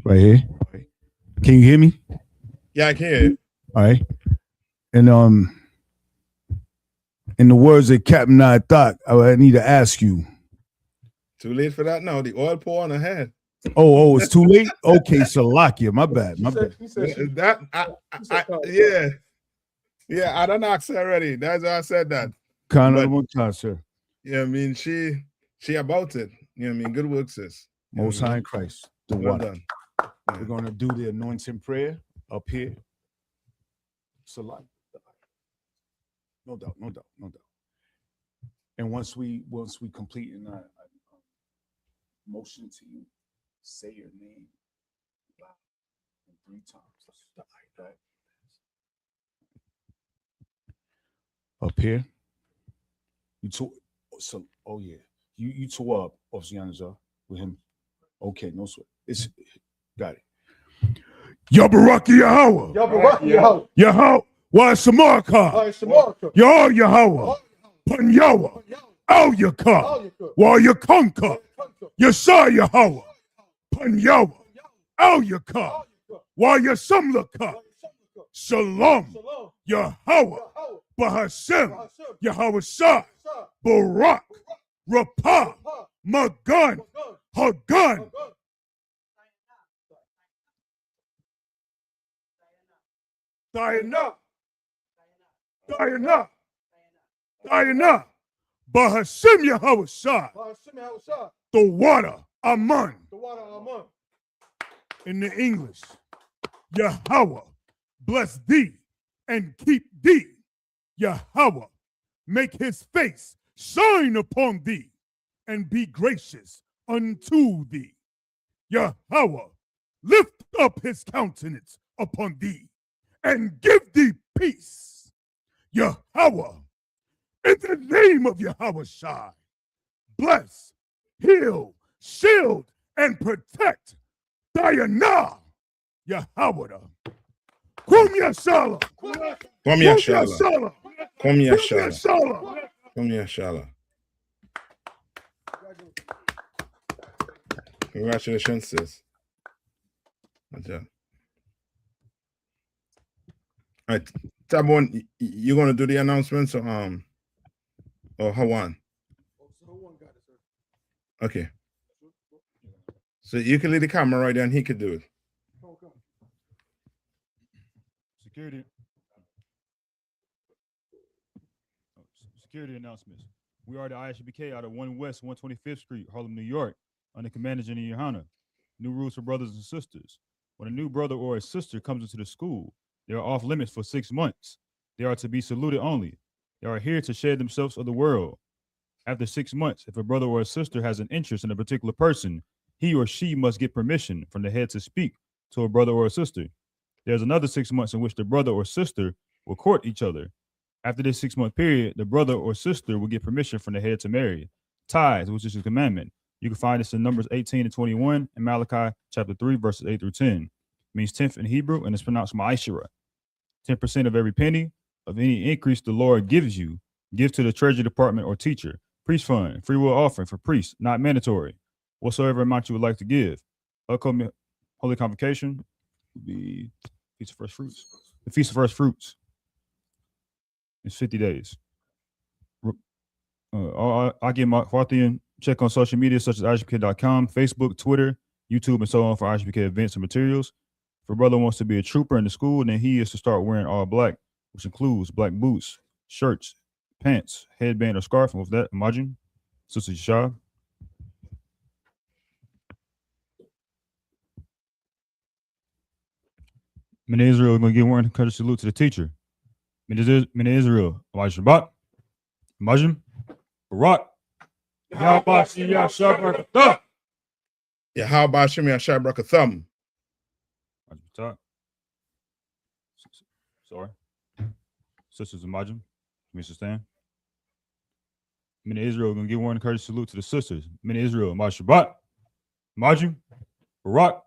Right here. Can you hear me? Yeah, I can hear you. All right. And in the words of Captain Nayathaq, I need to ask you. Too late for that now. The oil pour on her head. Oh, it's too late? Okay, Salakia. My bad. Yeah, I don't ask her already. That's why I said that. Kind of one time, sir. Yeah, I mean, she about it. Good work, sis. Most High in Christ. The well one. done. We're going to do the anointing prayer up here. Salakia. No doubt. And once we complete, and I motion to you, say your name 3 times. Like that. Up here. You two. So, you two up, Officer Yanazar, with him. Okay, no sweat. It's got it. Yabaraki Yahweh. Yahweh. Why Samarkand? Yah Yahweh. Pan Yahweh. Al-Yakar, while you conquer, Yasar Yahweh, Panyawa, Al-Yakar, while you Sumlaka, Shalom, Yahweh, Bahashem, Yahweh Shah, Barak, Rapah, Magan, Hagan. Diana, Diana, Diana, Bahashem Yahweh Shah, the water, Aman. In the English, Yahweh, bless thee and keep thee. Yahweh, make his face shine upon thee and be gracious unto thee. Yahweh, lift up his countenance upon thee and give thee peace. Yahweh, in the name of Yahweh Shai, bless, heal, shield, and protect Diana, Yahweh. Kum Yashala. Kum Yashala. Kum Yashala. Kum Yashala. Congratulations, sis. All right, Tabon, you're gonna do the announcements or Hawan? Okay. So you can leave the camera right there and he could do it. Security announcements. We are the I.S.U.P.K out of 1 West 125th Street, Harlem, New York, under Commander General YAHANNA. New rules for brothers and sisters. When a new brother or a sister comes into the school, they are off limits for 6 months. They are to be saluted only. They are here to share themselves of the world. After 6 months, if a brother or a sister has an interest in a particular person, he or she must get permission from the head to speak to a brother or a sister. There's another 6 months in which the brother or sister will court each other. After this 6-month period, the brother or sister will get permission from the head to marry. Tithes, which is a commandment. You can find this in Numbers 18 and 21 and Malachi chapter 3, verses 8 through 10. It means 10th in Hebrew, and it's pronounced ma'ashira. 10% of every penny of any increase the Lord gives you, give to the treasury department or teacher. Priest fund, free will offering for priests, not mandatory. Whatsoever amount you would like to give. Upcoming Holy Convocation would be Feast of First Fruits. The Feast of First Fruits. It's 50 days. I get my Parthian check on social media such as I.S.U.P.K.com, Facebook, Twitter, YouTube, and so on for I.S.U.P.K events and materials. If a brother wants to be a trooper in the school, then he is to start wearing all black, which includes black boots, shirts, pants, headband, or scarf. And with that, imagine, Sister Shah. Men of Israel, we're going to give one courtesy salute to the teacher. Men of Israel, Shabbat, Imagine, Barak, Yahweh Shem Yashab Yahweh Shem Yashab Brakatham. Sorry. Sisters Imagine, Mr. Stan. Men of Israel, we're going to give one courtesy salute to the sisters. Men of Israel, Shabbat, Imagine, Barak,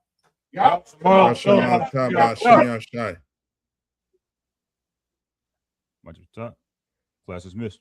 Yahweh Shem Yashab. Class is missed.